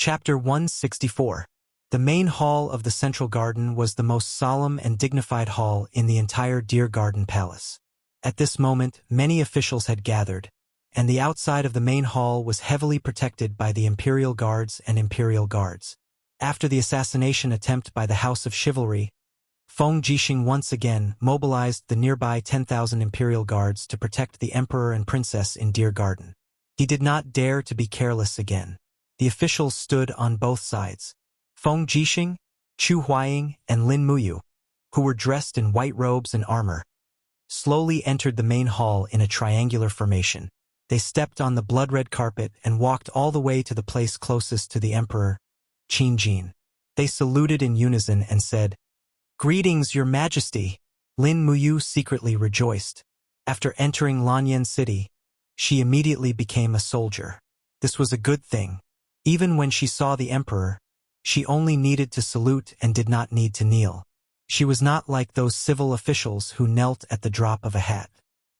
Chapter 164. The main hall of the central garden was the most solemn and dignified hall in the entire Deer Garden Palace. At this moment, many officials had gathered, and the outside of the main hall was heavily protected by the Imperial Guards and Imperial Guards. After the assassination attempt by the House of Chivalry, Feng Jixing once again mobilized the nearby 10,000 Imperial Guards to protect the Emperor and Princess in Deer Garden. He did not dare to be careless again. The officials stood on both sides. Feng Jixing, Chu Huaying, and Lin Muyu, who were dressed in white robes and armor, slowly entered the main hall in a triangular formation. They stepped on the blood-red carpet and walked all the way to the place closest to the Emperor, Qin Jin. They saluted in unison and said, "Greetings, Your Majesty." Lin Muyu secretly rejoiced. After entering Lanyan City, she immediately became a soldier. This was a good thing. Even when she saw the Emperor, she only needed to salute and did not need to kneel. She was not like those civil officials who knelt at the drop of a hat.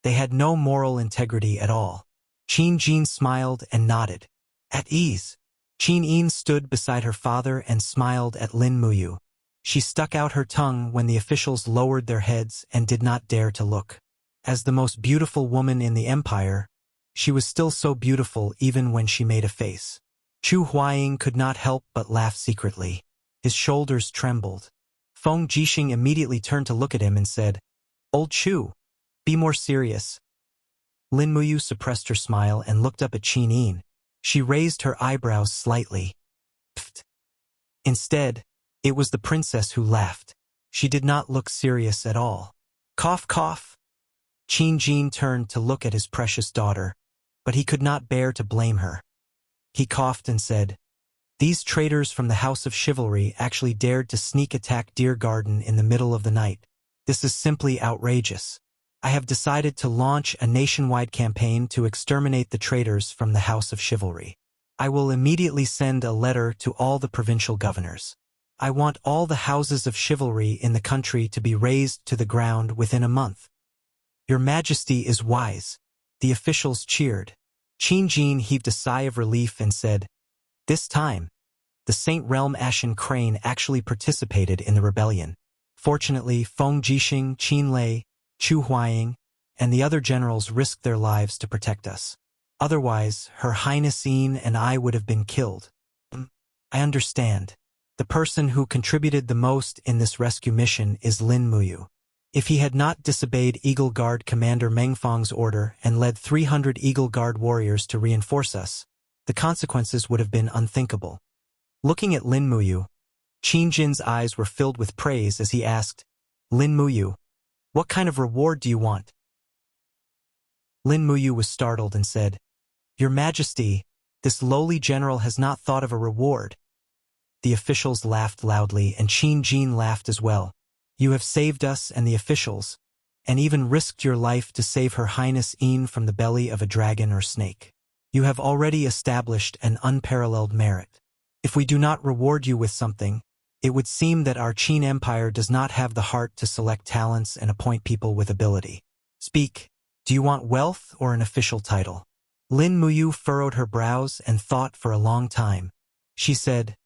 They had no moral integrity at all. Qin Jin smiled and nodded. At ease. Qin Yin stood beside her father and smiled at Lin Muyu. She stuck out her tongue when the officials lowered their heads and did not dare to look. As the most beautiful woman in the empire, she was still so beautiful even when she made a face. Chu Huaying could not help but laugh secretly. His shoulders trembled. Feng Jixing immediately turned to look at him and said, "Old Chu, be more serious." Lin Muyu suppressed her smile and looked up at Qin Yin. She raised her eyebrows slightly. Pfft. Instead, it was the princess who laughed. She did not look serious at all. Cough, cough. Qin Jin turned to look at his precious daughter, but he could not bear to blame her. He coughed and said, "These traitors from the House of Chivalry actually dared to sneak attack Deer Garden in the middle of the night. This is simply outrageous. I have decided to launch a nationwide campaign to exterminate the traitors from the House of Chivalry. I will immediately send a letter to all the provincial governors. I want all the houses of chivalry in the country to be razed to the ground within a month." "Your Majesty is wise." The officials cheered. Qin Jin heaved a sigh of relief and said, "This time, the Saint Realm Ashen Crane actually participated in the rebellion. Fortunately, Feng Jixing, Qin Lei, Chu Huaying, and the other generals risked their lives to protect us. Otherwise, Her Highness Yin and I would have been killed." "I understand. The person who contributed the most in this rescue mission is Lin Muyu. If he had not disobeyed Eagle Guard Commander Mengfang's order and led 300 Eagle Guard warriors to reinforce us, the consequences would have been unthinkable." Looking at Lin Muyu, Qin Jin's eyes were filled with praise as he asked, "Lin Muyu, what kind of reward do you want?" Lin Muyu was startled and said, "Your Majesty, this lowly general has not thought of a reward." The officials laughed loudly and Qin Jin laughed as well. "You have saved us and the officials, and even risked your life to save Her Highness Yin from the belly of a dragon or snake. You have already established an unparalleled merit. If we do not reward you with something, it would seem that our Qin Empire does not have the heart to select talents and appoint people with ability. Speak, do you want wealth or an official title?" Lin Muyu furrowed her brows and thought for a long time. She said,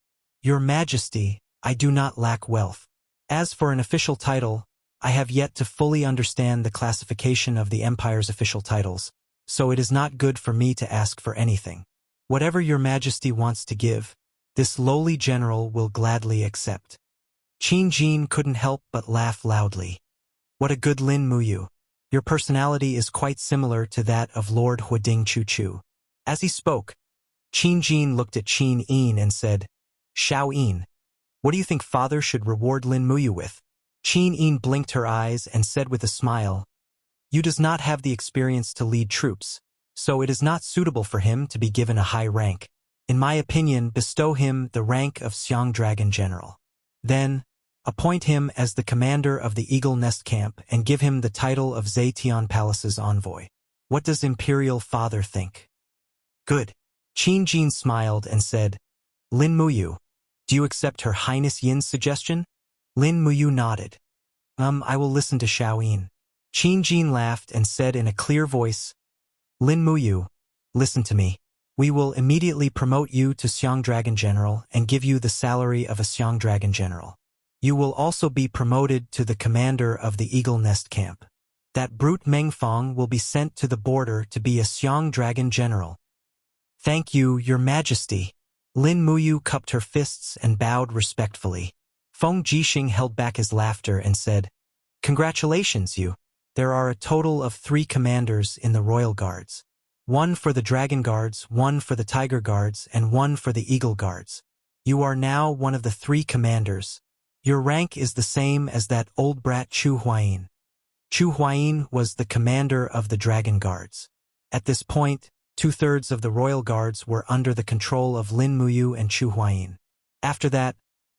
"Your Majesty, I do not lack wealth. As for an official title, I have yet to fully understand the classification of the Empire's official titles, so it is not good for me to ask for anything. Whatever Your Majesty wants to give, this lowly general will gladly accept." Qin Jin couldn't help but laugh loudly. "What a good Lin Muyu. Your personality is quite similar to that of Lord Huading Chu Chu." As he spoke, Qin Jin looked at Qin Yin and said, "Xiao Yin, what do you think father should reward Lin Muyu with?" Qin Yin blinked her eyes and said with a smile, "You does not have the experience to lead troops, so it is not suitable for him to be given a high rank. In my opinion, bestow him the rank of Xiang Dragon General. Then, appoint him as the commander of the Eagle Nest Camp and give him the title of Zetian Palace's envoy. What does Imperial Father think?" "Good." Qin Jin smiled and said, "Lin Muyu, do you accept Her Highness Yin's suggestion?" Lin Muyu nodded. I will listen to Xiao Yin." Qin Jin laughed and said in a clear voice, "Lin Muyu, listen to me. We will immediately promote you to Xiang Dragon General and give you the salary of a Xiang Dragon General. You will also be promoted to the commander of the Eagle Nest Camp. That brute Mengfang will be sent to the border to be a Xiang Dragon General. Thank you, Your Majesty. Lin Muyu cupped her fists and bowed respectfully. Feng Jixing held back his laughter and said, Congratulations, you. There are a total of 3 commanders in the Royal Guards. 1 for the Dragon Guards, 1 for the Tiger Guards, and 1 for the Eagle Guards. You are now one of the 3 commanders. Your rank is the same as that old brat Chu Huayin. Chu Huayin was the commander of the Dragon Guards. At this point, 2/3 of the Royal Guards were under the control of Lin Muyu and Chu Huayin. After that,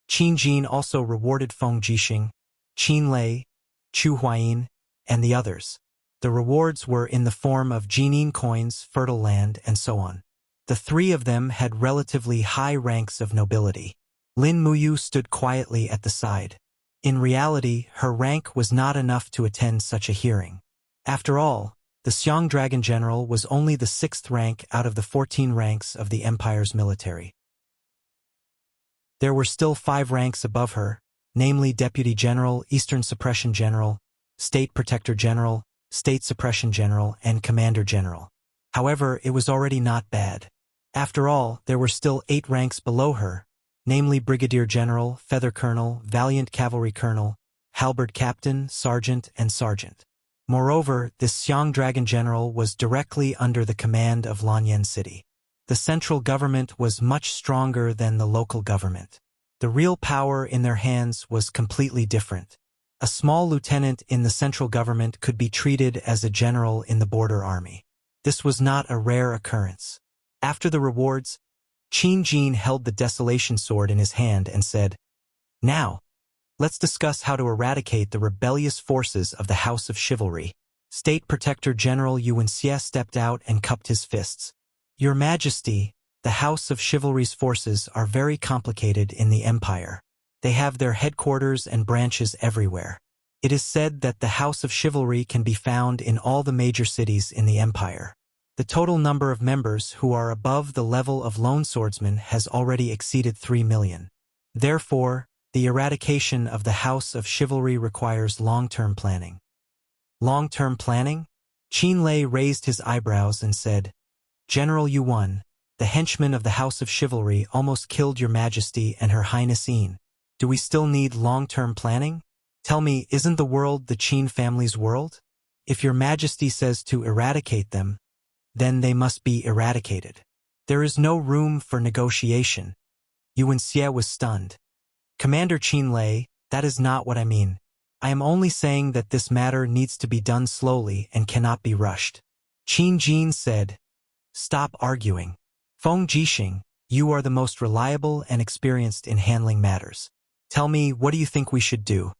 Qin Jin also rewarded Feng Jixing, Qin Lei, Chu Huayin, and the others. The rewards were in the form of Jining coins, fertile land, and so on. The 3 of them had relatively high ranks of nobility. Lin Muyu stood quietly at the side. In reality, her rank was not enough to attend such a hearing. After all, the Xiang Dragon General was only the 6th rank out of the 14 ranks of the Empire's military. There were still 5 ranks above her, namely Deputy General, Eastern Suppression General, State Protector General, State Suppression General, and Commander General. However, it was already not bad. After all, there were still 8 ranks below her, namely Brigadier General, Feather Colonel, Valiant Cavalry Colonel, Halberd Captain, Sergeant, and Sergeant. Moreover, this Xiang Dragon General was directly under the command of Lanyan City. The central government was much stronger than the local government. The real power in their hands was completely different. A small lieutenant in the central government could be treated as a general in the border army. This was not a rare occurrence. After the rewards, Qin Jin held the Desolation Sword in his hand and said, Now, let's discuss how to eradicate the rebellious forces of the House of Chivalry. State Protector General Wuxia stepped out and cupped his fists. Your Majesty, the House of Chivalry's forces are very complicated in the Empire. They have their headquarters and branches everywhere. It is said that the House of Chivalry can be found in all the major cities in the Empire. The total number of members who are above the level of lone swordsman has already exceeded 3 million. Therefore, the eradication of the House of Chivalry requires long-term planning. Long-term planning? Qin Lei raised his eyebrows and said, General Yuan, the henchman of the House of Chivalry almost killed Your Majesty and Her Highness Yin. Do we still need long-term planning? Tell me, isn't the world the Qin family's world? If Your Majesty says to eradicate them, then they must be eradicated. There is no room for negotiation. Wuxia was stunned. Commander Qin Lei, that is not what I mean. I am only saying that this matter needs to be done slowly and cannot be rushed. Qin Jin said, Stop arguing. Feng Jixing, you are the most reliable and experienced in handling matters. Tell me, what do you think we should do?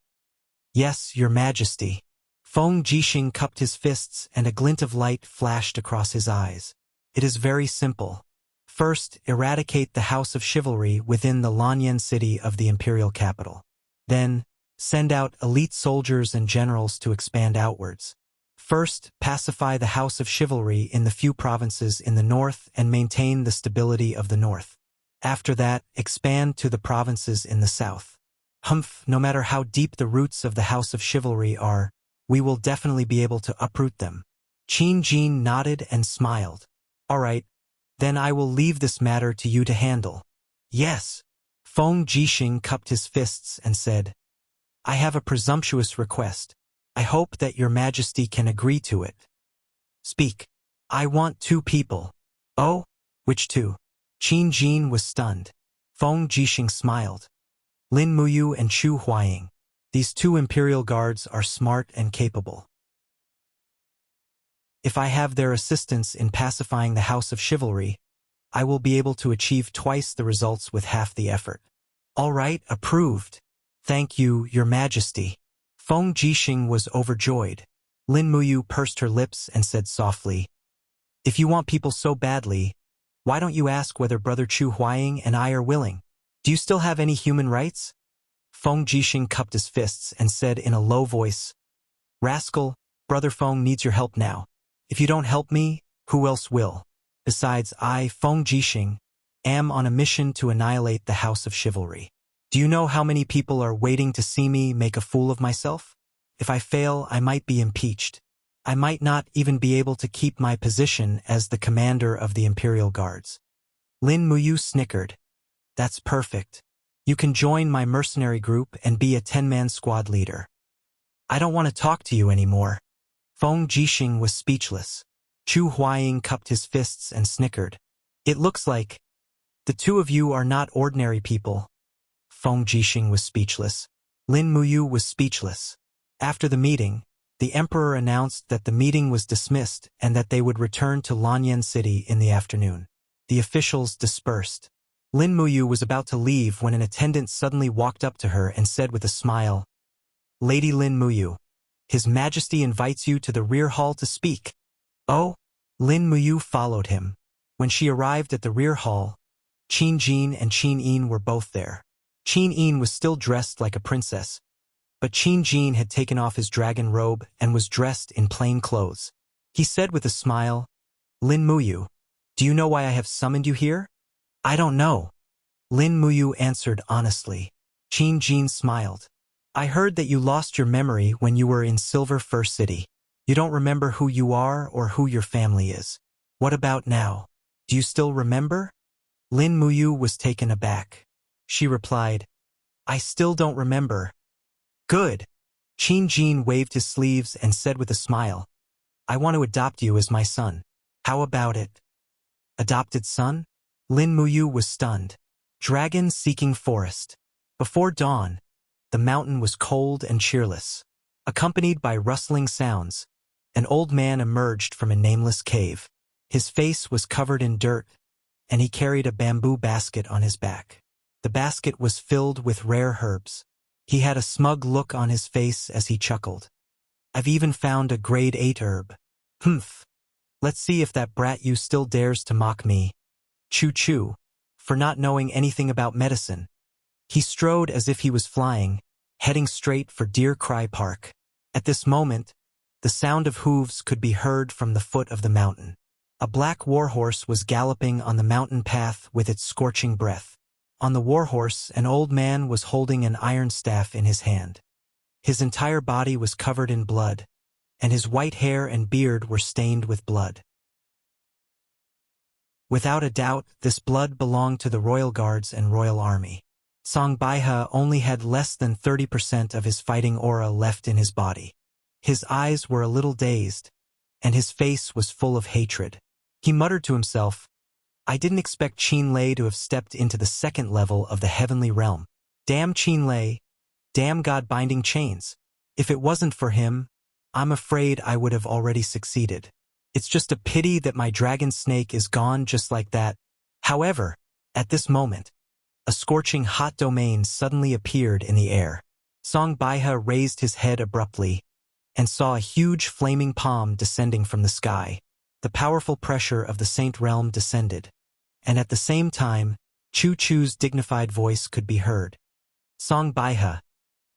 Yes, Your Majesty. Feng Jixing cupped his fists and a glint of light flashed across his eyes. It is very simple. First, eradicate the House of Chivalry within the Lanyan city of the imperial capital. Then, send out elite soldiers and generals to expand outwards. First, pacify the House of Chivalry in the few provinces in the north and maintain the stability of the north. After that, expand to the provinces in the south. No matter how deep the roots of the House of Chivalry are, we will definitely be able to uproot them. Qin Jin nodded and smiled. All right, then I will leave this matter to you to handle. Yes. Feng Jixing cupped his fists and said, I have a presumptuous request. I hope that Your Majesty can agree to it. Speak. I want 2 people. Oh? Which 2? Qin Jin was stunned. Feng Jixing smiled. Lin Muyu and Chu Huayin. These 2 imperial guards are smart and capable. If I have their assistance in pacifying the House of Chivalry, I will be able to achieve twice the results with half the effort. All right, approved. Thank you, Your Majesty. Feng Jixing was overjoyed. Lin Muyu pursed her lips and said softly, If you want people so badly, why don't you ask whether Brother Chu Huayin and I are willing? Do you still have any human rights? Feng Jixing cupped his fists and said in a low voice, Rascal, Brother Feng needs your help now. If you don't help me, who else will? Besides, I, Feng Jixing, am on a mission to annihilate the House of Chivalry. Do you know how many people are waiting to see me make a fool of myself? If I fail, I might be impeached. I might not even be able to keep my position as the commander of the Imperial Guards. Lin Muyu snickered. That's perfect. You can join my mercenary group and be a 10-man squad leader. I don't want to talk to you anymore. Feng Jixing was speechless. Chu Huaying cupped his fists and snickered. It looks like the two of you are not ordinary people. Feng Jixing was speechless. Lin Muyu was speechless. After the meeting, the emperor announced that the meeting was dismissed and that they would return to Lanyan City in the afternoon. The officials dispersed. Lin Muyu was about to leave when an attendant suddenly walked up to her and said with a smile, "Lady Lin Muyu, His Majesty invites you to the rear hall to speak." Oh? Lin Muyu followed him. When she arrived at the rear hall, Qin Jin and Qin Yin were both there. Qin Yin was still dressed like a princess, but Qin Jin had taken off his dragon robe and was dressed in plain clothes. He said with a smile, "Lin Muyu, do you know why I have summoned you here?" "I don't know." Lin Muyu answered honestly. Qin Jin smiled. "I heard that you lost your memory when you were in Silver Fir City. You don't remember who you are or who your family is. What about now? Do you still remember?" Lin Muyu was taken aback. She replied, "I still don't remember." "Good." Qin Jin waved his sleeves and said with a smile, "I want to adopt you as my son. How about it?" Adopted son? Lin Muyu was stunned. Dragon-seeking forest. Before dawn, the mountain was cold and cheerless. Accompanied by rustling sounds, an old man emerged from a nameless cave. His face was covered in dirt, and he carried a bamboo basket on his back. The basket was filled with rare herbs. He had a smug look on his face as he chuckled. "I've even found a grade 8 herb. Humph. Let's see if that brat you still dares to mock me. Choo-choo, for not knowing anything about medicine." He strode as if he was flying, heading straight for Deer Cry Park. At this moment, the sound of hooves could be heard from the foot of the mountain. A black warhorse was galloping on the mountain path with its scorching breath. On the warhorse, an old man was holding an iron staff in his hand. His entire body was covered in blood, and his white hair and beard were stained with blood. Without a doubt, this blood belonged to the royal guards and royal army. Song Baihe only had less than 30% of his fighting aura left in his body. His eyes were a little dazed, and his face was full of hatred. He muttered to himself, "I didn't expect Qin Lei to have stepped into the second level of the heavenly realm. Damn Qin Lei, damn God-binding chains. If it wasn't for him, I'm afraid I would have already succeeded. It's just a pity that my dragon snake is gone just like that." However, at this moment, a scorching hot domain suddenly appeared in the air. Song Baihe raised his head abruptly and saw a huge flaming palm descending from the sky. The powerful pressure of the Saint Realm descended, and at the same time, Choo-Choo's dignified voice could be heard. "Song Baihe,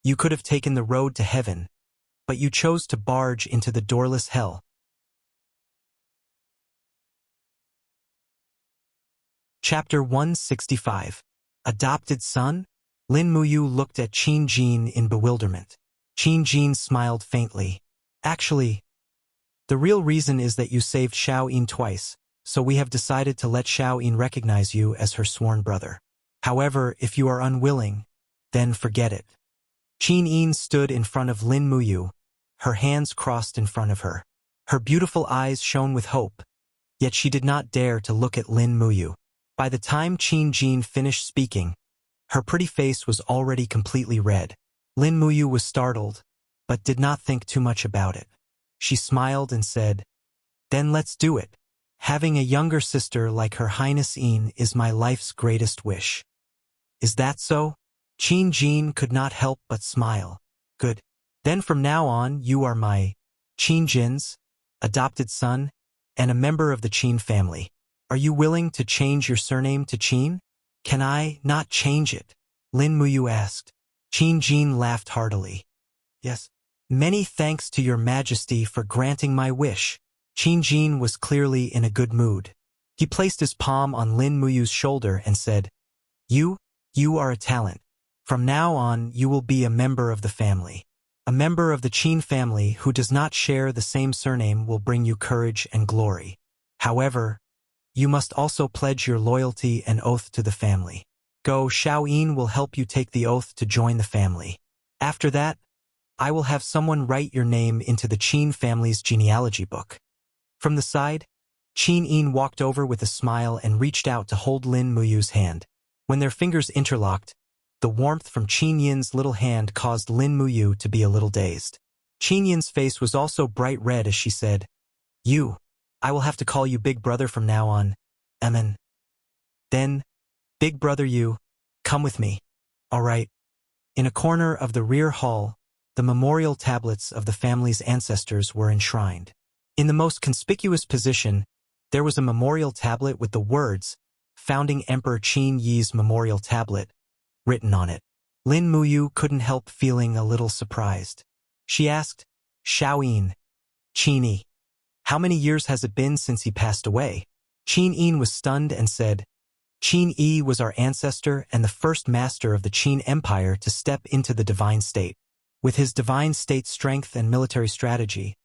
you could have taken the road to heaven, but you chose to barge into the doorless hell." Chapter 165. Adopted Son? Lin Muyu looked at Qin Jin in bewilderment. Qin Jin smiled faintly. "Actually, the real reason is that you saved Xiao Yin twice, so we have decided to let Xiao Yin recognize you as her sworn brother. However, if you are unwilling, then forget it." Qin Yin stood in front of Lin Muyu, her hands crossed in front of her. Her beautiful eyes shone with hope, yet she did not dare to look at Lin Muyu. By the time Qin Jin finished speaking, her pretty face was already completely red. Lin Muyu was startled, but did not think too much about it. She smiled and said, "Then let's do it. Having a younger sister like Her Highness Yin is my life's greatest wish." "Is that so?" Qin Jin could not help but smile. "Good. Then from now on you are my Qin Jin's adopted son and a member of the Qin family. Are you willing to change your surname to Qin?" "Can I not change it?" Lin Muyu asked. Qin Jin laughed heartily. "Yes. Many thanks to your majesty for granting my wish." Qin Jin was clearly in a good mood. He placed his palm on Lin Muyu's shoulder and said, You are a talent. From now on, you will be a member of the family. A member of the Qin family who does not share the same surname will bring you courage and glory. However, you must also pledge your loyalty and oath to the family. Go Xiaoyin will help you take the oath to join the family. After that, I will have someone write your name into the Qin family's genealogy book. From the side, Qin Yin walked over with a smile and reached out to hold Lin Muyu's hand. When their fingers interlocked, the warmth from Qin Yin's little hand caused Lin Muyu to be a little dazed. Qin Yin's face was also bright red as she said, I will have to call you Big Brother from now on. Amen. Then, Big Brother come with me. All right. In a corner of the rear hall, the memorial tablets of the family's ancestors were enshrined. In the most conspicuous position, there was a memorial tablet with the words, Founding Emperor Qin Yi's Memorial Tablet, written on it. Lin Muyu couldn't help feeling a little surprised. She asked, Xiaoyin, Qin Yi, how many years has it been since he passed away? Qin Yin was stunned and said, Qin Yi was our ancestor and the first master of the Qin Empire to step into the divine state. With his divine state strength and military strategy,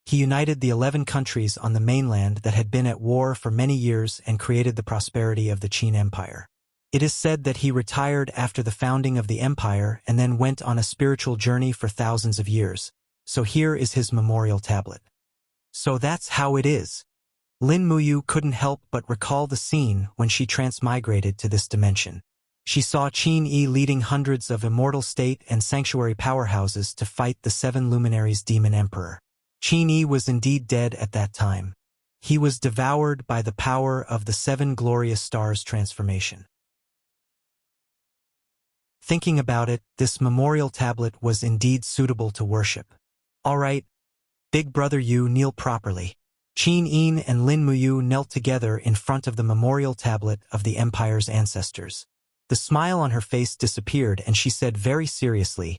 he united the 11 countries on the mainland that had been at war for many years and created the prosperity of the Qin Empire. It is said that he retired after the founding of the empire and then went on a spiritual journey for thousands of years. So here is his memorial tablet. So that's how it is. Lin Muyu couldn't help but recall the scene when she transmigrated to this dimension. She saw Qin Yi leading hundreds of immortal state and sanctuary powerhouses to fight the 7 luminaries demon emperor. Qin Yi was indeed dead at that time. He was devoured by the power of the 7 glorious stars transformation. Thinking about it, this memorial tablet was indeed suitable to worship. All right, Big Brother kneel properly. Qin Yin and Lin Muyu knelt together in front of the memorial tablet of the empire's ancestors. The smile on her face disappeared and she said very seriously,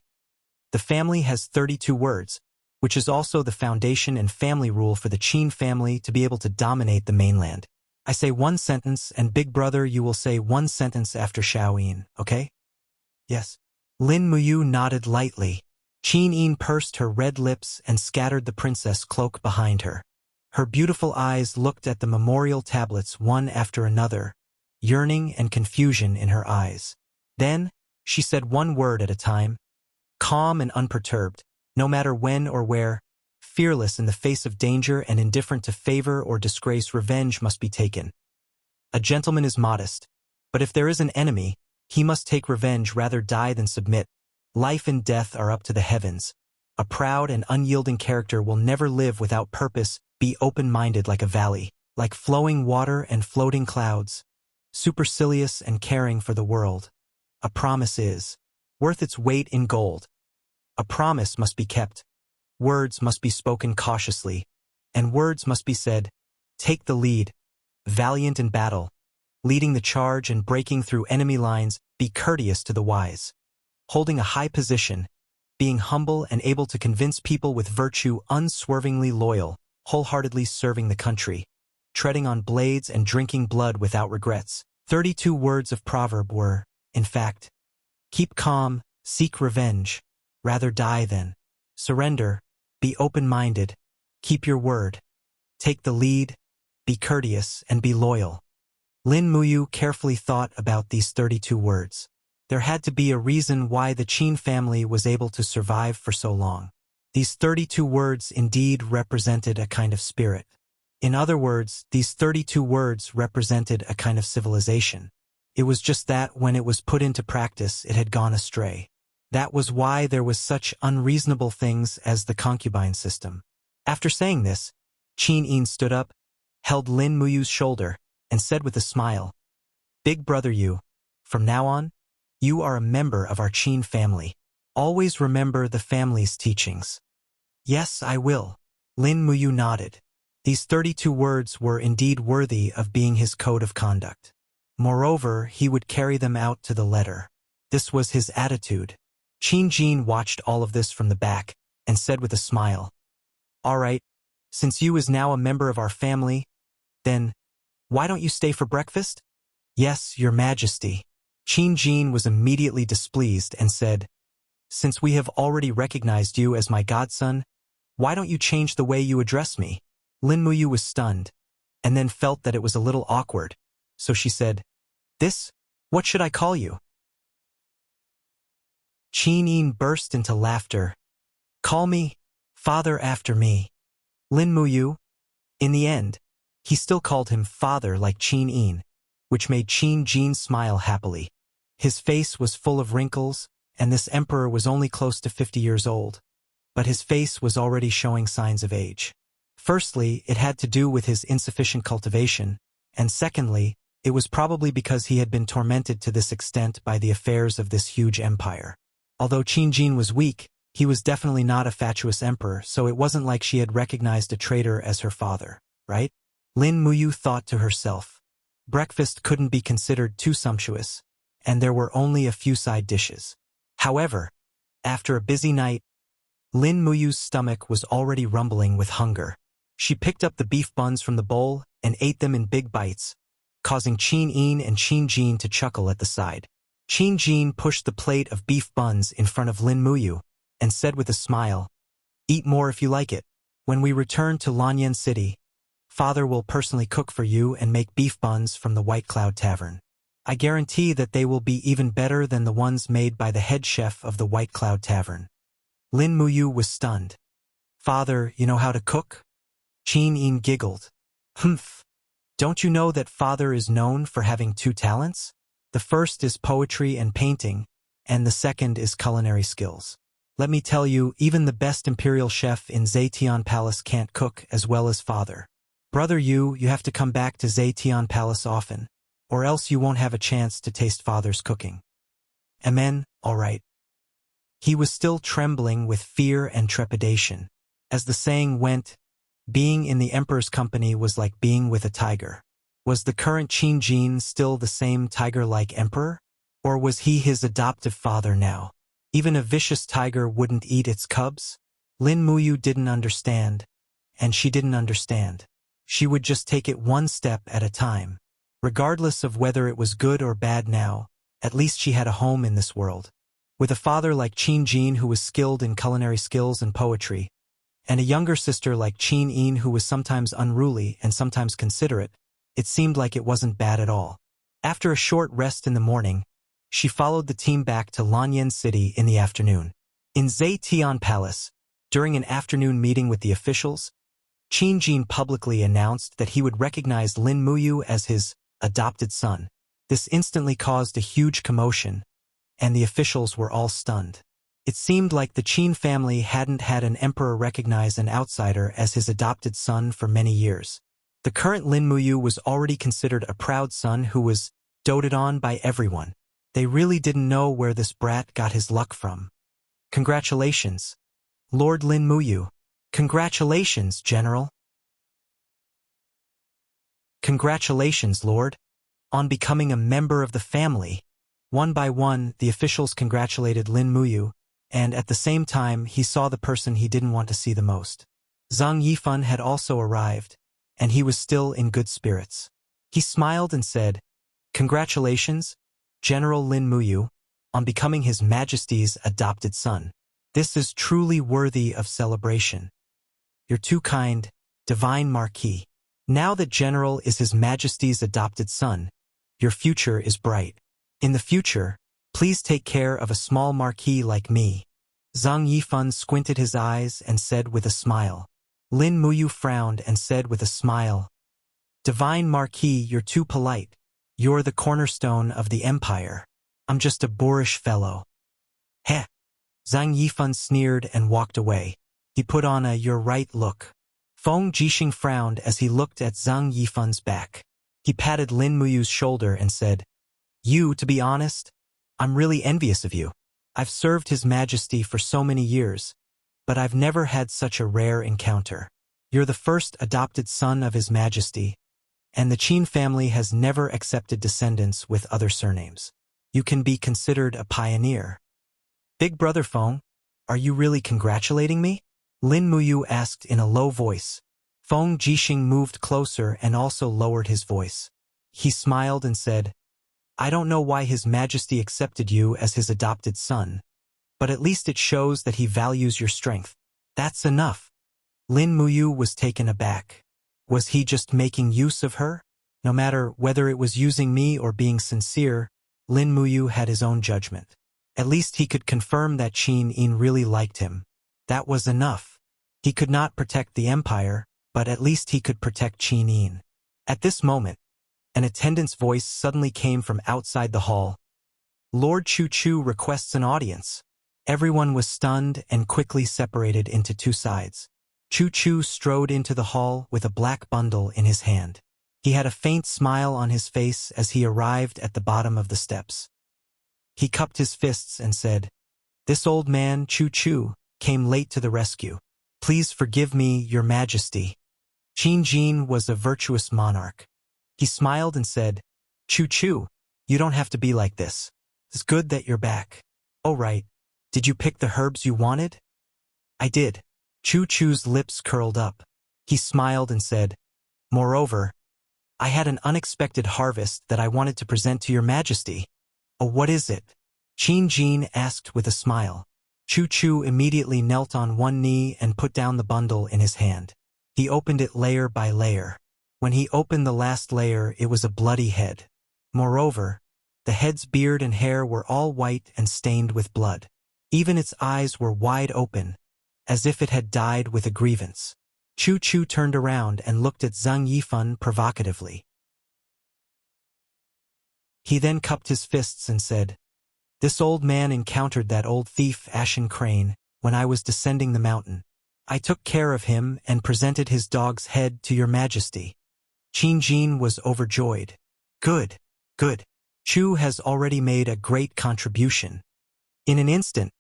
The family has 32 words, which is also the foundation and family rule for the Qin family to be able to dominate the mainland. I say one sentence and Big Brother you will say one sentence after Xiaoyin, okay? Yes. Lin Muyu nodded lightly. Qin Yin pursed her red lips and scattered the princess cloak behind her. Her beautiful eyes looked at the memorial tablets one after another, yearning and confusion in her eyes. Then, she said one word at a time, calm and unperturbed, no matter when or where, fearless in the face of danger and indifferent to favor or disgrace, revenge must be taken. A gentleman is modest, but if there is an enemy, he must take revenge rather die than submit. Life and death are up to the heavens. A proud and unyielding character will never live without purpose, be open-minded like a valley, like flowing water and floating clouds, supercilious and caring for the world. A promise is worth its weight in gold. A promise must be kept. Words must be spoken cautiously, and words must be said, take the lead, valiant in battle, leading the charge and breaking through enemy lines, be courteous to the wise. Holding a high position, being humble and able to convince people with virtue, unswervingly loyal, wholeheartedly serving the country, treading on blades and drinking blood without regrets. 32 words of proverb were, in fact, keep calm, seek revenge, rather die than surrender, be open-minded, keep your word, take the lead, be courteous, and be loyal. Lin Muyu carefully thought about these 32 words. There had to be a reason why the Qin family was able to survive for so long. These 32 words indeed represented a kind of spirit. In other words, these 32 words represented a kind of civilization. It was just that when it was put into practice, it had gone astray. That was why there was such unreasonable things as the concubine system. After saying this, Qin Yin stood up, held Lin Muyu's shoulder, and said with a smile, Big Brother from now on, you are a member of our Qin family. Always remember the family's teachings. Yes, I will. Lin Muyu nodded. These 32 words were indeed worthy of being his code of conduct. Moreover, he would carry them out to the letter. This was his attitude. Qin Jin watched all of this from the back, and said with a smile, All right, since you is now a member of our family, then Why don't you stay for breakfast? Yes, your majesty. Qin Jin was immediately displeased and said, Since we have already recognized you as my godson, why don't you change the way you address me? Lin Muyu was stunned, and then felt that it was a little awkward, so she said, What should I call you? Qin Yin burst into laughter. Call me father after me. Lin Muyu. In the end, he still called him father like Qin Yin, which made Qin Jin smile happily. His face was full of wrinkles, and this emperor was only close to 50 years old, but his face was already showing signs of age. Firstly, it had to do with his insufficient cultivation, and secondly, it was probably because he had been tormented to this extent by the affairs of this huge empire. Although Qin Jin was weak, he was definitely not a fatuous emperor, so it wasn't like she had recognized a traitor as her father, right? Lin Muyu thought to herself. Breakfast couldn't be considered too sumptuous, and there were only a few side dishes. However, after a busy night, Lin Muyu's stomach was already rumbling with hunger. She picked up the beef buns from the bowl and ate them in big bites, causing Qin Yin and Qin Jin to chuckle at the side. Qin Jin pushed the plate of beef buns in front of Lin Muyu and said with a smile, Eat more if you like it. When we return to Lanyan City, Father will personally cook for you and make beef buns from the White Cloud Tavern. I guarantee that they will be even better than the ones made by the head chef of the White Cloud Tavern. Lin Muyu was stunned. Father, you know how to cook? Qin Yin giggled. Humph. Don't you know that father is known for having 2 talents? The first is poetry and painting, and the second is culinary skills. Let me tell you, even the best imperial chef in Zetian Palace can't cook as well as father. Brother you have to come back to Zetian Palace often, or else you won't have a chance to taste father's cooking. Amen, all right. He was still trembling with fear and trepidation. As the saying went, being in the emperor's company was like being with a tiger. Was the current Qin Jin still the same tiger-like emperor? Or was he his adoptive father now? Even a vicious tiger wouldn't eat its cubs? Lin Muyu didn't understand, and she didn't understand. She would just take it one step at a time. Regardless of whether it was good or bad now, at least she had a home in this world. With a father like Qin Jin who was skilled in culinary skills and poetry, and a younger sister like Qin Yin who was sometimes unruly and sometimes considerate, it seemed like it wasn't bad at all. After a short rest in the morning, she followed the team back to Lanyan City in the afternoon. In Zetian Palace, during an afternoon meeting with the officials, Qin Jin publicly announced that he would recognize Lin Muyu as his adopted son. This instantly caused a huge commotion, and the officials were all stunned. It seemed like the Qin family hadn't had an emperor recognize an outsider as his adopted son for many years. The current Lin Muyu was already considered a proud son who was doted on by everyone. They really didn't know where this brat got his luck from. Congratulations, Lord Lin Muyu. Congratulations, General. Congratulations, Lord, on becoming a member of the family. One by one, the officials congratulated Lin Muyu, and at the same time, he saw the person he didn't want to see the most. Zhang Yifan had also arrived, and he was still in good spirits. He smiled and said, Congratulations, General Lin Muyu, on becoming His Majesty's adopted son. This is truly worthy of celebration. You're too kind, Divine Marquis. Now that General is His Majesty's adopted son, your future is bright. In the future, please take care of a small marquis like me. Zhang Yifan squinted his eyes and said with a smile. Lin Muyu frowned and said with a smile, Divine Marquis, you're too polite. You're the cornerstone of the empire. I'm just a boorish fellow. Heh. Zhang Yifan sneered and walked away. He put on a "you're right" look. Feng Jixing frowned as he looked at Zhang Yifan's back. He patted Lin Muyu's shoulder and said, To be honest, I'm really envious of you. I've served His Majesty for so many years, but I've never had such a rare encounter. You're the first adopted son of His Majesty, and the Qin family has never accepted descendants with other surnames. You can be considered a pioneer. Big Brother Feng, are you really congratulating me? Lin Muyu asked in a low voice. Feng Jixing moved closer and also lowered his voice. He smiled and said, I don't know why His Majesty accepted you as his adopted son, but at least it shows that he values your strength. That's enough. Lin Muyu was taken aback. Was he just making use of her? No matter whether it was using me or being sincere, Lin Muyu had his own judgment. At least he could confirm that Qin Yin really liked him. That was enough. He could not protect the empire, but at least he could protect Qin Yin. At this moment, an attendant's voice suddenly came from outside the hall. Lord Chu Chu requests an audience. Everyone was stunned and quickly separated into two sides. Chu Chu strode into the hall with a black bundle in his hand. He had a faint smile on his face as he arrived at the bottom of the steps. He cupped his fists and said, This old man, Chu Chu, came late to the rescue. Please forgive me, Your Majesty. Qin Jin was a virtuous monarch. He smiled and said, Chu Chu, you don't have to be like this. It's good that you're back. Oh right, did you pick the herbs you wanted? I did. Chu Chu's lips curled up. He smiled and said, Moreover, I had an unexpected harvest that I wanted to present to Your Majesty. Oh, what is it? Qin Jin asked with a smile. Chu Chu immediately knelt on one knee and put down the bundle in his hand. He opened it layer by layer. When he opened the last layer, it was a bloody head. Moreover, the head's beard and hair were all white and stained with blood. Even its eyes were wide open, as if it had died with a grievance. Chu Chu turned around and looked at Zhang Yifan provocatively. He then cupped his fists and said, This old man encountered that old thief Ashen Crane when I was descending the mountain. I took care of him and presented his dog's head to Your Majesty. Qin Jin was overjoyed. Good, good. Chu has already made a great contribution. In an instant,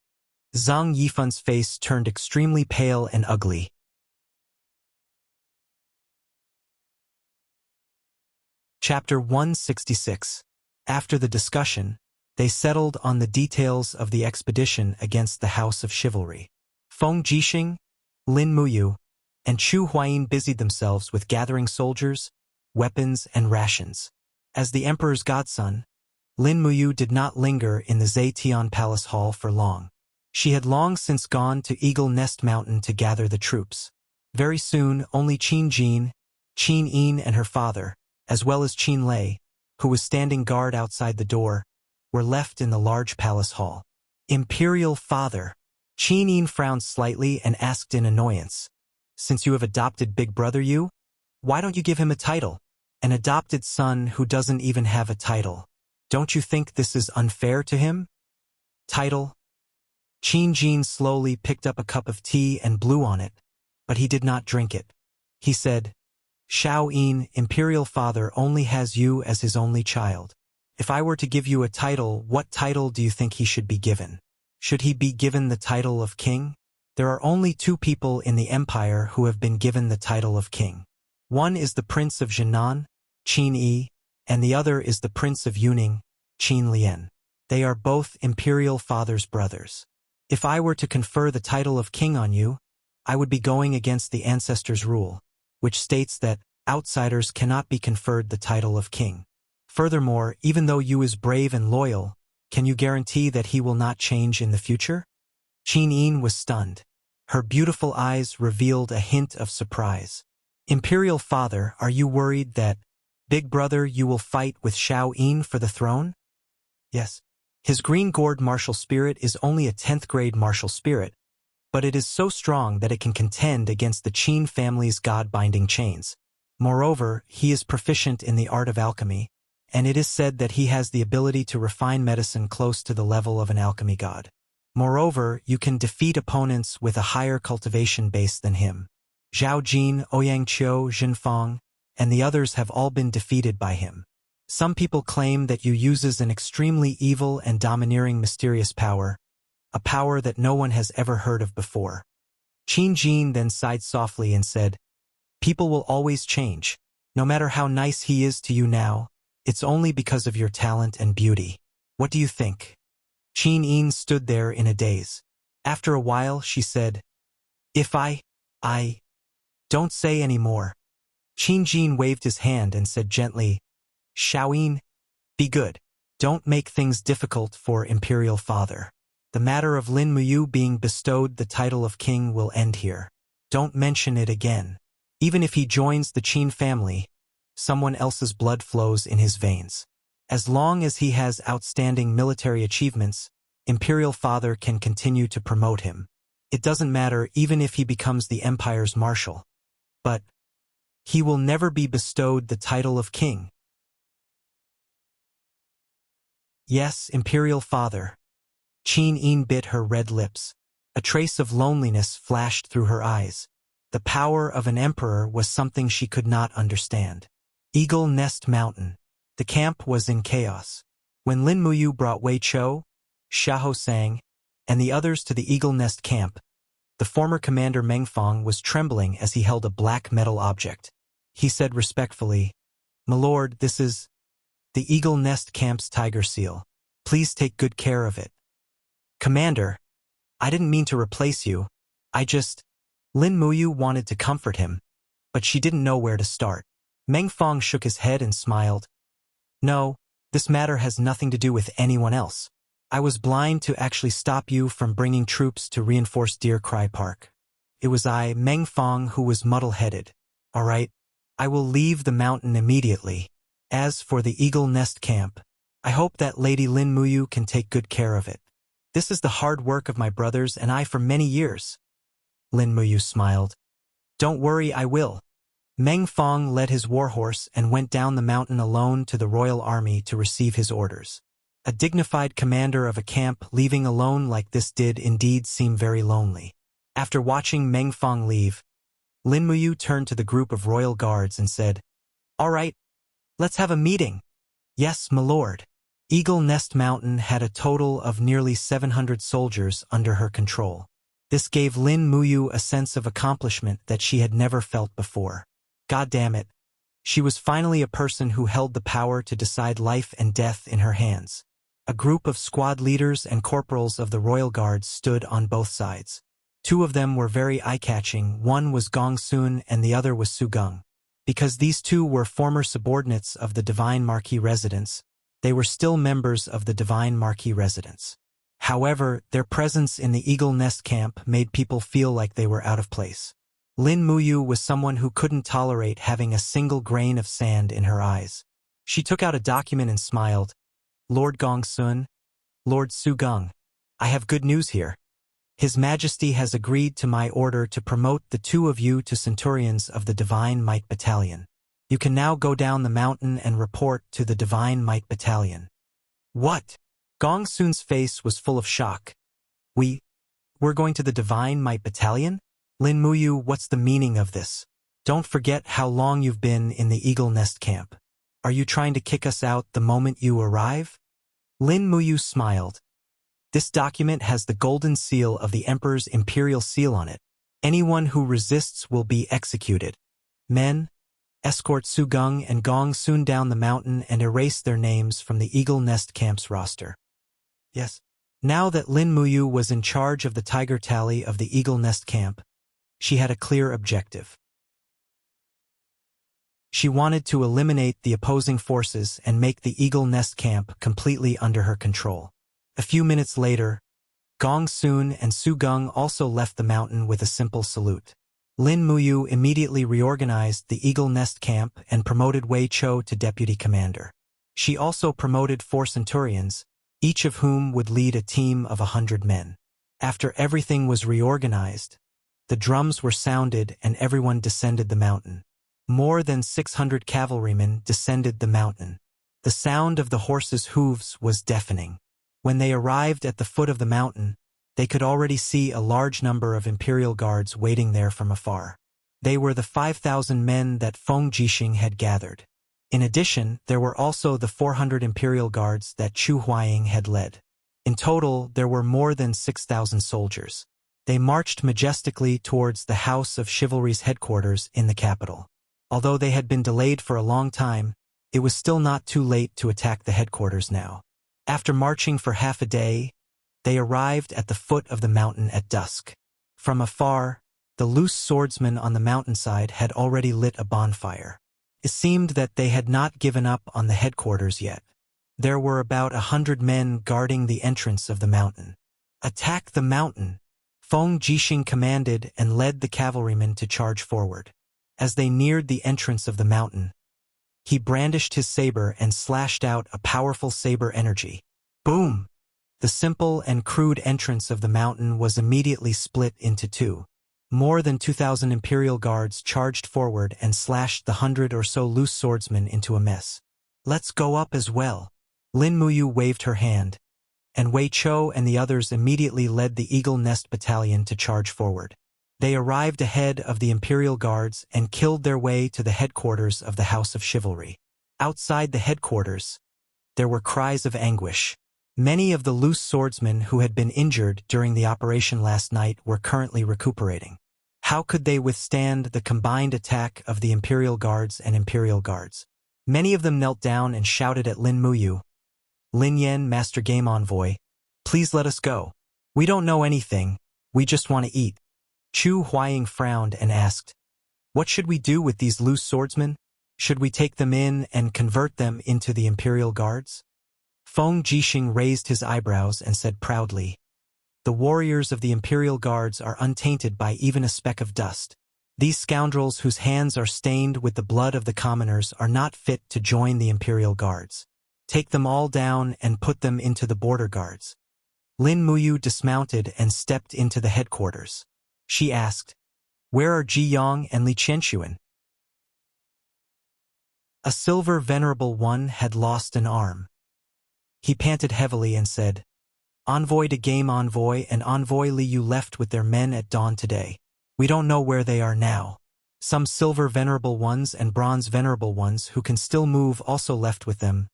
Zhang Yifan's face turned extremely pale and ugly. Chapter 166. After the discussion, they settled on the details of the expedition against the House of Chivalry. Feng Jixing, Lin Muyu, and Chu Huayin busied themselves with gathering soldiers, weapons, and rations. As the emperor's godson, Lin Muyu did not linger in the Zetian Palace Hall for long. She had long since gone to Eagle Nest Mountain to gather the troops. Very soon, only Qin Jin, Qin Yin and her father, as well as Qin Lei, who was standing guard outside the door, were left in the large palace hall. Imperial father. Qin Yin frowned slightly and asked in annoyance, Since you have adopted Big Brother you, why don't you give him a title? An adopted son who doesn't even have a title. Don't you think this is unfair to him? Title? Qin Jin slowly picked up a cup of tea and blew on it, but he did not drink it. He said, Shao Yin, Imperial Father only has you as his only child. If I were to give you a title, what title do you think he should be given? Should he be given the title of king? There are only two people in the empire who have been given the title of king. One is the Prince of Jinan, Qin Yi, and the other is the Prince of Yuning, Qin Lian. They are both Imperial Father's brothers. If I were to confer the title of king on you, I would be going against the ancestors' rule, which states that outsiders cannot be conferred the title of king. Furthermore, even though you is brave and loyal, can you guarantee that he will not change in the future? Qin Yin was stunned. Her beautiful eyes revealed a hint of surprise. Imperial Father, are you worried that, Big Brother, you will fight with Shao Yin for the throne? Yes. His green gourd martial spirit is only a 10th grade martial spirit, but it is so strong that it can contend against the Qin family's god-binding chains. Moreover, he is proficient in the art of alchemy, and it is said that he has the ability to refine medicine close to the level of an alchemy god. Moreover, you can defeat opponents with a higher cultivation base than him. Zhao Jin, Ouyang Qiu, Jinfang, and the others have all been defeated by him. Some people claim that you uses an extremely evil and domineering mysterious power, a power that no one has ever heard of before. Qin Jin then sighed softly and said, People will always change. No matter how nice he is to you now, it's only because of your talent and beauty. What do you think? Qin Yin stood there in a daze. After a while, she said, If I Don't say any more. Qin Jin waved his hand and said gently, Shaoyin, be good. Don't make things difficult for Imperial Father. The matter of Lin Muyu being bestowed the title of king will end here. Don't mention it again. Even if he joins the Qin family, someone else's blood flows in his veins. As long as he has outstanding military achievements, Imperial Father can continue to promote him. It doesn't matter even if he becomes the Empire's marshal. But he will never be bestowed the title of king. Yes, Imperial Father. Qin Yin bit her red lips. A trace of loneliness flashed through her eyes. The power of an emperor was something she could not understand. Eagle Nest Mountain. The camp was in chaos. When Lin Muyu brought Wei Chou, Xiahou Sang, and the others to the Eagle Nest camp, the former commander Meng Fong was trembling as he held a black metal object. He said respectfully, "My lord, this is the Eagle Nest camp's tiger seal. Please take good care of it." "Commander, I didn't mean to replace you. Lin Muyu wanted to comfort him, but she didn't know where to start. Meng Fong shook his head and smiled. "No, this matter has nothing to do with anyone else. I was blind to actually stop you from bringing troops to reinforce Deer Cry Park. It was I, Meng Fong, who was muddle-headed. All right, I will leave the mountain immediately. As for the Eagle Nest camp, I hope that Lady Lin Muyu can take good care of it. This is the hard work of my brothers and I for many years." Lin Muyu smiled. "Don't worry, I will." Meng Fong led his warhorse and went down the mountain alone to the royal army to receive his orders. A dignified commander of a camp leaving alone like this did indeed seem very lonely. After watching Meng Fong leave, Lin Muyu turned to the group of royal guards and said, "All right, let's have a meeting." "Yes, my lord." Eagle Nest Mountain had a total of nearly 700 soldiers under her control. This gave Lin Muyu a sense of accomplishment that she had never felt before. God damn it. She was finally a person who held the power to decide life and death in her hands. A group of squad leaders and corporals of the Royal Guards stood on both sides. Two of them were very eye-catching. One was Gong Sun and the other was Su Gung. Because these two were former subordinates of the Divine Marquis residence, they were still members of the Divine Marquis residence. However, their presence in the Eagle Nest camp made people feel like they were out of place. Lin Muyu was someone who couldn't tolerate having a single grain of sand in her eyes. She took out a document and smiled. "Lord Gong Sun, Lord Su Gung, I have good news here. His Majesty has agreed to my order to promote the two of you to Centurions of the Divine Might Battalion. You can now go down the mountain and report to the Divine Might Battalion." "What?" Gong Sun's face was full of shock. We're going to the Divine Might Battalion? Lin Muyu, what's the meaning of this? Don't forget how long you've been in the Eagle Nest camp. Are you trying to kick us out the moment you arrive? Lin Muyu smiled. This document has the golden seal of the Emperor's imperial seal on it. Anyone who resists will be executed. Men, escort Su Gung and Gong Sun down the mountain and erase their names from the Eagle Nest camp's roster. Yes. Now that Lin Muyu was in charge of the Tiger Tally of the Eagle Nest camp, she had a clear objective. She wanted to eliminate the opposing forces and make the Eagle Nest camp completely under her control. A few minutes later, Gong Sun and Su Gung also left the mountain with a simple salute. Lin Muyu immediately reorganized the Eagle Nest camp and promoted Wei Chou to deputy commander. She also promoted 4 centurions, each of whom would lead a team of 100 men. After everything was reorganized, the drums were sounded and everyone descended the mountain. More than 600 cavalrymen descended the mountain. The sound of the horses' hooves was deafening. When they arrived at the foot of the mountain, they could already see a large number of imperial guards waiting there from afar. They were the 5,000 men that Feng Jixing had gathered. In addition, there were also the 400 imperial guards that Chu Huaying had led. In total, there were more than 6,000 soldiers. They marched majestically towards the House of Chivalry's headquarters in the capital. Although they had been delayed for a long time, it was still not too late to attack the headquarters now. After marching for half a day, they arrived at the foot of the mountain at dusk. From afar, The loose swordsmen on the mountainside had already lit a bonfire. It seemed that they had not given up on the headquarters yet. There were about 100 men guarding the entrance of the mountain. "Attack the mountain!" Feng Jixing commanded and led the cavalrymen to charge forward. As they neared the entrance of the mountain, he brandished his saber and slashed out a powerful saber energy. Boom! The simple and crude entrance of the mountain was immediately split into two. More than 2,000 Imperial Guards charged forward and slashed the 100 or so loose swordsmen into a mess. "Let's go up as well." Lin Muyu waved her hand, and Wei Chou and the others immediately led the Eagle Nest Battalion to charge forward. They arrived ahead of the Imperial Guards and killed their way to the headquarters of the House of Chivalry. Outside the headquarters, there were cries of anguish. Many of the loose swordsmen who had been injured during the operation last night were currently recuperating. How could they withstand the combined attack of the Imperial Guards and Imperial Guards? Many of them knelt down and shouted at Lin Muyu, "Lin Yan, Master Game Envoy, please let us go. We don't know anything, we just want to eat." Chu Huaying frowned and asked, "What should we do with these loose swordsmen? Should we take them in and convert them into the Imperial Guards?" Feng Jixing raised his eyebrows and said proudly, "The warriors of the Imperial Guards are untainted by even a speck of dust. These scoundrels whose hands are stained with the blood of the commoners are not fit to join the Imperial Guards. Take them all down and put them into the border guards." Lin Muyu dismounted and stepped into the headquarters. She asked, "Where are Ji Yong and Li Qianxuan?" A silver venerable one had lost an arm. He panted heavily and said, "Envoy to Game Envoy and Envoy Li Yu left with their men at dawn today. We don't know where they are now. Some silver venerable ones and bronze venerable ones who can still move also left with them."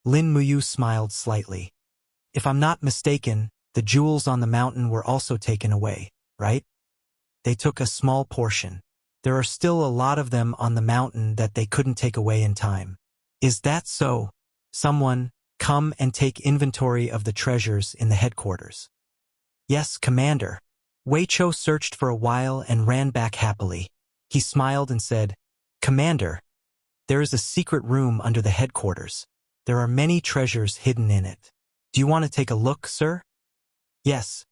Lin Muyu smiled slightly. "If I'm not mistaken, the jewels on the mountain were also taken away, right?" "They took a small portion. There are still a lot of them on the mountain that they couldn't take away in time." "Is that so? Someone, come and take inventory of the treasures in the headquarters." "Yes, Commander." Wei Chou searched for a while and ran back happily. He smiled and said, "Commander, there is a secret room under the headquarters. There are many treasures hidden in it. Do you want to take a look, sir?" "Yes."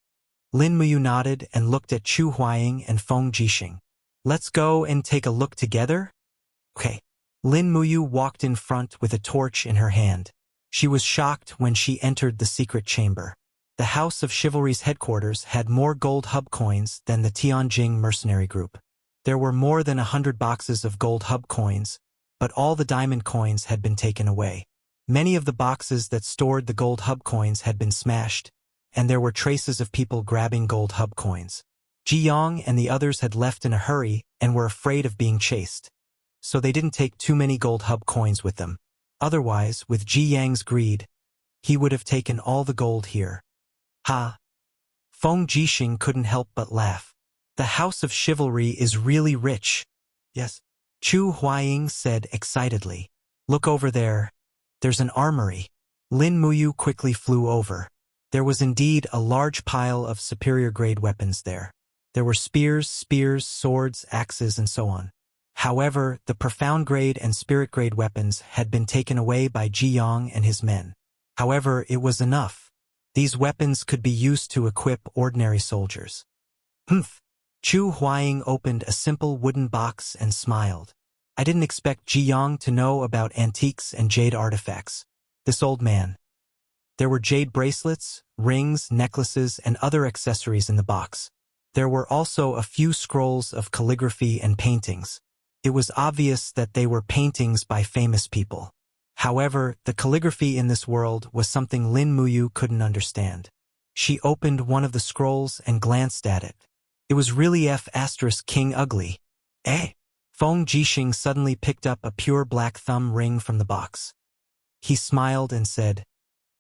Lin Muyu nodded and looked at Chu Huaying and Feng Jixing. "Let's go and take a look together?" "Okay." Lin Muyu walked in front with a torch in her hand. She was shocked when she entered the secret chamber. The House of Chivalry's headquarters had more gold hub coins than the Tianjing mercenary group. There were more than 100 boxes of gold hub coins, but all the diamond coins had been taken away. Many of the boxes that stored the gold hub coins had been smashed, and there were traces of people grabbing gold hub coins. Ji Yong and the others had left in a hurry and were afraid of being chased, so they didn't take too many gold hub coins with them. Otherwise, with Ji Yang's greed, he would have taken all the gold here. Ha! Feng Jixing couldn't help but laugh. "The House of Chivalry is really rich." "Yes," Chu Huaying said excitedly. "Look over there. There's an armory." Lin Muyu quickly flew over. There was indeed a large pile of superior-grade weapons there. There were spears, swords, axes, and so on. However, the profound-grade and spirit-grade weapons had been taken away by Ji Yong and his men. However, it was enough. These weapons could be used to equip ordinary soldiers. "Humph!" Chu Huaying opened a simple wooden box and smiled. "I didn't expect Ji Yong to know about antiques and jade artifacts. This old man." There were jade bracelets, rings, necklaces, and other accessories in the box. There were also a few scrolls of calligraphy and paintings. It was obvious that they were paintings by famous people. However, the calligraphy in this world was something Lin Muyu couldn't understand. She opened one of the scrolls and glanced at it. It was really King Ugly. "Eh?" Feng Jixing suddenly picked up a pure black thumb ring from the box. He smiled and said,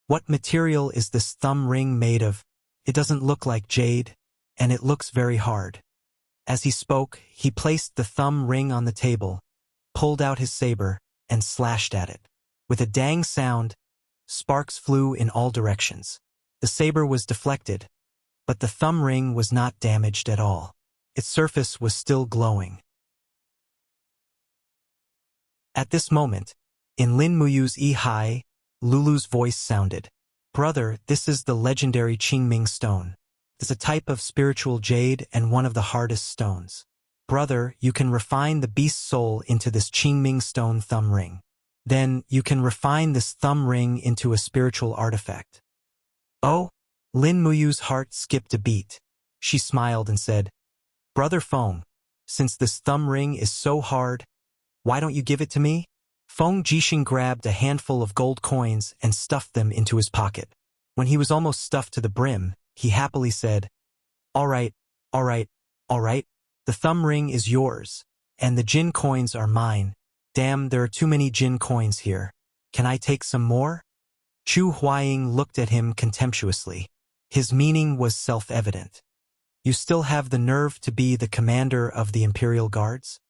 "What material is this thumb ring made of? It doesn't look like jade, and it looks very hard." As he spoke, he placed the thumb ring on the table, pulled out his saber, and slashed at it. With a dang sound, sparks flew in all directions. The saber was deflected, but the thumb ring was not damaged at all. Its surface was still glowing. At this moment, in Lin Muyu's Hai, Lulu's voice sounded. Brother, this is the legendary Qingming stone. It's a type of spiritual jade and one of the hardest stones. Brother, you can refine the beast's soul into this Qingming stone thumb ring. Then, you can refine this thumb ring into a spiritual artifact. Oh? Lin Muyu's heart skipped a beat. She smiled and said, Brother Feng, since this thumb ring is so hard, why don't you give it to me? Feng Jixing grabbed a handful of gold coins and stuffed them into his pocket. When he was almost stuffed to the brim, he happily said, All right, all right, all right. The thumb ring is yours, and the Jin coins are mine. Damn, there are too many Jin coins here. Can I take some more? Chu Huaying looked at him contemptuously. His meaning was self-evident. You still have the nerve to be the commander of the Imperial Guards?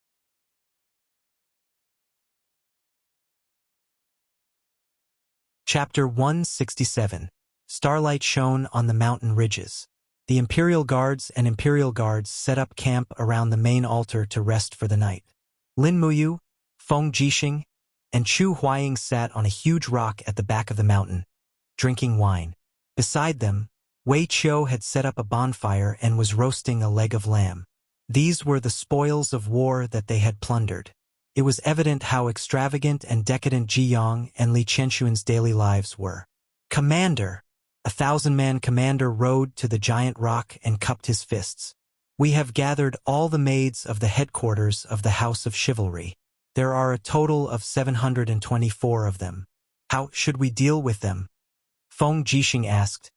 Chapter 167. Starlight shone on the mountain ridges. The Imperial Guards and Imperial Guards set up camp around the main altar to rest for the night. Lin Muyu, Feng Jixing, and Chu Huaying sat on a huge rock at the back of the mountain, drinking wine. Beside them, Wei Qiu had set up a bonfire and was roasting a leg of lamb. These were the spoils of war that they had plundered. It was evident how extravagant and decadent Ji Yang and Li Qianxuan's daily lives were. Commander! A 1,000-man commander rode to the giant rock and cupped his fists. We have gathered all the maids of the headquarters of the House of Chivalry. There are a total of 724 of them. How should we deal with them? Feng Jixing asked.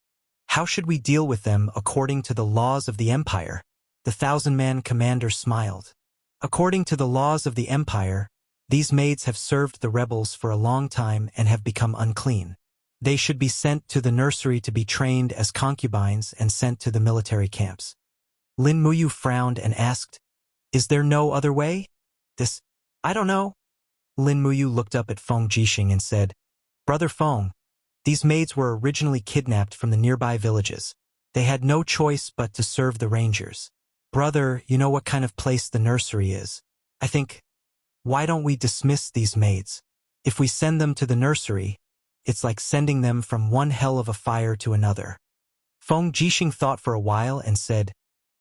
How should we deal with them according to the laws of the Empire? The 1,000-man commander smiled. According to the laws of the Empire, these maids have served the rebels for a long time and have become unclean. They should be sent to the nursery to be trained as concubines and sent to the military camps. Lin Muyu frowned and asked, Is there no other way? I don't know. Lin Muyu looked up at Feng Jixing and said, Brother Feng, these maids were originally kidnapped from the nearby villages. They had no choice but to serve the rangers. Brother, you know what kind of place the nursery is. I think, why don't we dismiss these maids? If we send them to the nursery, it's like sending them from one hell of a fire to another. Feng Jixing thought for a while and said,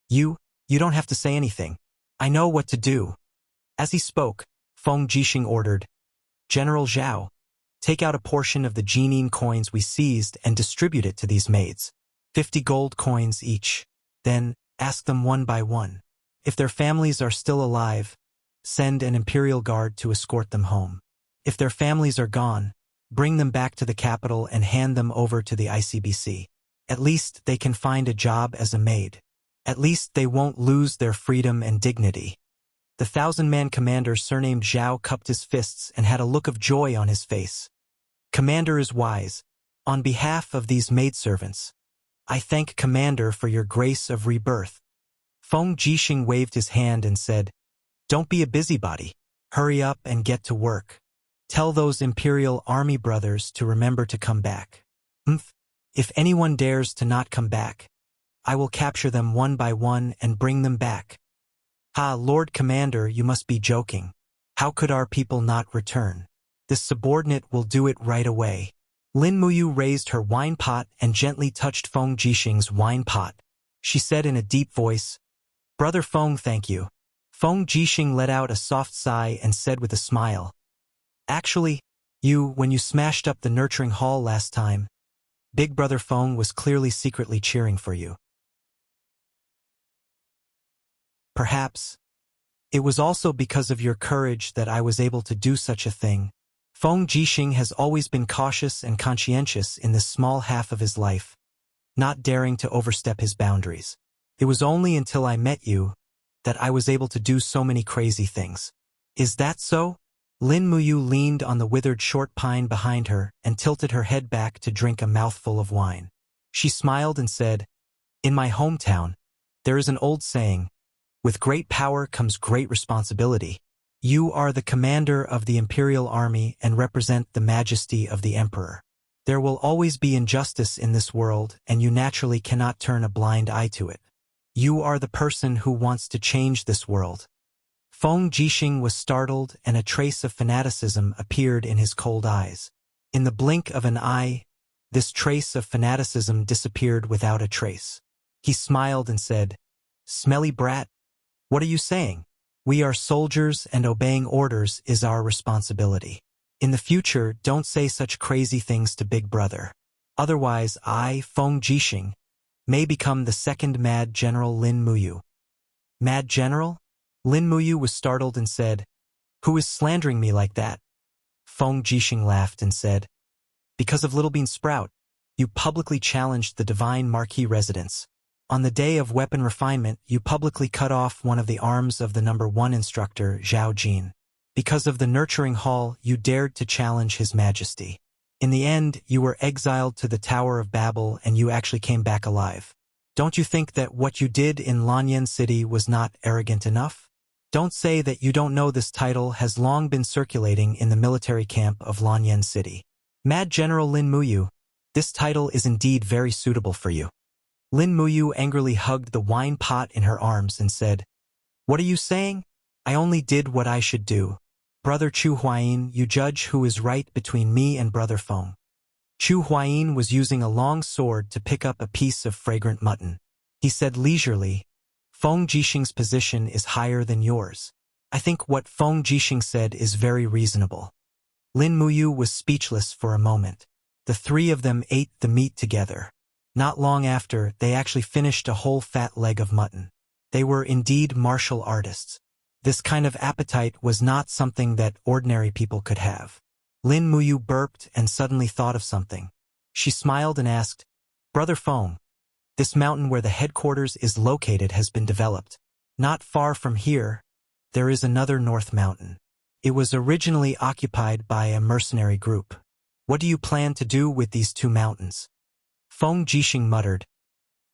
You don't have to say anything. I know what to do. As he spoke, Feng Jixing ordered, General Zhao, take out a portion of the Jinin coins we seized and distribute it to these maids. 50 gold coins each. Then, ask them one by one. If their families are still alive, send an Imperial Guard to escort them home. If their families are gone, bring them back to the capital and hand them over to the ICBC. At least they can find a job as a maid. At least they won't lose their freedom and dignity. The 1,000-man commander surnamed Zhao cupped his fists and had a look of joy on his face. Commander is wise. On behalf of these maidservants, I thank Commander for your grace of rebirth. Feng Jixing waved his hand and said, Don't be a busybody. Hurry up and get to work. Tell those Imperial Army brothers to remember to come back. If anyone dares to not come back, I will capture them one by one and bring them back. Lord Commander, you must be joking. How could our people not return? This subordinate will do it right away. Lin Muyu raised her wine pot and gently touched Feng Jixing's wine pot. She said in a deep voice, Brother Feng, thank you. Feng Jixing let out a soft sigh and said with a smile, Actually, when you smashed up the nurturing hall last time, Big Brother Feng was clearly secretly cheering for you. Perhaps it was also because of your courage that I was able to do such a thing. Feng Jixing has always been cautious and conscientious in this small half of his life, not daring to overstep his boundaries. It was only until I met you that I was able to do so many crazy things. Is that so? Lin Muyu leaned on the withered short pine behind her and tilted her head back to drink a mouthful of wine. She smiled and said, In my hometown, there is an old saying, with great power comes great responsibility. You are the commander of the Imperial Army and represent the majesty of the Emperor. There will always be injustice in this world and you naturally cannot turn a blind eye to it. You are the person who wants to change this world. Feng Jixing was startled, and a trace of fanaticism appeared in his cold eyes. In the blink of an eye, this trace of fanaticism disappeared without a trace. He smiled and said, "Smelly brat, what are you saying? We are soldiers and obeying orders is our responsibility. In the future, don't say such crazy things to Big Brother. Otherwise I, Feng Jixing, may become the second Mad General Lin Muyu." Mad General? Lin Muyu was startled and said, "Who is slandering me like that?" Feng Jixing laughed and said, "Because of Little Bean Sprout, you publicly challenged the divine marquee residence. On the day of weapon refinement, you publicly cut off one of the arms of the #1 instructor, Zhao Jin. Because of the nurturing hall, you dared to challenge His Majesty. In the end, you were exiled to the Tower of Babel and you actually came back alive. Don't you think that what you did in Lanyan City was not arrogant enough? Don't say that you don't know this title has long been circulating in the military camp of Lanyan City. Mad General Lin Muyu, this title is indeed very suitable for you." Lin Muyu angrily hugged the wine pot in her arms and said, "What are you saying? I only did what I should do. Brother Chu Huayin, you judge who is right between me and Brother Feng." Chu Huayin was using a long sword to pick up a piece of fragrant mutton. He said leisurely, "Feng Jixing's position is higher than yours. I think what Feng Jixing said is very reasonable." Lin Muyu was speechless for a moment. The three of them ate the meat together. Not long after, they actually finished a whole fat leg of mutton. They were indeed martial artists. This kind of appetite was not something that ordinary people could have. Lin Muyu burped and suddenly thought of something. She smiled and asked, "Brother Feng, this mountain where the headquarters is located has been developed. Not far from here, there is another North Mountain. It was originally occupied by a mercenary group. What do you plan to do with these two mountains?" Feng Jixing muttered,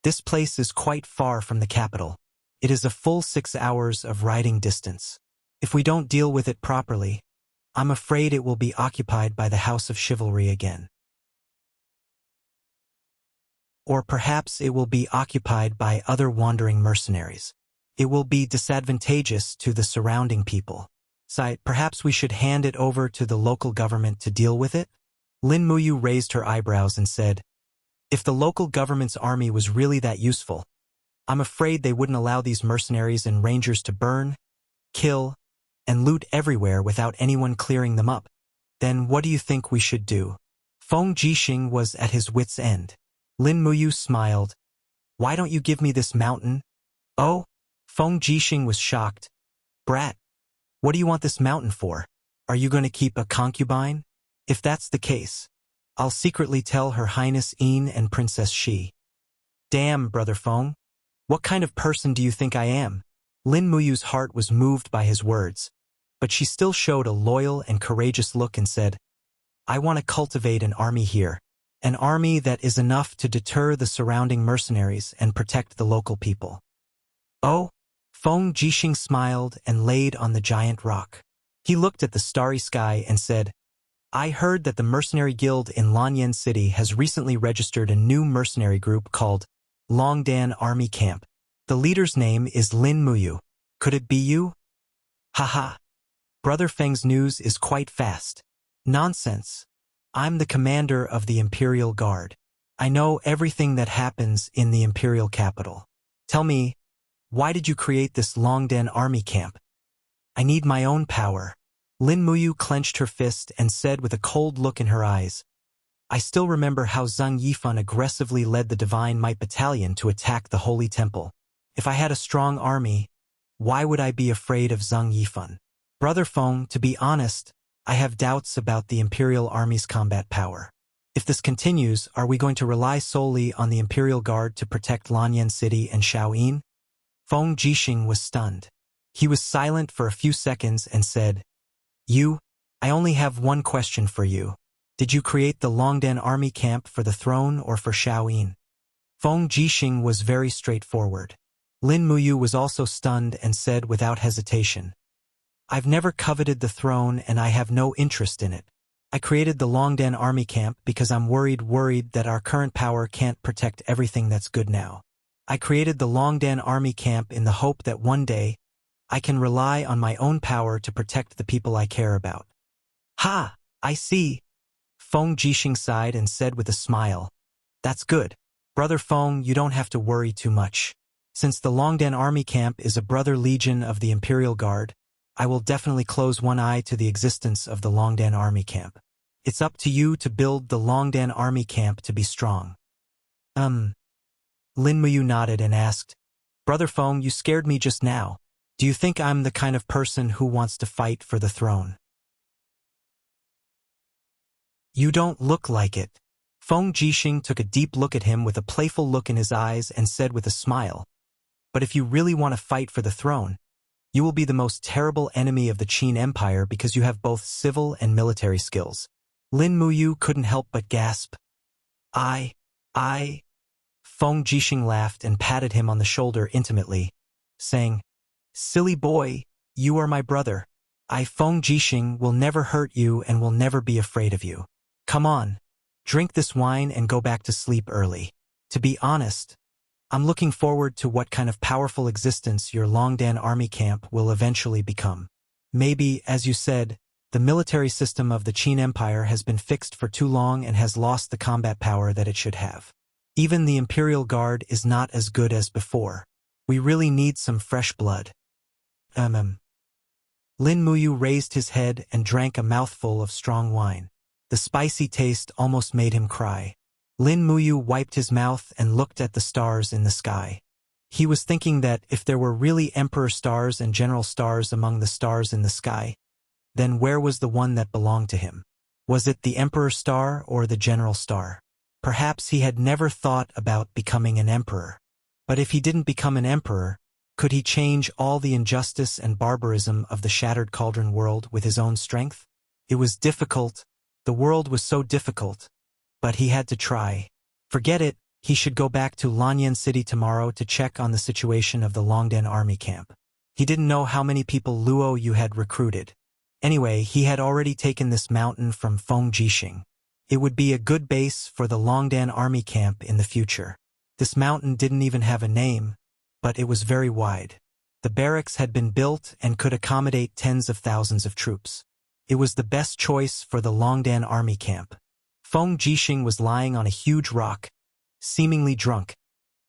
"This place is quite far from the capital. It is a full 6 hours of riding distance. If we don't deal with it properly, I'm afraid it will be occupied by the House of Chivalry again. Or perhaps it will be occupied by other wandering mercenaries. It will be disadvantageous to the surrounding people. So perhaps we should hand it over to the local government to deal with it?" Lin Muyu raised her eyebrows and said, "If the local government's army was really that useful, I'm afraid they wouldn't allow these mercenaries and rangers to burn, kill, and loot everywhere without anyone clearing them up. Then what do you think we should do?" Feng Jixing was at his wit's end. Lin Muyu smiled. "Why don't you give me this mountain?" "Oh?" Feng Jixing was shocked. "Brat, what do you want this mountain for? Are you going to keep a concubine? If that's the case, I'll secretly tell Her Highness Yin and Princess Shi." "Damn, Brother Feng. What kind of person do you think I am?" Lin Muyu's heart was moved by his words, but she still showed a loyal and courageous look and said, "I want to cultivate an army here, an army that is enough to deter the surrounding mercenaries and protect the local people." "Oh?" Feng Jixing smiled and laid on the giant rock. He looked at the starry sky and said, "I heard that the mercenary guild in Lanyan City has recently registered a new mercenary group called Longdan Army Camp. The leader's name is Lin Muyu. Could it be you?" "Haha. Brother Feng's news is quite fast." "Nonsense. I'm the commander of the Imperial Guard. I know everything that happens in the Imperial capital. Tell me, why did you create this Longdan Army Camp?" "I need my own power." Lin Muyu clenched her fist and said with a cold look in her eyes, "I still remember how Zhang Yifan aggressively led the Divine Might Battalion to attack the Holy Temple. If I had a strong army, why would I be afraid of Zhang Yifan? Brother Feng, to be honest, I have doubts about the Imperial Army's combat power. If this continues, are we going to rely solely on the Imperial Guard to protect Lanyan City and Shaoyin?" Feng Jixing was stunned. He was silent for a few seconds and said, I only have one question for you. Did you create the Longdan Army Camp for the throne or for Shaoyin?" Feng Jixing was very straightforward. Lin Muyu was also stunned and said without hesitation, "I've never coveted the throne and I have no interest in it. I created the Longdan Army Camp because I'm worried that our current power can't protect everything that's good now. I created the Longdan army camp in the hope that one day I can rely on my own power to protect the people I care about. Ha! I see. Feng Jixing sighed and said with a smile, That's good. Brother Feng, you don't have to worry too much. Since the Longdan army camp is a brother legion of the Imperial Guard, I will definitely close one eye to the existence of the Longdan army camp. It's up to you to build the Longdan army camp to be strong. Lin Muyu nodded and asked, Brother Feng, you scared me just now. Do you think I'm the kind of person who wants to fight for the throne? You don't look like it. Feng Jixing took a deep look at him with a playful look in his eyes and said with a smile, But if you really want to fight for the throne, you will be the most terrible enemy of the Qin Empire because you have both civil and military skills. Lin Muyu couldn't help but gasp. I. Feng Jixing laughed and patted him on the shoulder intimately, saying, Silly boy, you are my brother. I, Feng Jixing, will never hurt you and will never be afraid of you. Come on, drink this wine and go back to sleep early. To be honest, I'm looking forward to what kind of powerful existence your Longdan army camp will eventually become. Maybe, as you said, the military system of the Qin Empire has been fixed for too long and has lost the combat power that it should have. Even the Imperial Guard is not as good as before. We really need some fresh blood. Lin Muyu raised his head and drank a mouthful of strong wine. The spicy taste almost made him cry. Lin Muyu wiped his mouth and looked at the stars in the sky. He was thinking that if there were really emperor stars and general stars among the stars in the sky, then where was the one that belonged to him? Was it the emperor star or the general star? Perhaps he had never thought about becoming an emperor. But if he didn't become an emperor, could he change all the injustice and barbarism of the Shattered Cauldron world with his own strength? It was difficult. The world was so difficult. But he had to try. Forget it, he should go back to Lanyan City tomorrow to check on the situation of the Longdan army camp. He didn't know how many people Luo Yu had recruited. Anyway, he had already taken this mountain from Feng Jixing. It would be a good base for the Longdan army camp in the future. This mountain didn't even have a name, but it was very wide. The barracks had been built and could accommodate tens of thousands of troops. It was the best choice for the Longdan army camp. Feng Jixing was lying on a huge rock, seemingly drunk,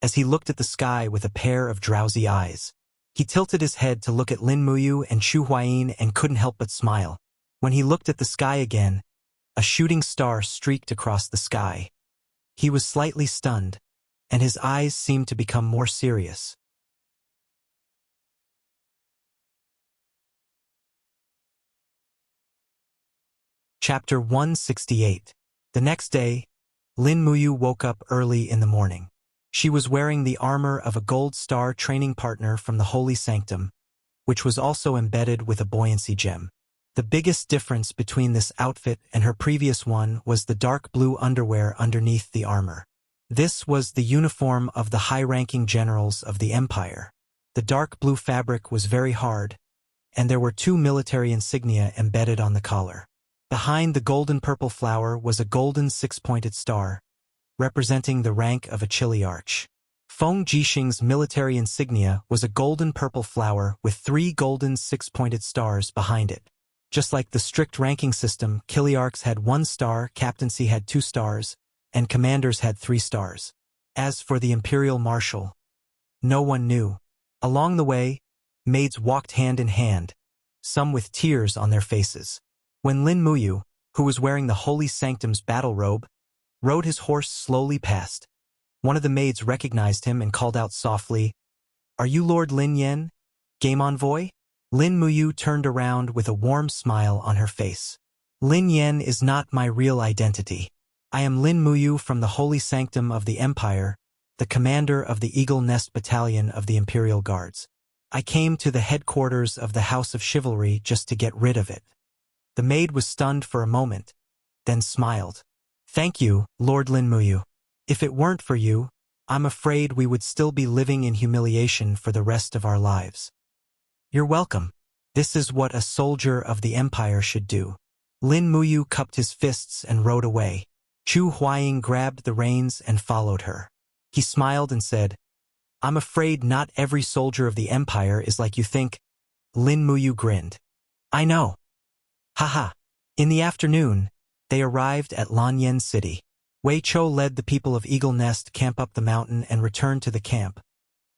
as he looked at the sky with a pair of drowsy eyes. He tilted his head to look at Lin Muyu and Chu Huayin and couldn't help but smile. When he looked at the sky again, a shooting star streaked across the sky. He was slightly stunned, and his eyes seemed to become more serious. Chapter 168. The next day, Lin Muyu woke up early in the morning. She was wearing the armor of a gold star training partner from the Holy Sanctum, which was also embedded with a buoyancy gem. The biggest difference between this outfit and her previous one was the dark blue underwear underneath the armor. This was the uniform of the high-ranking generals of the Empire. The dark blue fabric was very hard, and there were 2 military insignia embedded on the collar. Behind the golden-purple flower was a golden 6-pointed star, representing the rank of a chiliarch. Feng Jixing's military insignia was a golden-purple flower with 3 golden 6-pointed stars behind it. Just like the strict ranking system, chiliarchs had 1 star, captaincy had 2 stars, and commanders had 3 stars. As for the imperial marshal, no one knew. Along the way, maids walked hand in hand, some with tears on their faces. When Lin Muyu, who was wearing the Holy Sanctum's battle robe, rode his horse slowly past, one of the maids recognized him and called out softly, "Are you Lord Lin Yan, game envoy?" Lin Muyu turned around with a warm smile on her face. Lin Yan is not my real identity. I am Lin Muyu from the Holy Sanctum of the Empire, the commander of the Eagle Nest Battalion of the Imperial Guards. I came to the headquarters of the House of Chivalry just to get rid of it. The maid was stunned for a moment, then smiled. Thank you, Lord Lin Muyu. If it weren't for you, I'm afraid we would still be living in humiliation for the rest of our lives. You're welcome. This is what a soldier of the Empire should do. Lin Muyu cupped his fists and rode away. Chu Huayin grabbed the reins and followed her. He smiled and said, I'm afraid not every soldier of the Empire is like you think. Lin Muyu grinned. I know. Haha. In the afternoon, they arrived at Lanyan City. Wei Chou led the people of Eagle Nest camp up the mountain and returned to the camp,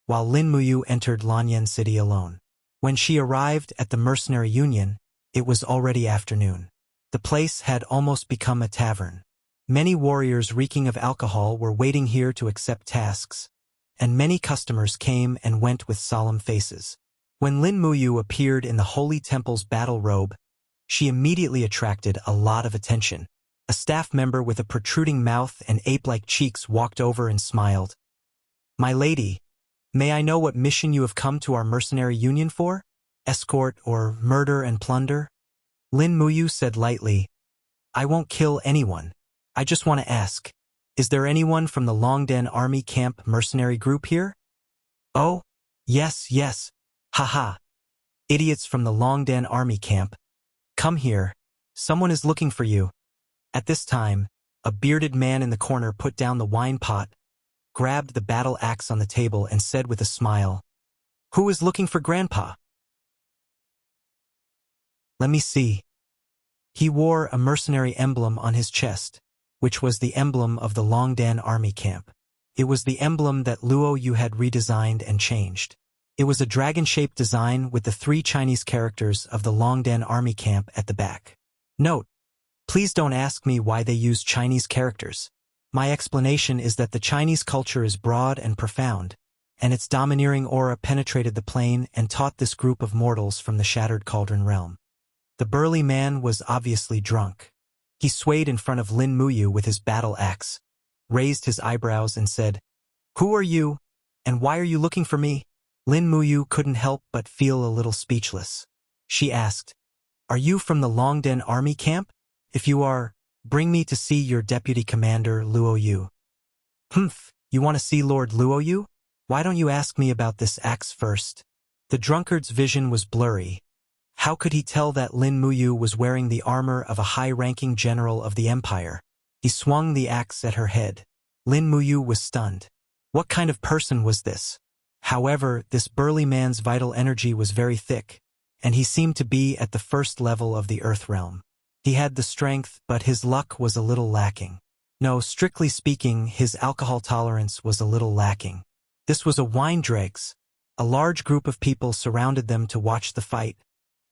while Lin Muyu entered Lanyan City alone. When she arrived at the mercenary union, it was already afternoon. The place had almost become a tavern. Many warriors reeking of alcohol were waiting here to accept tasks, and many customers came and went with solemn faces. When Lin Muyu appeared in the Holy Temple's battle robe, she immediately attracted a lot of attention. A staff member with a protruding mouth and ape-like cheeks walked over and smiled. My lady, may I know what mission you have come to our mercenary union for? Escort or murder and plunder? Lin Muyu said lightly, I won't kill anyone. I just want to ask, is there anyone from the Longden Army Camp mercenary group here? Oh, yes. Haha. Idiots from the Longden Army Camp. Come here. Someone is looking for you. At this time, a bearded man in the corner put down the wine pot, grabbed the battle axe on the table and said with a smile, Who is looking for Grandpa? Let me see. He wore a mercenary emblem on his chest, which was the emblem of the Longdan Army Camp. It was the emblem that Luo Yu had redesigned and changed. It was a dragon-shaped design with the 3 Chinese characters of the Longdan Army Camp at the back. Note: please don't ask me why they use Chinese characters. My explanation is that the Chinese culture is broad and profound, and its domineering aura penetrated the plane and taught this group of mortals from the Shattered Cauldron realm. The burly man was obviously drunk. He swayed in front of Lin Muyu with his battle axe, raised his eyebrows and said, Who are you, and why are you looking for me? Lin Muyu couldn't help but feel a little speechless. She asked, Are you from the Longden Army Camp? If you are, bring me to see your deputy commander, Luo Yu. Humph, you want to see Lord Luo Yu? Why don't you ask me about this axe first? The drunkard's vision was blurry. How could he tell that Lin Muyu was wearing the armor of a high-ranking general of the Empire? He swung the axe at her head. Lin Muyu was stunned. What kind of person was this? However, this burly man's vital energy was very thick, and he seemed to be at the first level of the Earth realm. He had the strength, but his luck was a little lacking. No, strictly speaking, his alcohol tolerance was a little lacking. This was a wine dregs. A large group of people surrounded them to watch the fight,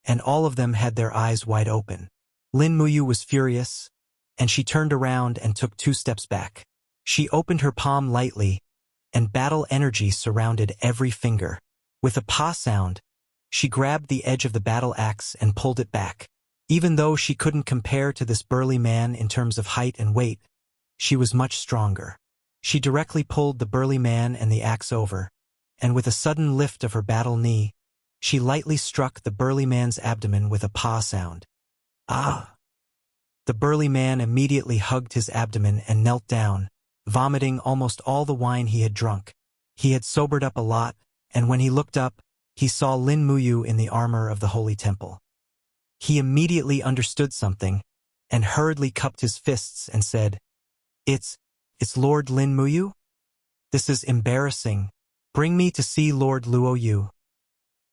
and all of them had their eyes wide open. Lin Muyu was furious, and she turned around and took 2 steps back. She opened her palm lightly, and battle energy surrounded every finger. With a pa sound, she grabbed the edge of the battle axe and pulled it back. Even though she couldn't compare to this burly man in terms of height and weight, she was much stronger. She directly pulled the burly man and the axe over, and with a sudden lift of her battle knee, she lightly struck the burly man's abdomen with a pa sound. Ah! The burly man immediately hugged his abdomen and knelt down, vomiting almost all the wine he had drunk. He had sobered up a lot, and when he looked up, he saw Lin Muyu in the armor of the Holy Temple. He immediately understood something, and hurriedly cupped his fists and said, It's Lord Lin Muyu? This is embarrassing. Bring me to see Lord Luo Yu.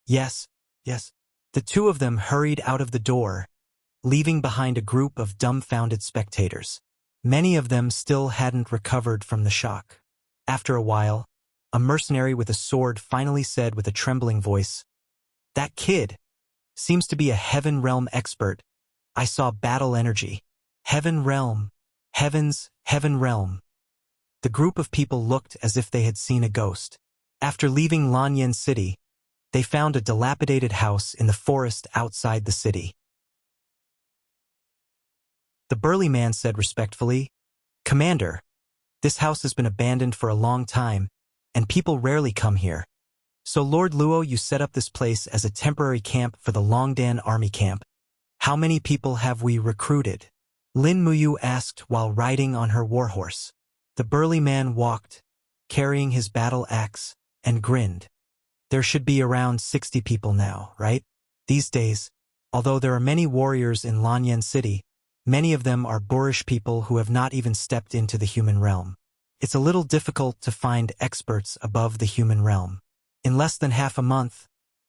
Yes. The 2 of them hurried out of the door, leaving behind a group of dumbfounded spectators. Many of them still hadn't recovered from the shock. After a while, a mercenary with a sword finally said with a trembling voice, That kid seems to be a Heaven Realm expert. I saw battle energy. Heaven Realm. Heaven Realm. The group of people looked as if they had seen a ghost. After leaving Lanyan City, they found a dilapidated house in the forest outside the city. The burly man said respectfully, Commander, this house has been abandoned for a long time, and people rarely come here. So Lord Luo, you set up this place as a temporary camp for the Longdan Army Camp. How many people have we recruited? Lin Muyu asked while riding on her warhorse. The burly man walked, carrying his battle axe, and grinned. There should be around 60 people now, right? These days, although there are many warriors in Lanyan City, many of them are boorish people who have not even stepped into the human realm. It's a little difficult to find experts above the human realm. In less than half a month,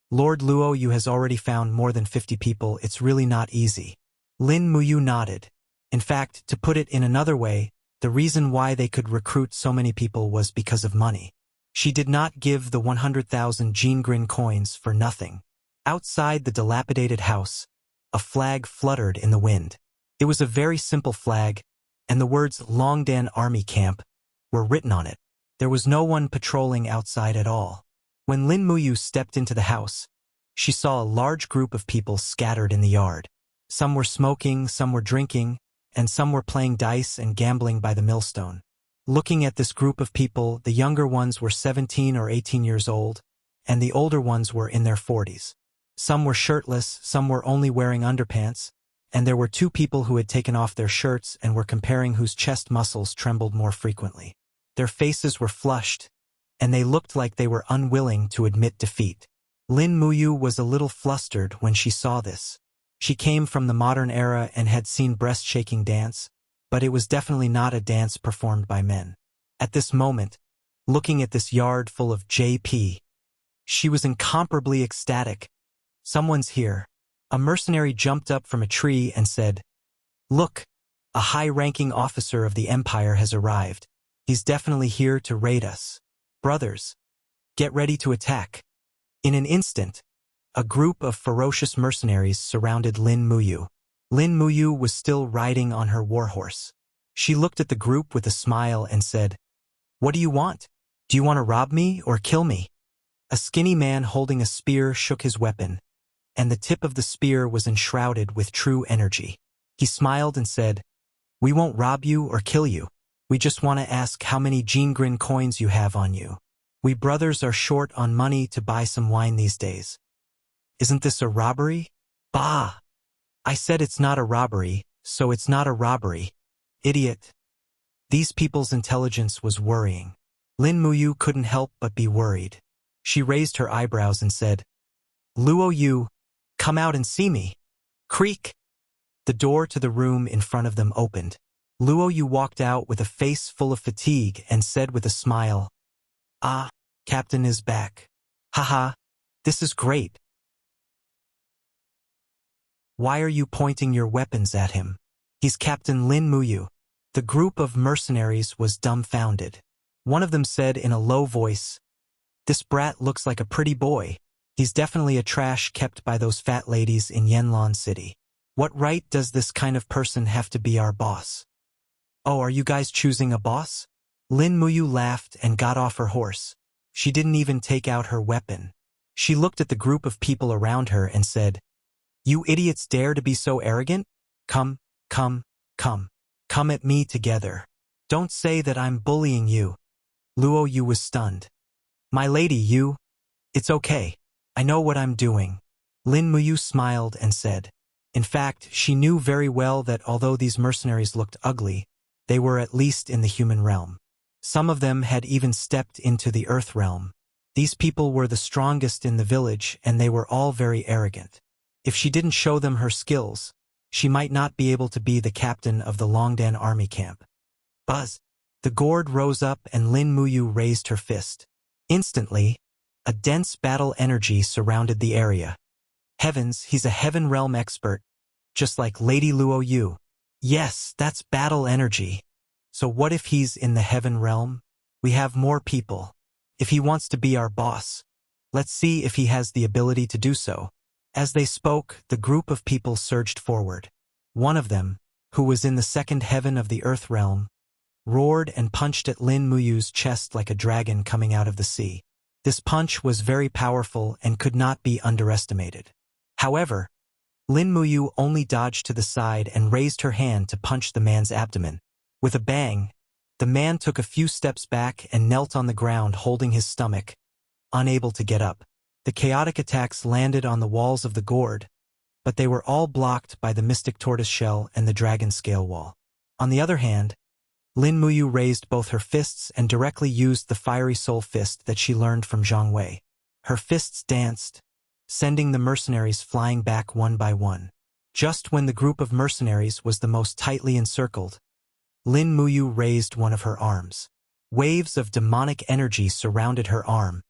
Lord Luo Yu has already found more than 50 people. It's really not easy. Lin Muyu nodded. In fact, to put it in another way, the reason why they could recruit so many people was because of money. She did not give the 100,000 Jingrin coins for nothing. Outside the dilapidated house, a flag fluttered in the wind. It was a very simple flag, and the words Longdan Army Camp were written on it. There was no one patrolling outside at all. When Lin Muyu stepped into the house, she saw a large group of people scattered in the yard. Some were smoking, some were drinking, and some were playing dice and gambling by the millstone. Looking at this group of people, the younger ones were 17 or 18 years old, and the older ones were in their 40s. Some were shirtless, some were only wearing underpants, and there were 2 people who had taken off their shirts and were comparing whose chest muscles trembled more frequently. Their faces were flushed, and they looked like they were unwilling to admit defeat. Lin Muyu was a little flustered when she saw this. She came from the modern era and had seen breast-shaking dance, but it was definitely not a dance performed by men. At this moment, looking at this yard full of JP, she was incomparably ecstatic. Someone's here. A mercenary jumped up from a tree and said, "Look, a high-ranking officer of the Empire has arrived. He's definitely here to raid us. Brothers, get ready to attack." In an instant, a group of ferocious mercenaries surrounded Lin Muyu. Lin Muyu was still riding on her warhorse. She looked at the group with a smile and said, "What do you want? Do you want to rob me or kill me?" A skinny man holding a spear shook his weapon, and the tip of the spear was enshrouded with true energy. He smiled and said, "We won't rob you or kill you. We just want to ask how many Jingrin coins you have on you. We brothers are short on money to buy some wine these days." "Isn't this a robbery?" "Bah! I said it's not a robbery, so it's not a robbery. Idiot." These people's intelligence was worrying. Lin Muyu couldn't help but be worried. She raised her eyebrows and said, "Luo Yu, come out and see me." Creak! The door to the room in front of them opened. Luo Yu walked out with a face full of fatigue and said with a smile, "Ah, Captain is back. Haha, this is great. Why are you pointing your weapons at him? He's Captain Lin Muyu." The group of mercenaries was dumbfounded. One of them said in a low voice, "This brat looks like a pretty boy. He's definitely a trash kept by those fat ladies in Yanlan City. What right does this kind of person have to be our boss?" "Oh, are you guys choosing a boss?" Lin Muyu laughed and got off her horse. She didn't even take out her weapon. She looked at the group of people around her and said, "You idiots dare to be so arrogant? Come, come, come. Come at me together. Don't say that I'm bullying you." Luo Yu was stunned. "My lady, you. It's okay. I know what I'm doing." Lin Muyu smiled and said. In fact, she knew very well that although these mercenaries looked ugly, they were at least in the human realm. Some of them had even stepped into the earth realm. These people were the strongest in the village, and they were all very arrogant. If she didn't show them her skills, she might not be able to be the captain of the Longdan army camp. Buzz! The gourd rose up and Lin Muyu raised her fist. Instantly, a dense battle energy surrounded the area. Heavens, he's a heaven realm expert, just like Lady Luo Yu. Yes, that's battle energy. So what if he's in the heaven realm? We have more people. If he wants to be our boss, let's see if he has the ability to do so. As they spoke, the group of people surged forward. One of them, who was in the second heaven of the earth realm, roared and punched at Lin Muyu's chest like a dragon coming out of the sea. This punch was very powerful and could not be underestimated. However, Lin Muyu only dodged to the side and raised her hand to punch the man's abdomen. With a bang, the man took a few steps back and knelt on the ground holding his stomach, unable to get up. The chaotic attacks landed on the walls of the gourd, but they were all blocked by the mystic tortoise shell and the dragon scale wall. On the other hand, Lin Muyu raised both her fists and directly used the fiery soul fist that she learned from Zhang Wei. Her fists danced, sending the mercenaries flying back one by one. Just when the group of mercenaries was the most tightly encircled, Lin Muyu raised one of her arms. Waves of demonic energy surrounded her arm,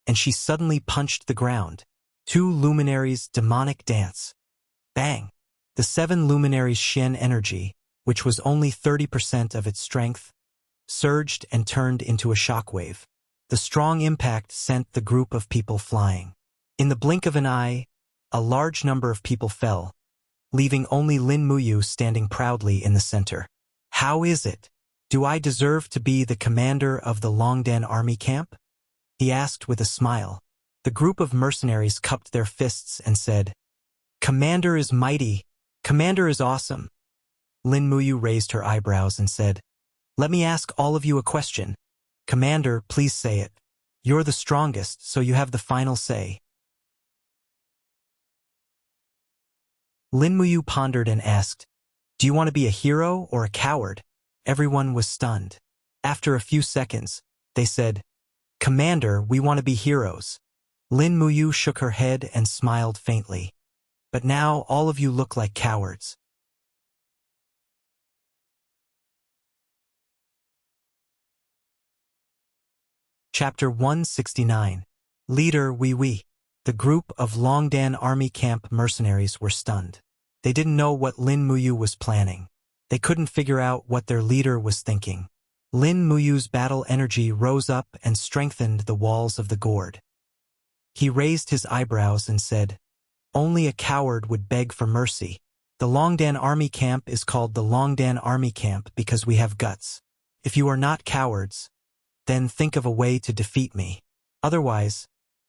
and she suddenly punched the ground. 2 luminaries' demonic dance. Bang! The 7 luminaries' Xian energy, which was only 30% of its strength, surged and turned into a shockwave. The strong impact sent the group of people flying. In the blink of an eye, a large number of people fell, leaving only Lin Muyu standing proudly in the center. How is it? Do I deserve to be the commander of the Longdan army camp? He asked with a smile. The group of mercenaries cupped their fists and said, Commander is mighty. Commander is awesome. Lin Muyu raised her eyebrows and said, Let me ask all of you a question. Commander, please say it. You're the strongest, so you have the final say. Lin Muyu pondered and asked, Do you want to be a hero or a coward? Everyone was stunned. After a few seconds, they said, Commander, we want to be heroes. Lin Muyu shook her head and smiled faintly. But now all of you look like cowards. Chapter 169. Leader Wee Wee. The group of Longdan army camp mercenaries were stunned. They didn't know what Lin Muyu was planning. They couldn't figure out what their leader was thinking. Lin Muyu's battle energy rose up and strengthened the walls of the gourd. He raised his eyebrows and said, Only a coward would beg for mercy. The Longdan army camp is called the Longdan army camp because we have guts. If you are not cowards, then think of a way to defeat me. Otherwise,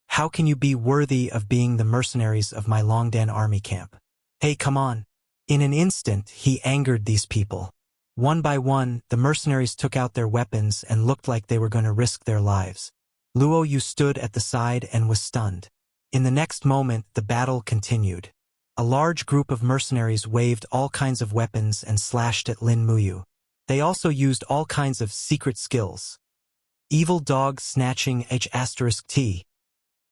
how can you be worthy of being the mercenaries of my Longdan army camp? Hey, come on. In an instant, he angered these people. One by one, the mercenaries took out their weapons and looked like they were going to risk their lives. Luo Yu stood at the side and was stunned. In the next moment, the battle continued. A large group of mercenaries waved all kinds of weapons and slashed at Lin Muyu. They also used all kinds of secret skills. Evil dog snatching H*T.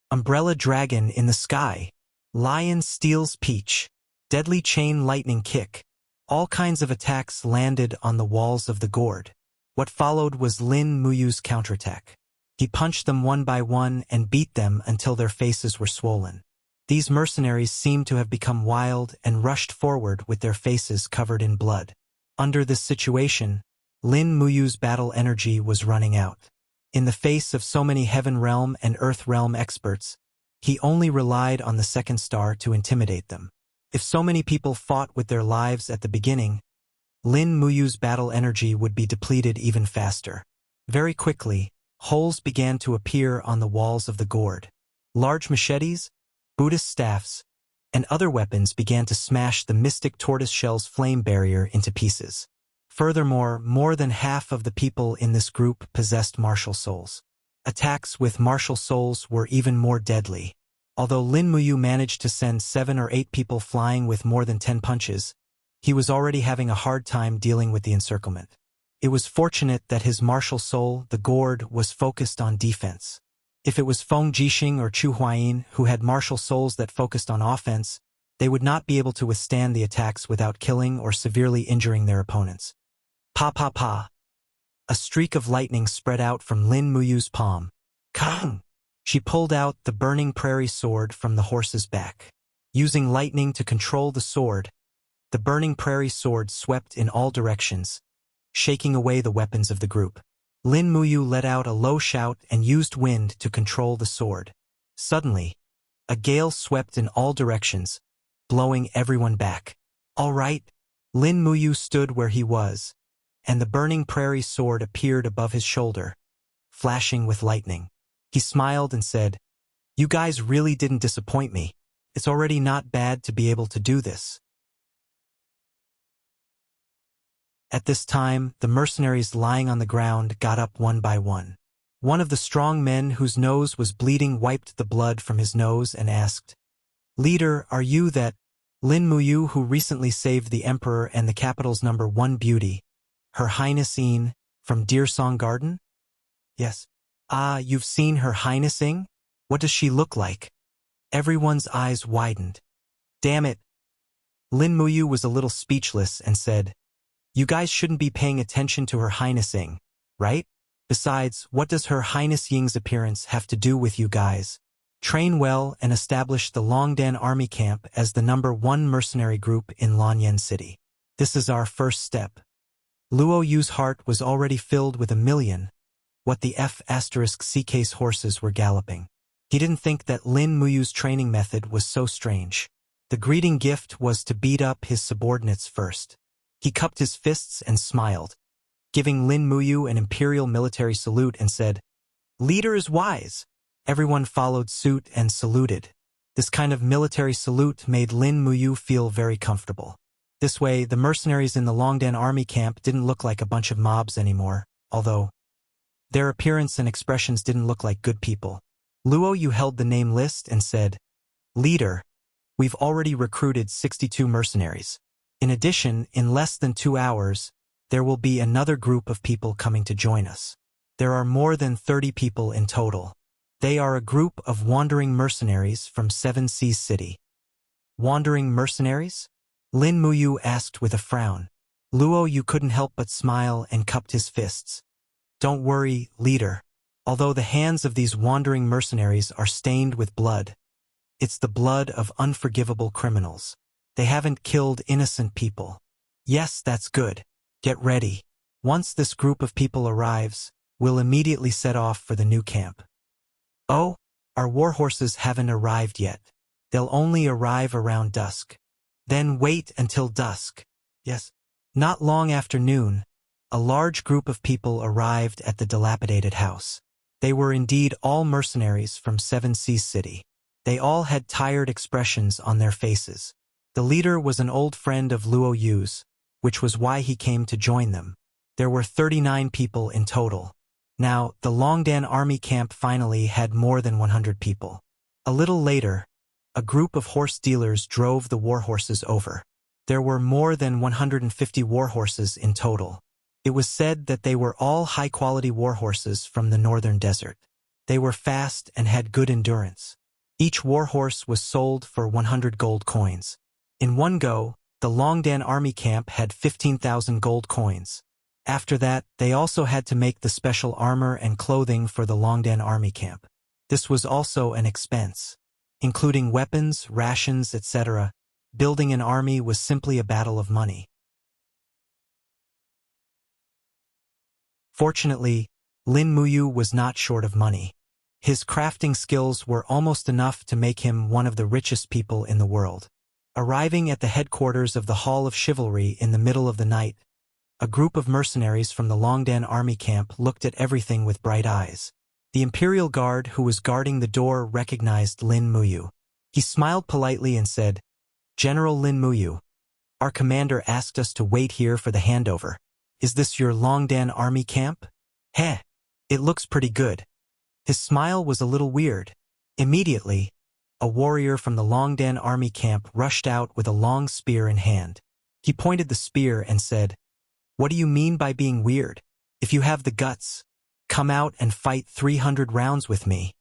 Umbrella dragon in the sky. Lion steals peach. Deadly chain lightning kick. All kinds of attacks landed on the walls of the gourd. What followed was Lin Muyu's counterattack. He punched them one by one and beat them until their faces were swollen. These mercenaries seemed to have become wild and rushed forward with their faces covered in blood. Under this situation, Lin Muyu's battle energy was running out. In the face of so many Heaven Realm and Earth Realm experts, he only relied on the second star to intimidate them. If so many people fought with their lives at the beginning, Lin Muyu's battle energy would be depleted even faster. Very quickly, holes began to appear on the walls of the gourd. Large machetes, Buddhist staffs, and other weapons began to smash the mystic tortoiseshell's flame barrier into pieces. Furthermore, more than half of the people in this group possessed martial souls. Attacks with martial souls were even more deadly. Although Lin Muyu managed to send 7 or 8 people flying with more than 10 punches, he was already having a hard time dealing with the encirclement. It was fortunate that his martial soul, the gourd, was focused on defense. If it was Feng Jixing or Chu Huayin who had martial souls that focused on offense, they would not be able to withstand the attacks without killing or severely injuring their opponents. Pa pa pa. A streak of lightning spread out from Lin Muyu's palm. Kang! She pulled out the burning prairie sword from the horse's back. Using lightning to control the sword, the burning prairie sword swept in all directions, shaking away the weapons of the group. Lin Muyu let out a low shout and used wind to control the sword. Suddenly, a gale swept in all directions, blowing everyone back. All right. Lin Muyu stood where he was, and the burning prairie sword appeared above his shoulder, flashing with lightning. He smiled and said, You guys really didn't disappoint me. It's already not bad to be able to do this. At this time, the mercenaries lying on the ground got up one by one. One of the strong men whose nose was bleeding wiped the blood from his nose and asked, Leader, are you that Lin Muyu who recently saved the Emperor and the capital's #1 beauty, Her Highness Yin, from Deersong Garden? Yes. Ah, you've seen Her Highness Ing? What does she look like? Everyone's eyes widened. Damn it. Lin Muyu was a little speechless and said, You guys shouldn't be paying attention to Her Highness Ing, right? Besides, what does Her Highness Ying's appearance have to do with you guys? Train well and establish the Longdan Army Camp as the #1 mercenary group in Lanyan City. This is our first step. Luo Yu's heart was already filled with 1,000,000, what the F***C-case horses were galloping. He didn't think that Lin Muyu's training method was so strange. The greeting gift was to beat up his subordinates first. He cupped his fists and smiled, giving Lin Muyu an imperial military salute and said, "Leader is wise." Everyone followed suit and saluted. This kind of military salute made Lin Muyu feel very comfortable. This way, the mercenaries in the Longdan army camp didn't look like a bunch of mobs anymore, although their appearance and expressions didn't look like good people. Luo Yu held the name list and said, "Leader, we've already recruited 62 mercenaries. In addition, in less than 2 hours, there will be another group of people coming to join us. There are more than 30 people in total. They are a group of wandering mercenaries from 7 Seas City." Wandering mercenaries? Lin Muyu asked with a frown. Luo Yu couldn't help but smile and cupped his fists. "Don't worry, leader. Although the hands of these wandering mercenaries are stained with blood, it's the blood of unforgivable criminals. They haven't killed innocent people." "Yes, that's good. Get ready. Once this group of people arrives, we'll immediately set off for the new camp." "Oh, our war horses haven't arrived yet. They'll only arrive around dusk." "Then wait until dusk." "Yes." Not long after noon, a large group of people arrived at the dilapidated house. They were indeed all mercenaries from 7 Seas City. They all had tired expressions on their faces. The leader was an old friend of Luo Yu's, which was why he came to join them. There were 39 people in total. Now, the Longdan army camp finally had more than 100 people. A little later, a group of horse dealers drove the war horses over. There were more than 150 war horses in total. It was said that they were all high-quality war horses from the northern desert. They were fast and had good endurance. Each war horse was sold for 100 gold coins. In one go, the Longdan army camp had 15,000 gold coins. After that, they also had to make the special armor and clothing for the Longdan army camp. This was also an expense. Including weapons, rations, etc., building an army was simply a battle of money. Fortunately, Lin Muyu was not short of money. His crafting skills were almost enough to make him one of the richest people in the world. Arriving at the headquarters of the Hall of Chivalry in the middle of the night, a group of mercenaries from the Longdan army camp looked at everything with bright eyes. The Imperial Guard who was guarding the door recognized Lin Muyu. He smiled politely and said, "General Lin Muyu, our commander asked us to wait here for the handover. Is this your Longdan army camp?" "Heh, it looks pretty good." His smile was a little weird. Immediately, a warrior from the Longdan army camp rushed out with a long spear in hand. He pointed the spear and said, "What do you mean by being weird? If you have the guts, come out and fight 300 rounds with me."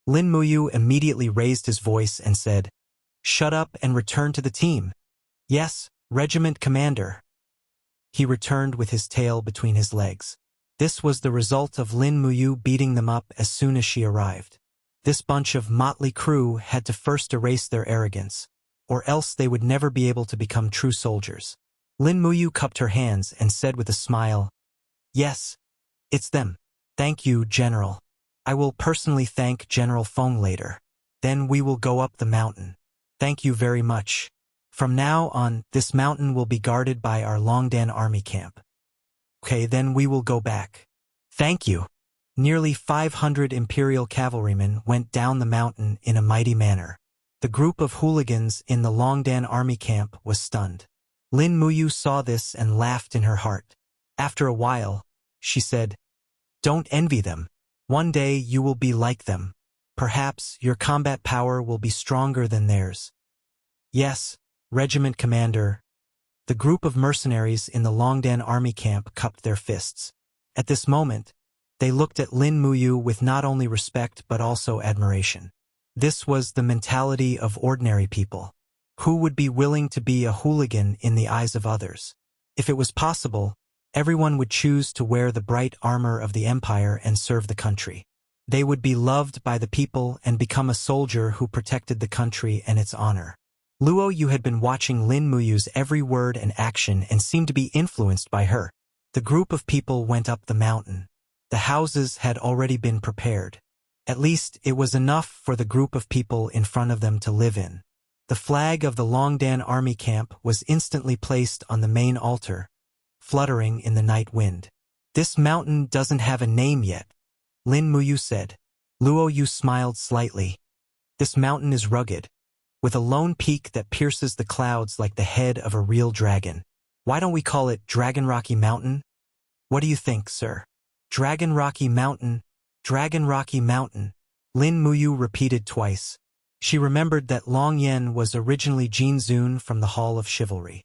Lin Muyu immediately raised his voice and said, "Shut up and return to the team." "Yes, regiment commander." He returned with his tail between his legs. This was the result of Lin Muyu beating them up as soon as she arrived. This bunch of motley crew had to first erase their arrogance, or else they would never be able to become true soldiers. Lin Muyu cupped her hands and said with a smile, "Yes, it's them. Thank you, General. I will personally thank General Feng later. Then we will go up the mountain. Thank you very much. From now on, this mountain will be guarded by our Longdan army camp." "Okay, then we will go back." "Thank you." Nearly 500 Imperial cavalrymen went down the mountain in a mighty manner. The group of hooligans in the Longdan army camp was stunned. Lin Muyu saw this and laughed in her heart. After a while, she said, "Don't envy them. One day you will be like them. Perhaps your combat power will be stronger than theirs." "Yes, regiment commander." The group of mercenaries in the Longdan army camp cupped their fists. At this moment, they looked at Lin Muyu with not only respect but also admiration. This was the mentality of ordinary people. Who would be willing to be a hooligan in the eyes of others? If it was possible, Everyone would choose to wear the bright armor of the empire and serve the country. They would be loved by the people and become a soldier who protected the country and its honor. Luo Yu had been watching Lin Muyu's every word and action and seemed to be influenced by her. The group of people went up the mountain. The houses had already been prepared. At least it was enough for the group of people in front of them to live in. The flag of the Longdan army camp was instantly placed on the main altar, fluttering in the night wind. "This mountain doesn't have a name yet," Lin Muyu said. Luo Yu smiled slightly. "This mountain is rugged, with a lone peak that pierces the clouds like the head of a real dragon. Why don't we call it Dragon Rocky Mountain? What do you think, sir?" "Dragon Rocky Mountain, Dragon Rocky Mountain," Lin Muyu repeated twice. She remembered that Long Yen was originally Jin Zun from the Hall of Chivalry.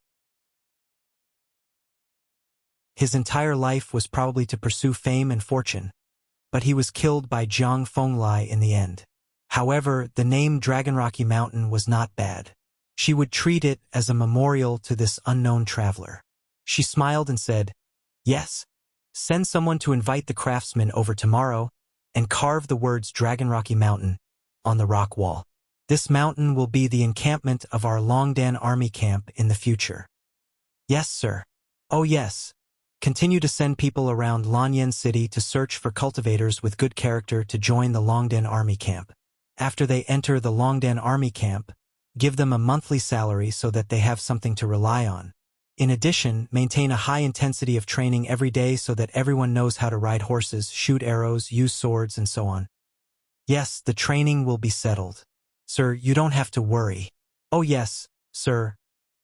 His entire life was probably to pursue fame and fortune, but he was killed by Jiang Fenglai in the end. However, the name Dragon Rocky Mountain was not bad. She would treat it as a memorial to this unknown traveler. She smiled and said, "Yes, send someone to invite the craftsman over tomorrow and carve the words Dragon Rocky Mountain on the rock wall. This mountain will be the encampment of our Longdan army camp in the future." "Yes, sir." "Oh yes. Continue to send people around Lanyan City to search for cultivators with good character to join the Longdan army camp. After they enter the Longdan army camp, give them a monthly salary so that they have something to rely on. In addition, maintain a high intensity of training every day so that everyone knows how to ride horses, shoot arrows, use swords, and so on." "Yes, the training will be settled. Sir, you don't have to worry." "Oh yes, sir.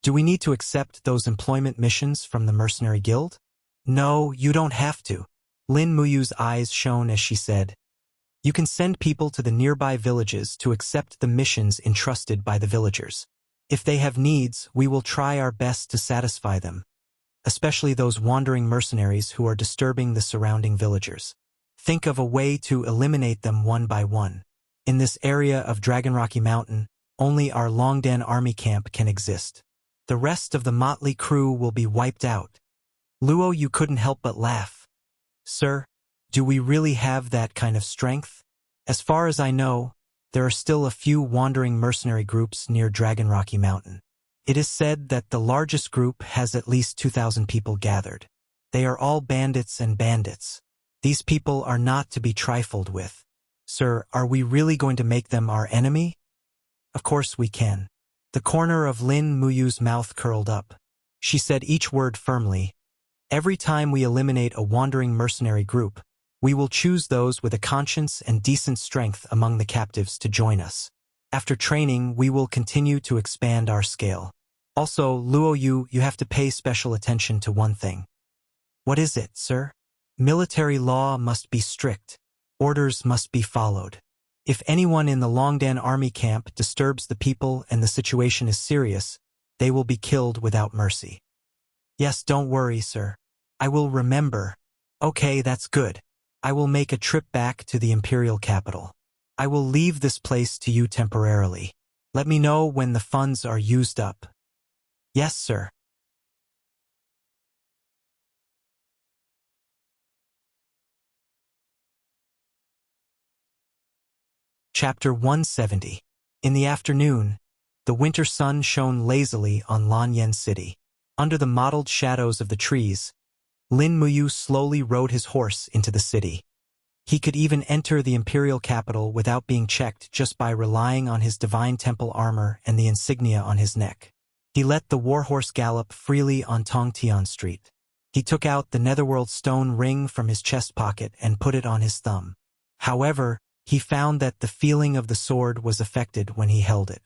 Do we need to accept those employment missions from the mercenary guild?" "No, you don't have to." Lin Muyu's eyes shone as she said, "You can send people to the nearby villages to accept the missions entrusted by the villagers. If they have needs, we will try our best to satisfy them, especially those wandering mercenaries who are disturbing the surrounding villagers. Think of a way to eliminate them one by one. In this area of Dragon Rocky Mountain, only our Longdan army camp can exist. The rest of the motley crew will be wiped out." Luo Yu couldn't help but laugh. "Sir, do we really have that kind of strength? As far as I know, there are still a few wandering mercenary groups near Dragon Rocky Mountain. It is said that the largest group has at least 2,000 people gathered. They are all bandits and bandits. These people are not to be trifled with. Sir, are we really going to make them our enemy?" "Of course we can." The corner of Lin Muyu's mouth curled up. She said each word firmly. "Every time we eliminate a wandering mercenary group, we will choose those with a conscience and decent strength among the captives to join us. After training, we will continue to expand our scale. Also, Luo Yu, you have to pay special attention to one thing." "What is it, sir?" "Military law must be strict. Orders must be followed. If anyone in the Longdan army camp disturbs the people and the situation is serious, they will be killed without mercy." "Yes, don't worry, sir. I will remember." "Okay, that's good. I will make a trip back to the imperial capital. I will leave this place to you temporarily. Let me know when the funds are used up." "Yes, sir." Chapter 170. In the afternoon, the winter sun shone lazily on Lanyan City. Under the mottled shadows of the trees, Lin Muyu slowly rode his horse into the city. He could even enter the imperial capital without being checked just by relying on his divine temple armor and the insignia on his neck. He let the warhorse gallop freely on Tongtian Street. He took out the netherworld stone ring from his chest pocket and put it on his thumb. However, he found that the feeling of the sword was affected when he held it.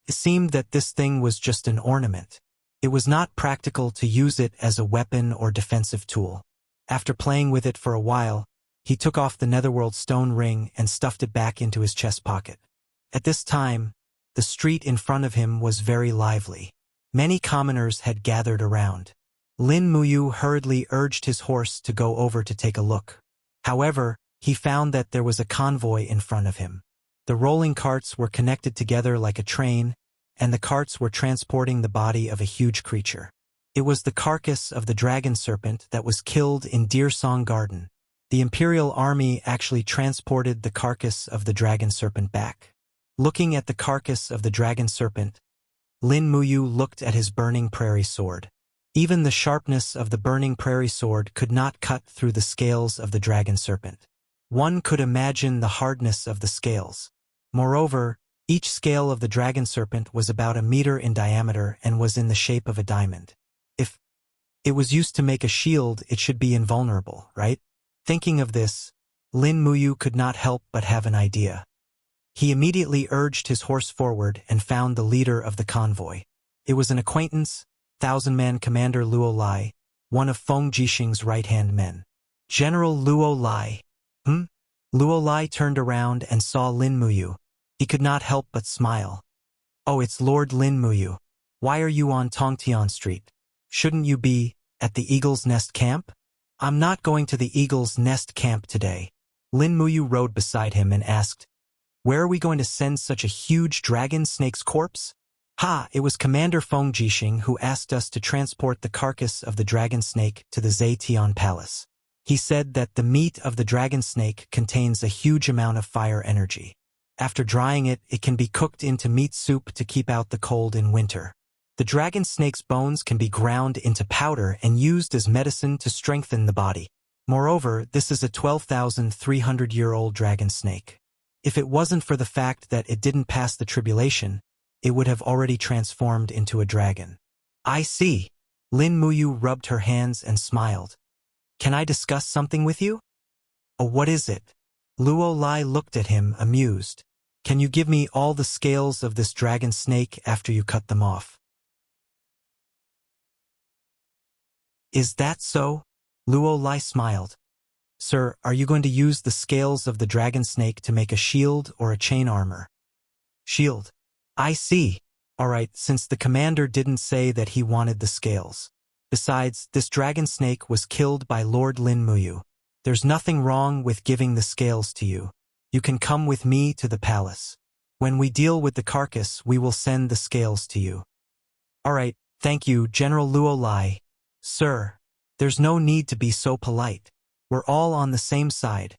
It seemed that this thing was just an ornament. It was not practical to use it as a weapon or defensive tool. After playing with it for a while, he took off the netherworld stone ring and stuffed it back into his chest pocket. At this time, the street in front of him was very lively. Many commoners had gathered around. Lin Muyu hurriedly urged his horse to go over to take a look. However, he found that there was a convoy in front of him. The rolling carts were connected together like a train, and the carts were transporting the body of a huge creature. It was the carcass of the dragon serpent that was killed in Deer Song Garden. The Imperial Army actually transported the carcass of the dragon serpent back. Looking at the carcass of the dragon serpent, Lin Muyu looked at his burning prairie sword. Even the sharpness of the burning prairie sword could not cut through the scales of the dragon serpent. One could imagine the hardness of the scales. Moreover, each scale of the dragon serpent was about a meter in diameter and was in the shape of a diamond. If it was used to make a shield, it should be invulnerable, right? Thinking of this, Lin Muyu could not help but have an idea. He immediately urged his horse forward and found the leader of the convoy. It was an acquaintance, 1,000-man commander Luo Lai, one of Feng Jixing's right-hand men. General Luo Lai. Luo Lai turned around and saw Lin Muyu. He could not help but smile. Oh, it's Lord Lin Muyu. Why are you on Tongtian Street? Shouldn't you be at the Eagle's Nest camp? I'm not going to the Eagle's Nest camp today. Lin Muyu rode beside him and asked, where are we going to send such a huge dragon snake's corpse? Ha, it was Commander Feng Jixing who asked us to transport the carcass of the dragon snake to the Zetian Palace. He said that the meat of the dragon snake contains a huge amount of fire energy. After drying it, it can be cooked into meat soup to keep out the cold in winter. The dragon snake's bones can be ground into powder and used as medicine to strengthen the body. Moreover, this is a 12,300-year-old dragon snake. If it wasn't for the fact that it didn't pass the tribulation, it would have already transformed into a dragon. I see. Lin Muyu rubbed her hands and smiled. Can I discuss something with you? Oh, what is it? Luo Lai looked at him, amused. Can you give me all the scales of this dragon snake after you cut them off? Is that so? Luo Lai smiled. Sir, are you going to use the scales of the dragon snake to make a shield or a chain armor? Shield. I see. All right, since the commander didn't say that he wanted the scales. Besides, this dragon snake was killed by Lord Lin Muyu. There's nothing wrong with giving the scales to you. You can come with me to the palace. When we deal with the carcass, we will send the scales to you. All right, thank you, General Luo Lai. Sir, there's no need to be so polite. We're all on the same side.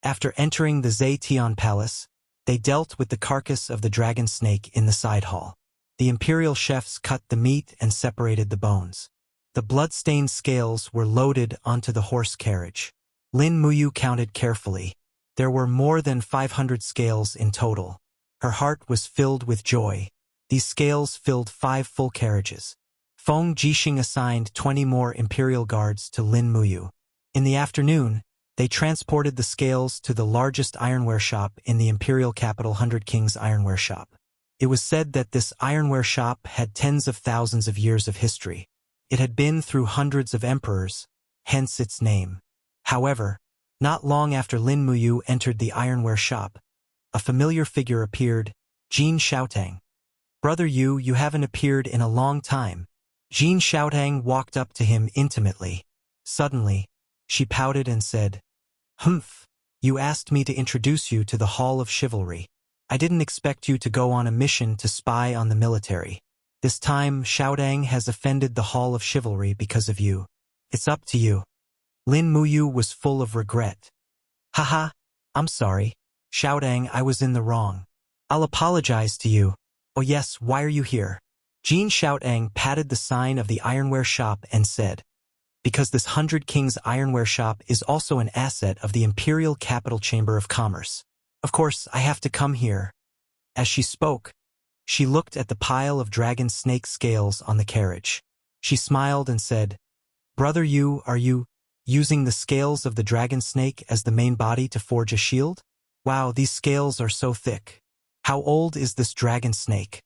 After entering the Zetian Palace, they dealt with the carcass of the dragon snake in the side hall. The imperial chefs cut the meat and separated the bones. The blood-stained scales were loaded onto the horse carriage. Lin Muyu counted carefully. There were more than 500 scales in total. Her heart was filled with joy. These scales filled 5 full carriages. Feng Jixing assigned 20 more imperial guards to Lin Muyu. In the afternoon, they transported the scales to the largest ironware shop in the imperial capital, 100 King's Ironware Shop. It was said that this ironware shop had tens of thousands of years of history. It had been through hundreds of emperors, hence its name. However, not long after Lin Muyu entered the ironware shop, a familiar figure appeared, Jin Xiaotang. Brother Yu, you haven't appeared in a long time. Jin Xiaotang walked up to him intimately. Suddenly, she pouted and said, Humph, you asked me to introduce you to the Hall of Chivalry. I didn't expect you to go on a mission to spy on the military. This time, Xiaotang has offended the Hall of Chivalry because of you. It's up to you. Lin Muyu was full of regret. Haha, I'm sorry. Xiaotang, I was in the wrong. I'll apologize to you. Oh yes, why are you here? Jin Xiaotang patted the sign of the ironware shop and said, because this 100 King's Ironware Shop is also an asset of the Imperial Capital Chamber of Commerce. Of course, I have to come here. As she spoke, she looked at the pile of dragon snake scales on the carriage. She smiled and said, Brother Yu, are you using the scales of the dragon snake as the main body to forge a shield? Wow, these scales are so thick. How old is this dragon snake?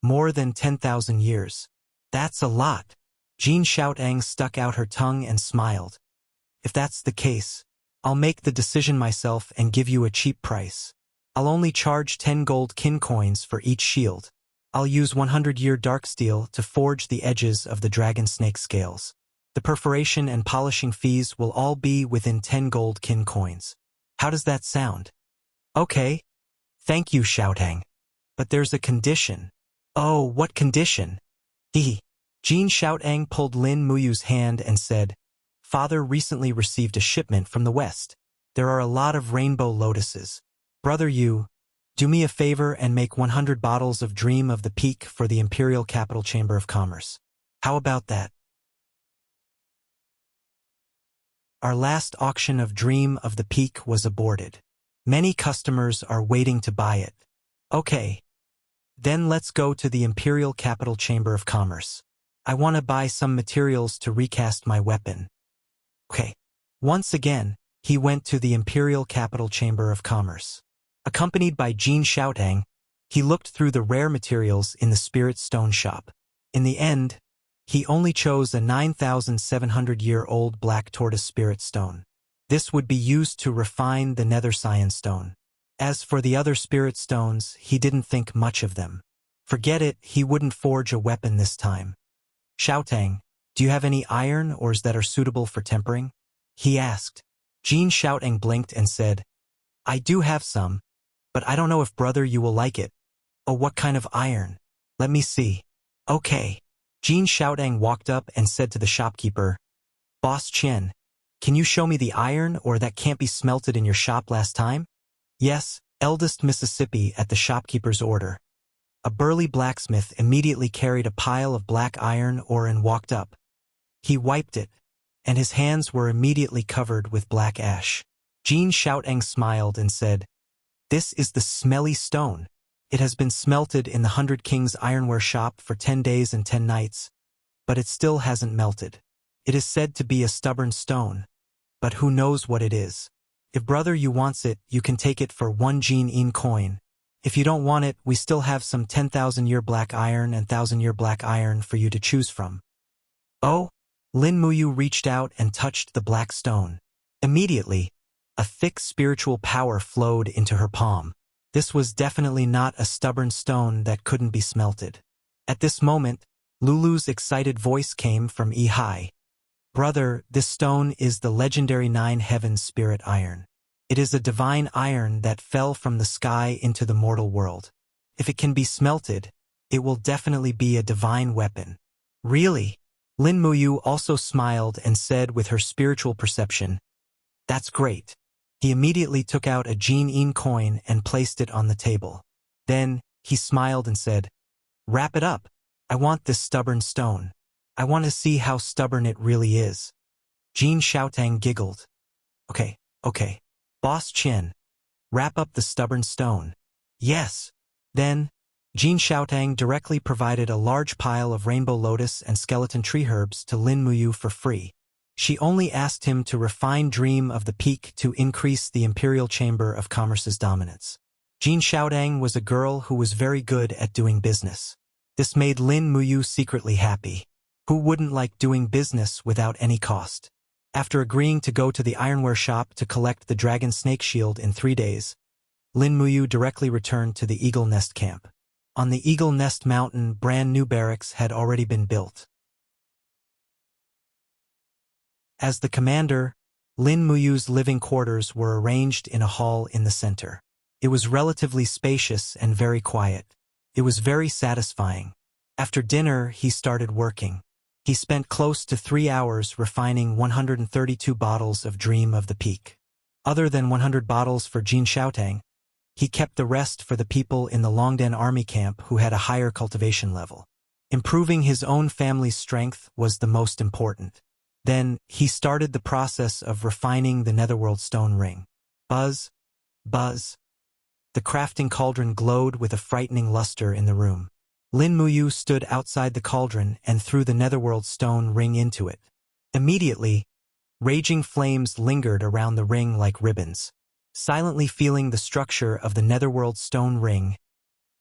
More than 10,000 years. That's a lot. Jin Xiaotang stuck out her tongue and smiled. If that's the case, I'll make the decision myself and give you a cheap price. I'll only charge 10 gold kin coins for each shield. I'll use 100-year dark steel to forge the edges of the dragon snake scales. The perforation and polishing fees will all be within 10 gold kin coins. How does that sound? Okay. Thank you, Xiaotang. But there's a condition. Oh, what condition? Hehe. Jin Xiaotang pulled Lin Muyu's hand and said, "Father recently received a shipment from the west. There are a lot of rainbow lotuses. Brother Yu, do me a favor and make 100 bottles of Dream of the Peak for the Imperial Capital Chamber of Commerce. How about that?" Our last auction of Dream of the Peak was aborted. Many customers are waiting to buy it. Okay. Then let's go to the Imperial Capital Chamber of Commerce. I want to buy some materials to recast my weapon. Okay. Once again, he went to the Imperial Capital Chamber of Commerce. Accompanied by Jin Xiaotang, he looked through the rare materials in the Spirit Stone shop. In the end, he only chose a 9,700-year-old black tortoise spirit stone. This would be used to refine the nether cyan stone. As for the other spirit stones, he didn't think much of them. Forget it, he wouldn't forge a weapon this time. "Xiaotang, do you have any iron ores that are suitable for tempering?" he asked. Jin Xiaotang blinked and said, "I do have some, but I don't know if brother you will like it." "Oh, what kind of iron? Let me see." "Okay." Jin Xiaotang walked up and said to the shopkeeper, "Boss Chen, can you show me the iron ore that can't be smelted in your shop last time?" "Yes, eldest Mississippi," at the shopkeeper's order. A burly blacksmith immediately carried a pile of black iron ore and walked up. He wiped it, and his hands were immediately covered with black ash. Jin Xiaotang smiled and said, "This is the smelly stone. It has been smelted in the 100 Kings ironware shop for 10 days and 10 nights, but it still hasn't melted. It is said to be a stubborn stone, but who knows what it is. If brother you wants it, you can take it for 1 Jin in coin. If you don't want it, we still have some 10,000-year black iron and 1,000-year black iron for you to choose from." "Oh!" Lin Muyu reached out and touched the black stone. Immediately, a thick spiritual power flowed into her palm. This was definitely not a stubborn stone that couldn't be smelted. At this moment, Lulu's excited voice came from Yi. "Brother, this stone is the legendary 9 Heavens Spirit Iron. It is a divine iron that fell from the sky into the mortal world. If it can be smelted, it will definitely be a divine weapon." "Really?" Lin Muyu also smiled and said with her spiritual perception, "That's great." He immediately took out a Jin in coin and placed it on the table. Then, he smiled and said, "Wrap it up. I want this stubborn stone. I want to see how stubborn it really is." Jin Xiaotang giggled. Okay. Boss Chen, wrap up the stubborn stone." "Yes." Then, Jin Xiaotang directly provided a large pile of rainbow lotus and skeleton tree herbs to Lin Muyu for free. She only asked him to refine Dream of the Peak to increase the Imperial Chamber of Commerce's dominance. Jin Xiaotang was a girl who was very good at doing business. This made Lin Muyu secretly happy. Who wouldn't like doing business without any cost? After agreeing to go to the ironware shop to collect the dragon snake shield in 3 days, Lin Muyu directly returned to the Eagle Nest camp. On the Eagle Nest Mountain, brand new barracks had already been built. As the commander, Lin Muyu's living quarters were arranged in a hall in the center. It was relatively spacious and very quiet. It was very satisfying. After dinner, he started working. He spent close to 3 hours refining 132 bottles of Dream of the Peak. Other than 100 bottles for Jin Xiaotang, he kept the rest for the people in the Longden army camp who had a higher cultivation level. Improving his own family's strength was the most important. Then, he started the process of refining the netherworld stone ring. Buzz, buzz. The crafting cauldron glowed with a frightening luster in the room. Lin Muyu stood outside the cauldron and threw the netherworld stone ring into it. Immediately, raging flames lingered around the ring like ribbons. Silently feeling the structure of the netherworld stone ring,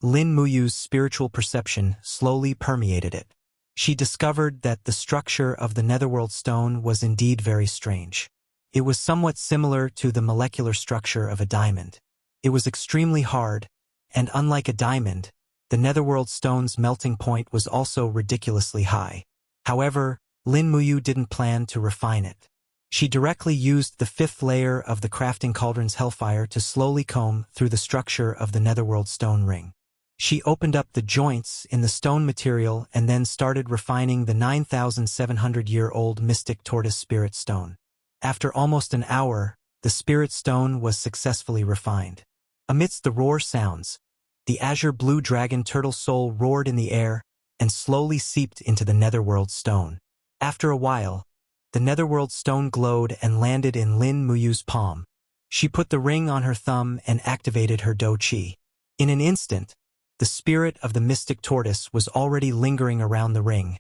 Lin Muyu's spiritual perception slowly permeated it. She discovered that the structure of the netherworld stone was indeed very strange. It was somewhat similar to the molecular structure of a diamond. It was extremely hard, and unlike a diamond, the netherworld stone's melting point was also ridiculously high. However, Lin Muyu didn't plan to refine it. She directly used the 5th layer of the crafting cauldron's hellfire to slowly comb through the structure of the netherworld stone ring. She opened up the joints in the stone material and then started refining the 9,700-year-old mystic tortoise spirit stone. After almost an hour, the spirit stone was successfully refined. Amidst the roar sounds, the azure blue dragon turtle soul roared in the air and slowly seeped into the netherworld stone. After a while, the netherworld stone glowed and landed in Lin Muyu's palm. She put the ring on her thumb and activated her Do Qi. In an instant, the spirit of the mystic tortoise was already lingering around the ring,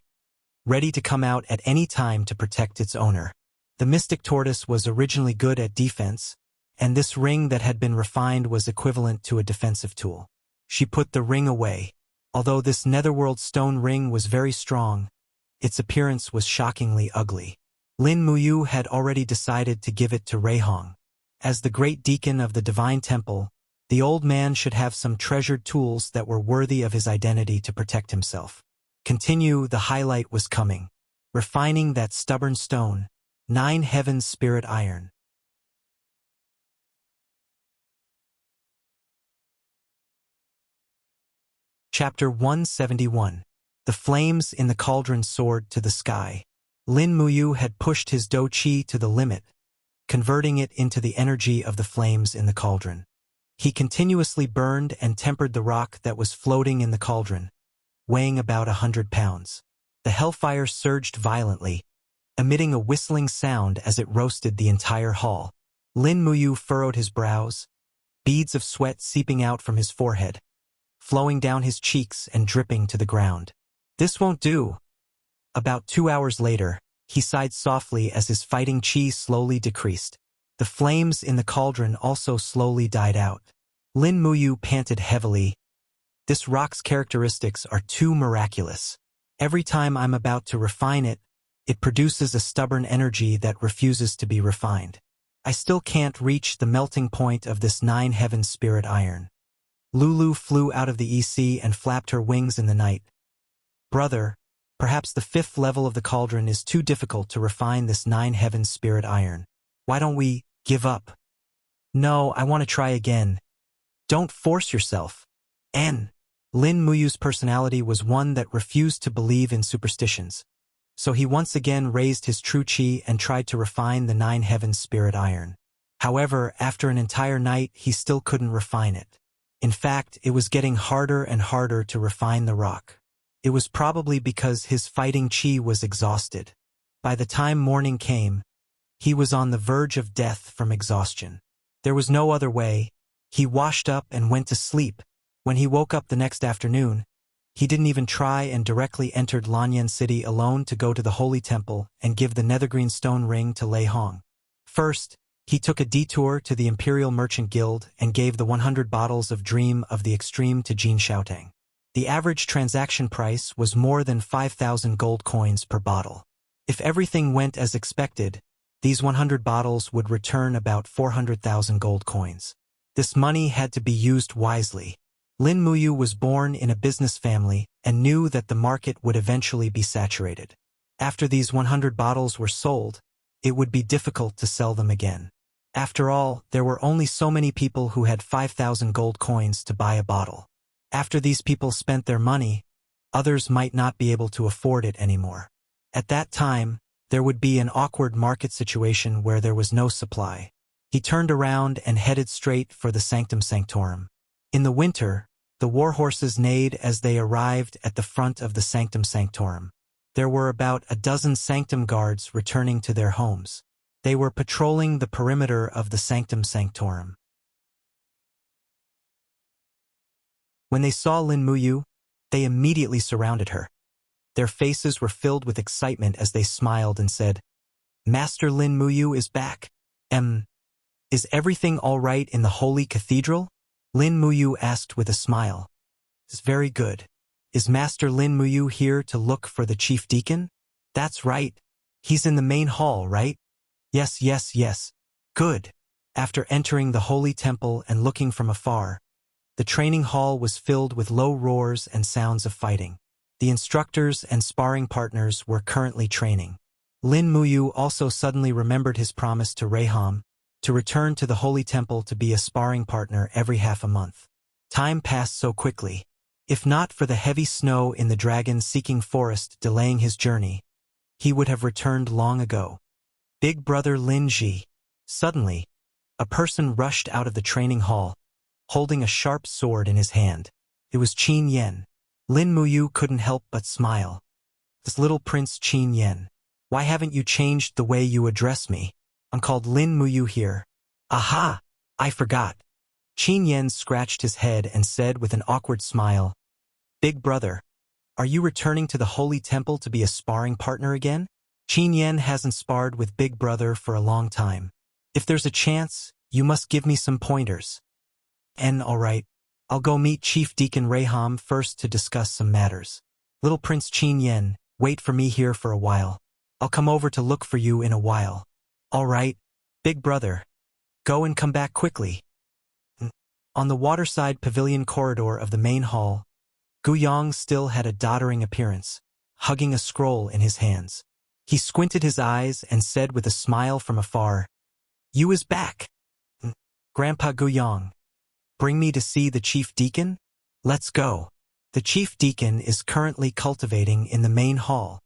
ready to come out at any time to protect its owner. The mystic tortoise was originally good at defense, and this ring that had been refined was equivalent to a defensive tool. She put the ring away. Although this netherworld stone ring was very strong, its appearance was shockingly ugly. Lin Muyu had already decided to give it to Reihong. As the great deacon of the divine temple, the old man should have some treasured tools that were worthy of his identity to protect himself. Continue, the highlight was coming. Refining that stubborn stone, 9 heavens spirit iron. Chapter 171. The flames in the cauldron soared to the sky. Lin Muyu had pushed his Do Qi to the limit, converting it into the energy of the flames in the cauldron. He continuously burned and tempered the rock that was floating in the cauldron, weighing about 100 pounds. The hellfire surged violently, emitting a whistling sound as it roasted the entire hall. Lin Muyu furrowed his brows, beads of sweat seeping out from his forehead, flowing down his cheeks and dripping to the ground. This won't do. About 2 hours later, he sighed softly as his fighting chi slowly decreased. The flames in the cauldron also slowly died out. Lin Muyu panted heavily. This rock's characteristics are too miraculous. Every time I'm about to refine it, it produces a stubborn energy that refuses to be refined. I still can't reach the melting point of this 9 heavens spirit iron. Lulu flew out of the EC and flapped her wings in the night. Brother, perhaps the 5th level of the cauldron is too difficult to refine this 9 heavens spirit iron. Why don't we give up? No, I want to try again. Don't force yourself. Lin Muyu's personality was one that refused to believe in superstitions. So he once again raised his true chi and tried to refine the 9 heavens spirit iron. However, after an entire night, he still couldn't refine it. In fact, it was getting harder and harder to refine the rock. It was probably because his fighting chi was exhausted. By the time morning came, he was on the verge of death from exhaustion. There was no other way. He washed up and went to sleep. When he woke up the next afternoon, he didn't even try and directly entered Lanyan City alone to go to the Holy Temple and give the nethergreen stone ring to Lei Hong. First, he took a detour to the Imperial Merchant Guild and gave the 100 bottles of Dream of the Extreme to Jin Xiaotang. The average transaction price was more than 5,000 gold coins per bottle. If everything went as expected, these 100 bottles would return about 400,000 gold coins. This money had to be used wisely. Lin Muyu was born in a business family and knew that the market would eventually be saturated. After these 100 bottles were sold, it would be difficult to sell them again. After all, there were only so many people who had 5,000 gold coins to buy a bottle. After these people spent their money, others might not be able to afford it anymore. At that time, there would be an awkward market situation where there was no supply. He turned around and headed straight for the Sanctum Sanctorum. In the winter, the war horses neighed as they arrived at the front of the Sanctum Sanctorum. There were about a dozen Sanctum guards returning to their homes. They were patrolling the perimeter of the Sanctum Sanctorum. When they saw Lin Muyu, they immediately surrounded her. Their faces were filled with excitement as they smiled and said, "Master Lin Muyu is back. Is everything all right in the Holy Cathedral?" Lin Muyu asked with a smile. "It's very good. Is Master Lin Muyu here to look for the chief deacon?" "That's right. He's in the main hall, right?" Yes. Good." After entering the Holy Temple and looking from afar, the training hall was filled with low roars and sounds of fighting. The instructors and sparring partners were currently training. Lin Muyu also suddenly remembered his promise to Reihong to return to the Holy Temple to be a sparring partner every half a month. Time passed so quickly. If not for the heavy snow in the dragon-seeking forest delaying his journey, he would have returned long ago. Big brother Lin Ji. Suddenly, a person rushed out of the training hall, holding a sharp sword in his hand. It was Qin Yen. Lin Muyu couldn't help but smile. This little Prince Qin Yen. Why haven't you changed the way you address me? I'm called Lin Muyu here. Aha! I forgot. Qin Yen scratched his head and said with an awkward smile, Big brother, are you returning to the Holy Temple to be a sparring partner again? Qin Yen hasn't sparred with Big brother for a long time. If there's a chance, you must give me some pointers. All right. I'll go meet Chief Deacon Raham first to discuss some matters. Little Prince Qin Yen, wait for me here for a while. I'll come over to look for you in a while. All right, big brother. Go and come back quickly. On the waterside pavilion corridor of the main hall, Guyang still had a doddering appearance, hugging a scroll in his hands. He squinted his eyes and said with a smile from afar, You is back. Grandpa Guyang. Bring me to see the chief deacon? Let's go. The chief deacon is currently cultivating in the main hall.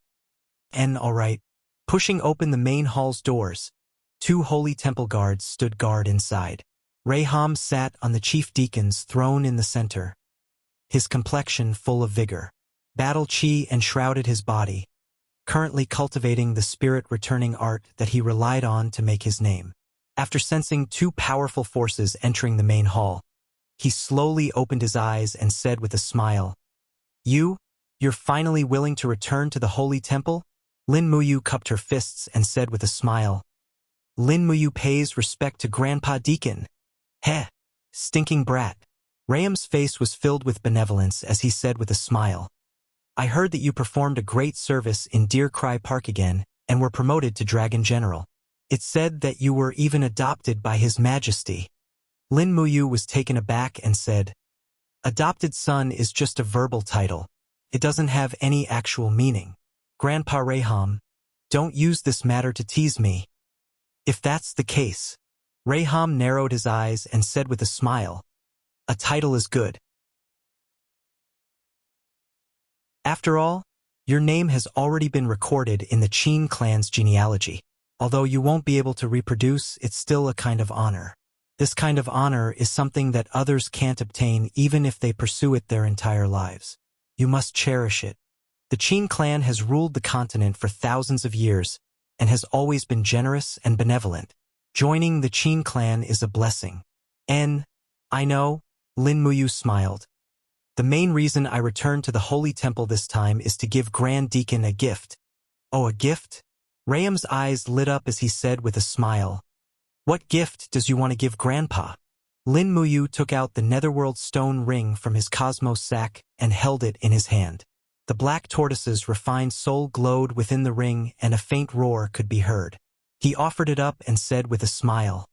All right. Pushing open the main hall's doors, 2 holy temple guards stood guard inside. Raham sat on the chief deacon's throne in the center, his complexion full of vigor. Battle chi enshrouded his body, currently cultivating the spirit-returning art that he relied on to make his name. After sensing 2 powerful forces entering the main hall, he slowly opened his eyes and said with a smile, You're finally willing to return to the Holy Temple? Lin Muyu cupped her fists and said with a smile, Lin Muyu pays respect to Grandpa Deacon. Heh, stinking brat. Raham's face was filled with benevolence as he said with a smile, I heard that you performed a great service in Deer Cry Park again and were promoted to Dragon General. It said that you were even adopted by His Majesty. Lin Muyu was taken aback and said, Adopted son is just a verbal title. It doesn't have any actual meaning. Grandpa Raham, don't use this matter to tease me. If that's the case. Raham narrowed his eyes and said with a smile, A title is good. After all, your name has already been recorded in the Qin clan's genealogy. Although you won't be able to reproduce, it's still a kind of honor. This kind of honor is something that others can't obtain even if they pursue it their entire lives. You must cherish it. The Qin clan has ruled the continent for thousands of years and has always been generous and benevolent. Joining the Qin clan is a blessing. I know, Lin Muyu smiled. The main reason I returned to the Holy Temple this time is to give Grand Deacon a gift. Oh, a gift? Raham's eyes lit up as he said with a smile, What gift does you want to give Grandpa? Lin Muyu took out the netherworld stone ring from his cosmos sack and held it in his hand. The black tortoise's refined soul glowed within the ring and a faint roar could be heard. He offered it up and said with a smile,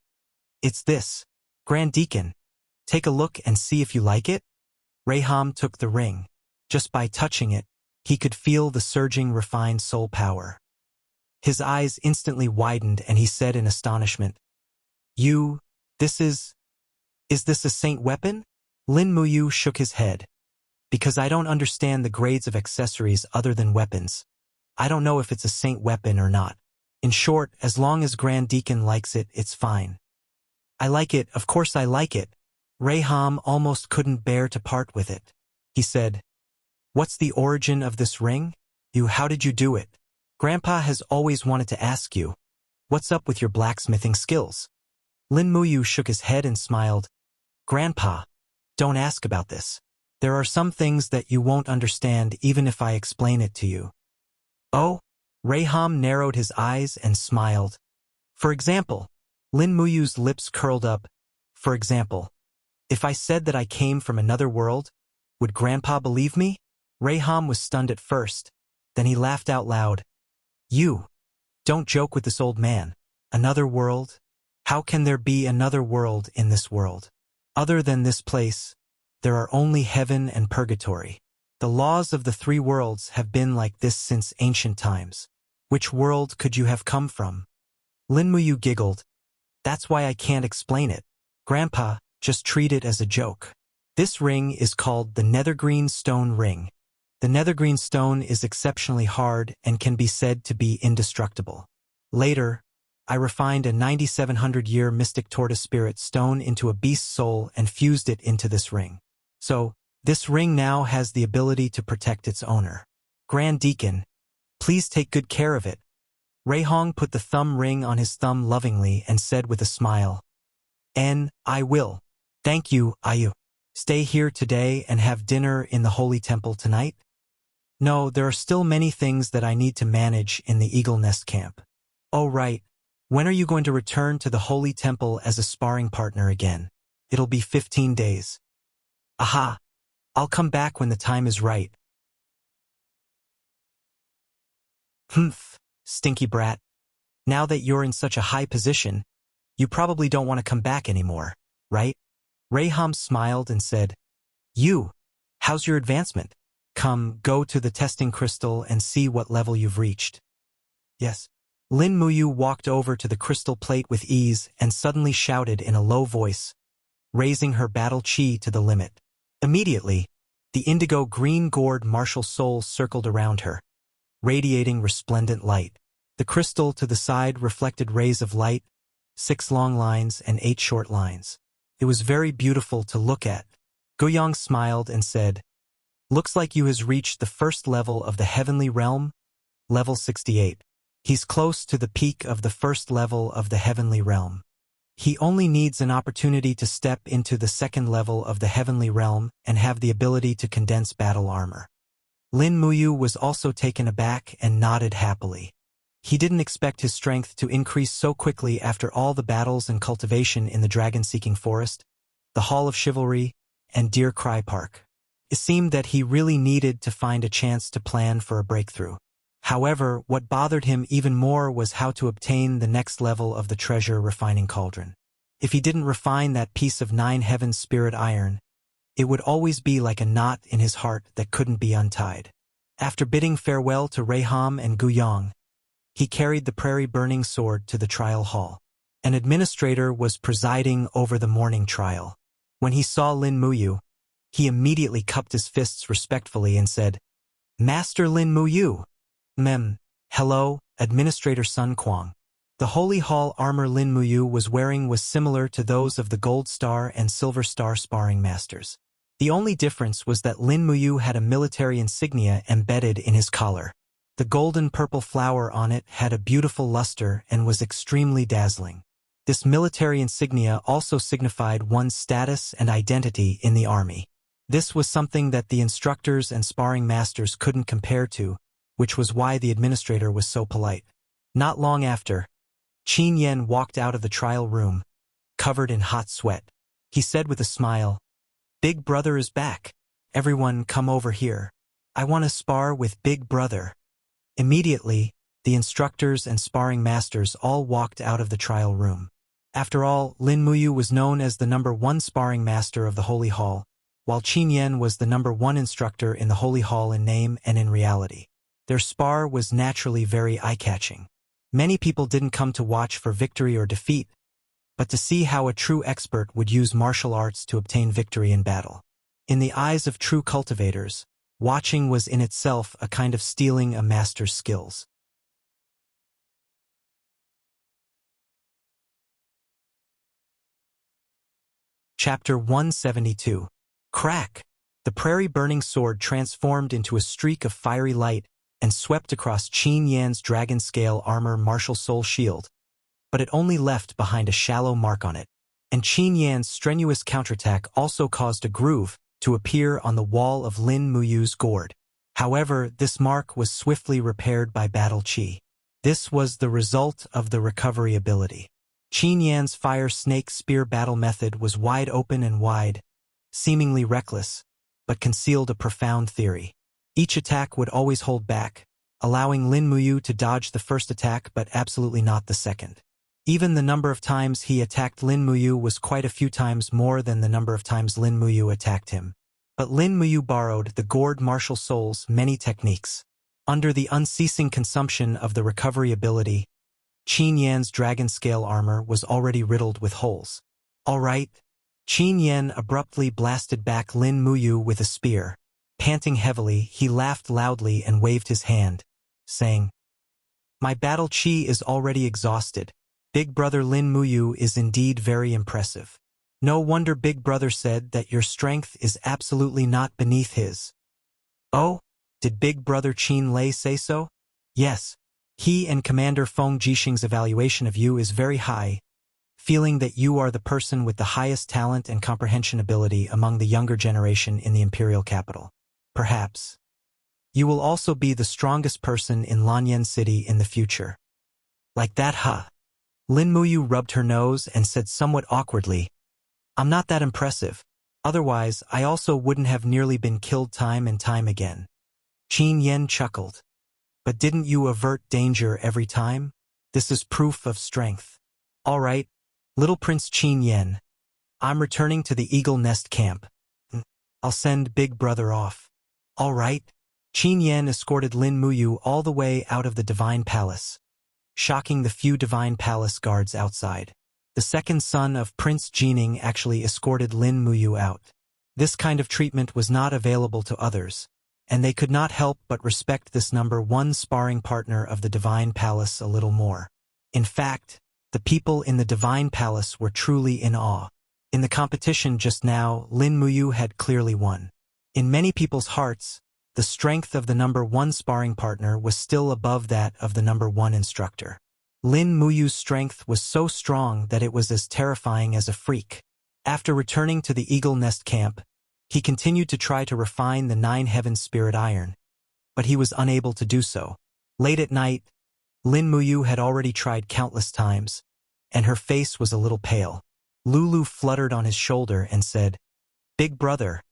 It's this, Grand Deacon. Take a look and see if you like it. Raham took the ring. Just by touching it, he could feel the surging refined soul power. His eyes instantly widened and he said in astonishment, Is this a saint weapon? Lin Muyu shook his head. Because I don't understand the grades of accessories other than weapons. I don't know if it's a saint weapon or not. In short, as long as Grand Deacon likes it, it's fine. I like it, of course I like it. Raham almost couldn't bear to part with it. He said, What's the origin of this ring? How did you do it? Grandpa has always wanted to ask you. What's up with your blacksmithing skills? Lin Muyu shook his head and smiled. Grandpa, don't ask about this. There are some things that you won't understand even if I explain it to you. Oh? Raham narrowed his eyes and smiled. For example, Lin Muyu's lips curled up. For example, if I said that I came from another world, would Grandpa believe me? Raham was stunned at first. Then he laughed out loud. You. Don't joke with this old man. Another world? How can there be another world in this world? Other than this place, there are only heaven and purgatory. The laws of the 3 worlds have been like this since ancient times. Which world could you have come from? Lin Muyu giggled. That's why I can't explain it. Grandpa, just treat it as a joke. This ring is called the Nethergreen Stone Ring. The Nethergreen Stone is exceptionally hard and can be said to be indestructible. Later, I refined a 9,700-year mystic tortoise spirit stone into a beast soul and fused it into this ring. So, this ring now has the ability to protect its owner. Grand Deacon, please take good care of it. Reihong put the thumb ring on his thumb lovingly and said with a smile, I will. Thank you, Ayu. Stay here today and have dinner in the Holy Temple tonight? No, there are still many things that I need to manage in the Eagle Nest camp. Oh right, when are you going to return to the Holy Temple as a sparring partner again? It'll be 15 days. Aha! I'll come back when the time is right. Humph, stinky brat. Now that you're in such a high position, you probably don't want to come back anymore, right? Reihong smiled and said, how's your advancement? Come, go to the testing crystal and see what level you've reached. Yes. Lin Muyu walked over to the crystal plate with ease and suddenly shouted in a low voice, raising her battle chi to the limit. Immediately, the indigo-green gourd martial soul circled around her, radiating resplendent light. The crystal to the side reflected rays of light, 6 long lines and 8 short lines. It was very beautiful to look at. Guiyang smiled and said, looks like you has reached the first level of the heavenly realm, level 68. He's close to the peak of the first level of the heavenly realm. He only needs an opportunity to step into the second level of the heavenly realm and have the ability to condense battle armor. Lin Muyu was also taken aback and nodded happily. He didn't expect his strength to increase so quickly after all the battles and cultivation in the dragon-seeking forest, the Hall of Chivalry, and Deer Cry Park. It seemed that he really needed to find a chance to plan for a breakthrough. However, what bothered him even more was how to obtain the next level of the treasure refining cauldron. If he didn't refine that piece of 9 heavens spirit iron, it would always be like a knot in his heart that couldn't be untied. After bidding farewell to Reihong and Guiyang, he carried the prairie burning sword to the trial hall. An administrator was presiding over the morning trial. When he saw Lin Muyu, he immediately cupped his fists respectfully and said, Master Lin Muyu. Hello, Administrator Sun Kuang. The Holy Hall armor Lin Muyu was wearing was similar to those of the Gold Star and Silver Star sparring masters. The only difference was that Lin Muyu had a military insignia embedded in his collar. The golden-purple flower on it had a beautiful luster and was extremely dazzling. This military insignia also signified one's status and identity in the army. This was something that the instructors and sparring masters couldn't compare to, which was why the administrator was so polite. Not long after, Qin Yan walked out of the trial room, covered in hot sweat. He said with a smile, Big Brother is back. Everyone come over here. I want to spar with Big Brother. Immediately, the instructors and sparring masters all walked out of the trial room. After all, Lin Muyu was known as the #1 sparring master of the Holy Hall, while Qin Yan was the #1 instructor in the Holy Hall in name and in reality. Their spar was naturally very eye-catching. Many people didn't come to watch for victory or defeat, but to see how a true expert would use martial arts to obtain victory in battle. In the eyes of true cultivators, watching was in itself a kind of stealing a master's skills. Chapter 172. Crack! The prairie-burning sword transformed into a streak of fiery light and swept across Qin Yan's dragon-scale armor martial soul shield, but it only left behind a shallow mark on it. And Qin Yan's strenuous counterattack also caused a groove to appear on the wall of Lin Muyu's gourd. However, this mark was swiftly repaired by battle chi. This was the result of the recovery ability. Qin Yan's fire snake spear battle method was wide open and wide, seemingly reckless, but concealed a profound theory. Each attack would always hold back, allowing Lin Muyu to dodge the first attack but absolutely not the second. Even the number of times he attacked Lin Muyu was quite a few times more than the number of times Lin Muyu attacked him. But Lin Muyu borrowed the gourd martial soul's many techniques. Under the unceasing consumption of the recovery ability, Qin Yan's dragon-scale armor was already riddled with holes. All right, Qin Yen abruptly blasted back Lin Muyu with a spear. Panting heavily, he laughed loudly and waved his hand, saying, "My battle chi is already exhausted. Big brother Lin Muyu is indeed very impressive. No wonder Big brother said that your strength is absolutely not beneath his." "Oh? Did Big brother Qin Lei say so?" "Yes. He and Commander Feng Jixing's evaluation of you is very high, feeling that you are the person with the highest talent and comprehension ability among the younger generation in the imperial capital. Perhaps you will also be the strongest person in Lanyan City in the future." "Like that, huh?" Lin Muyu rubbed her nose and said somewhat awkwardly, "I'm not that impressive. Otherwise, I also wouldn't have nearly been killed time and time again." Qin Yen chuckled. "But didn't you avert danger every time? This is proof of strength." "All right, little Prince Qin Yen. I'm returning to the Eagle Nest camp. I'll send Big Brother off." "All right." Qin Yen escorted Lin Muyu all the way out of the Divine Palace, shocking the few Divine Palace guards outside. The second son of Prince Jining actually escorted Lin Muyu out. This kind of treatment was not available to others, and they could not help but respect this number one sparring partner of the Divine Palace a little more. In fact, the people in the Divine Palace were truly in awe. In the competition just now, Lin Muyu had clearly won. In many people's hearts, the strength of the number one sparring partner was still above that of the number one instructor. Lin Muyu's strength was so strong that it was as terrifying as a freak. After returning to the Eagle Nest camp, he continued to try to refine the Nine Heavens Spirit Iron, but he was unable to do so. Late at night, Lin Muyu had already tried countless times, and her face was a little pale. Lulu fluttered on his shoulder and said, "Big brother,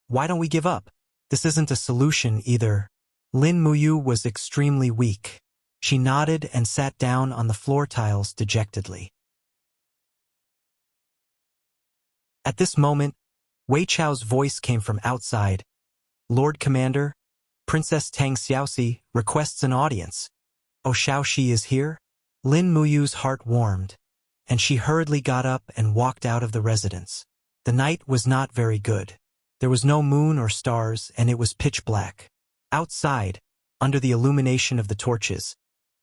why don't we give up? This isn't a solution either." Lin Muyu was extremely weak. She nodded and sat down on the floor tiles dejectedly. At this moment, Wei Chao's voice came from outside. "Lord Commander, Princess Tang Xiaoxi requests an audience." "Oh, Xiaoxi is here?" Lin Muyu's heart warmed, and she hurriedly got up and walked out of the residence. The night was not very good. There was no moon or stars, and it was pitch black. Outside, under the illumination of the torches,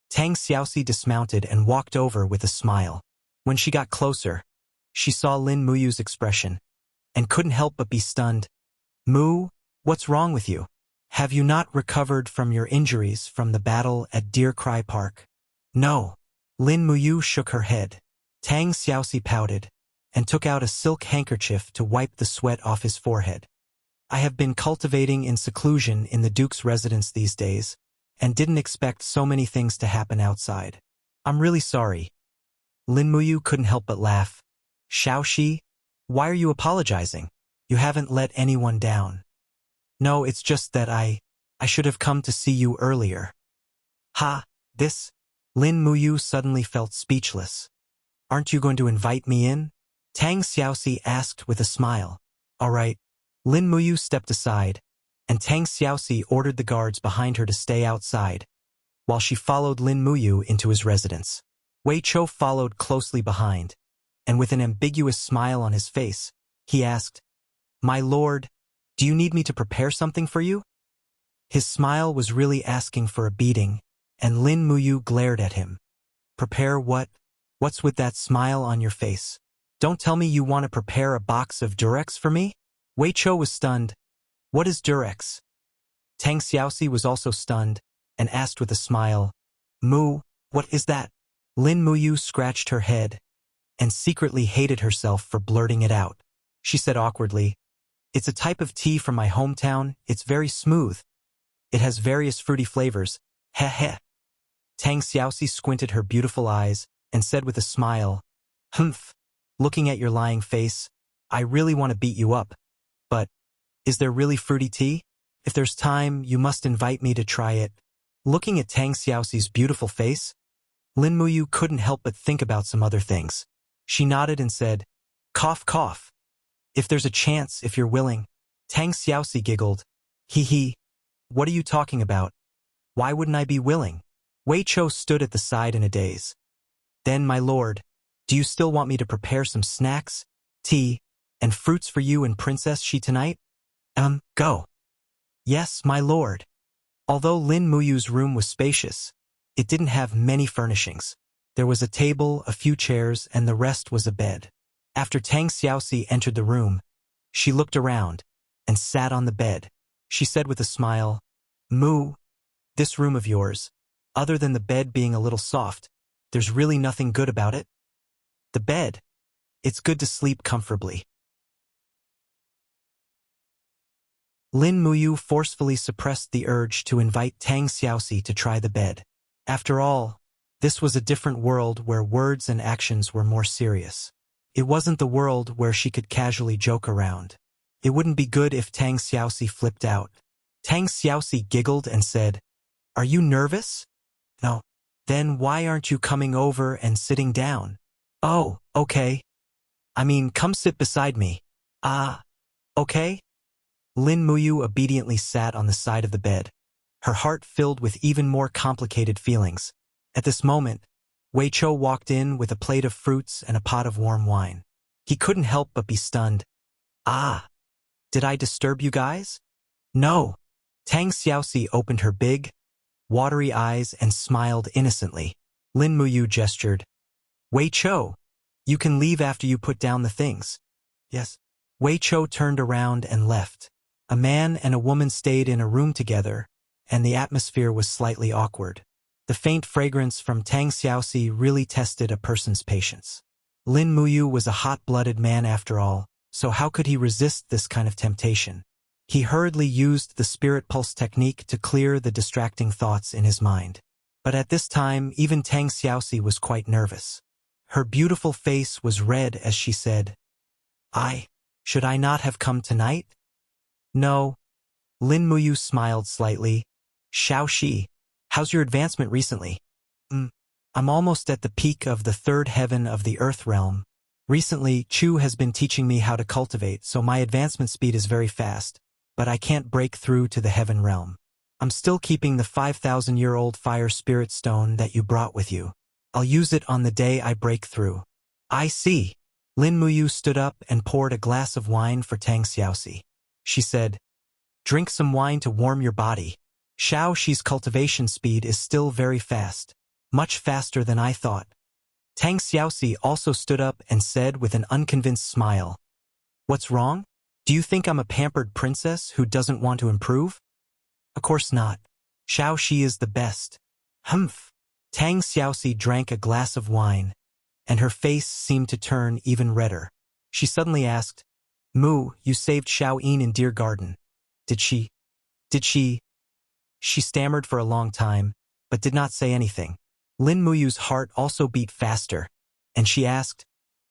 Tang Xiaoxi dismounted and walked over with a smile. When she got closer, she saw Lin Muyu's expression, and couldn't help but be stunned. "Mu, what's wrong with you? Have you not recovered from your injuries from the battle at Deer Cry Park?" "No." Lin Muyu shook her head. Tang Xiaoxi pouted, and took out a silk handkerchief to wipe the sweat off his forehead. "I have been cultivating in seclusion in the Duke's residence these days, and didn't expect so many things to happen outside. I'm really sorry." Lin Muyu couldn't help but laugh. "Xiaoxi, why are you apologizing? You haven't let anyone down." "No, it's just that I should have come to see you earlier." "Ha, this?" Lin Muyu suddenly felt speechless. "Aren't you going to invite me in?" Tang Xiaoxi asked with a smile. "All right." Lin Muyu stepped aside, and Tang Xiaoxi ordered the guards behind her to stay outside, while she followed Lin Muyu into his residence. Wei Chou followed closely behind, and with an ambiguous smile on his face, he asked, "My lord, do you need me to prepare something for you?" His smile was really asking for a beating, and Lin Muyu glared at him. "Prepare what? What's with that smile on your face? Don't tell me you want to prepare a box of Durex for me?" Wei Chou was stunned. "What is Durex?" Tang Xiaoxi was also stunned, and asked with a smile, "Mu, what is that?" Lin Muyu scratched her head, and secretly hated herself for blurting it out. She said awkwardly, "It's a type of tea from my hometown. It's very smooth. It has various fruity flavors. Heh heh." Tang Xiaoxi squinted her beautiful eyes, and said with a smile, "Humph, looking at your lying face, I really want to beat you up. But, is there really fruity tea? If there's time, you must invite me to try it." Looking at Tang Xiaoxi's beautiful face, Lin Muyu couldn't help but think about some other things. She nodded and said, "Cough, cough. If there's a chance, if you're willing." Tang Xiaoxi giggled. "Hee hee. What are you talking about? Why wouldn't I be willing?" Wei Chou stood at the side in a daze. "Then, my lord, do you still want me to prepare some snacks, tea, And fruits for you and Princess Shi tonight? Go. Yes, my lord. Although Lin Muyu's room was spacious, it didn't have many furnishings. There was a table, a few chairs, and the rest was a bed. After Tang Xiaoxi entered the room, she looked around and sat on the bed. She said with a smile, Mu, this room of yours, other than the bed being a little soft, there's really nothing good about it. The bed. It's good to sleep comfortably. Lin Muyu forcefully suppressed the urge to invite Tang Xiaoxi to try the bed. After all, this was a different world where words and actions were more serious. It wasn't the world where she could casually joke around. It wouldn't be good if Tang Xiaoxi flipped out. Tang Xiaoxi giggled and said, Are you nervous? No. Then why aren't you coming over and sitting down? Oh, okay. I mean, come sit beside me. Okay? Lin Muyu obediently sat on the side of the bed, her heart filled with even more complicated feelings. At this moment, Wei Chou walked in with a plate of fruits and a pot of warm wine. He couldn't help but be stunned. Did I disturb you guys? No. Tang Xiaoxi opened her big, watery eyes and smiled innocently. Lin Muyu gestured. Wei Chou, you can leave after you put down the things. Yes. Wei Chou turned around and left. A man and a woman stayed in a room together, and the atmosphere was slightly awkward. The faint fragrance from Tang Xiaoxi really tested a person's patience. Lin Muyu was a hot-blooded man after all, so how could he resist this kind of temptation? He hurriedly used the spirit pulse technique to clear the distracting thoughts in his mind. But at this time, even Tang Xiaoxi was quite nervous. Her beautiful face was red as she said, Should I not have come tonight? No. Lin Muyu smiled slightly. Xiao Shi, how's your advancement recently? I'm almost at the peak of the third heaven of the earth realm. Recently, Chu has been teaching me how to cultivate, so my advancement speed is very fast, but I can't break through to the heaven realm. I'm still keeping the 5,000-year-old fire spirit stone that you brought with you. I'll use it on the day I break through. I see. Lin Muyu stood up and poured a glass of wine for Tang Xiaoxi. She said, Drink some wine to warm your body. Xiao Shi's cultivation speed is still very fast, much faster than I thought. Tang Xiaoxi also stood up and said with an unconvinced smile, What's wrong? Do you think I'm a pampered princess who doesn't want to improve? Of course not. Xiao Shi is the best. Humph. Tang Xiaoxi drank a glass of wine, and her face seemed to turn even redder. She suddenly asked, Mu, you saved Xiao Yin in Deer Garden. Did she? She stammered for a long time, but did not say anything. Lin Muyu's heart also beat faster, and she asked,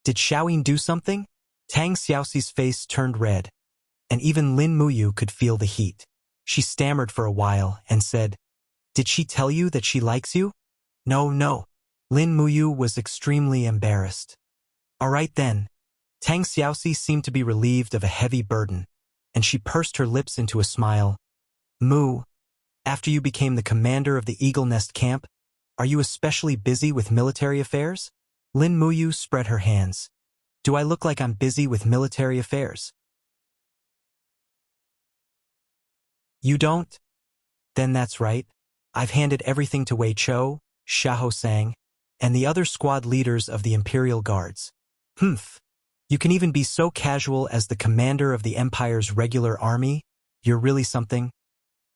Did Xiao Yin do something? Tang Xiaoxi's face turned red, and even Lin Muyu could feel the heat. She stammered for a while and said, Did she tell you that she likes you? No. Lin Muyu was extremely embarrassed. All right then. Tang Xiaoxi seemed to be relieved of a heavy burden, and she pursed her lips into a smile. Mu, after you became the commander of the Eagle Nest camp, are you especially busy with military affairs? Lin Muyu spread her hands. Do I look like I'm busy with military affairs? You don't? Then that's right. I've handed everything to Wei Chou, Xiahou Sang, and the other squad leaders of the Imperial Guards. Humph. You can even be so casual as the commander of the Empire's regular army? You're really something.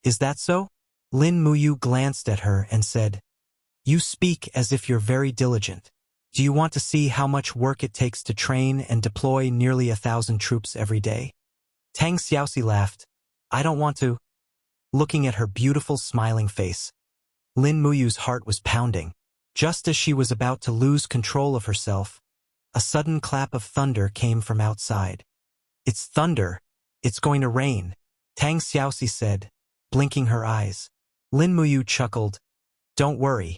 Is that so? Lin Muyu glanced at her and said, You speak as if you're very diligent. Do you want to see how much work it takes to train and deploy nearly 1,000 troops every day? Tang Xiaoxi laughed. I don't want to. Looking at her beautiful smiling face, Lin Muyu's heart was pounding. Just as she was about to lose control of herself, a sudden clap of thunder came from outside. It's thunder. It's going to rain, Tang Xiaoxi said, blinking her eyes. Lin Muyu chuckled. Don't worry.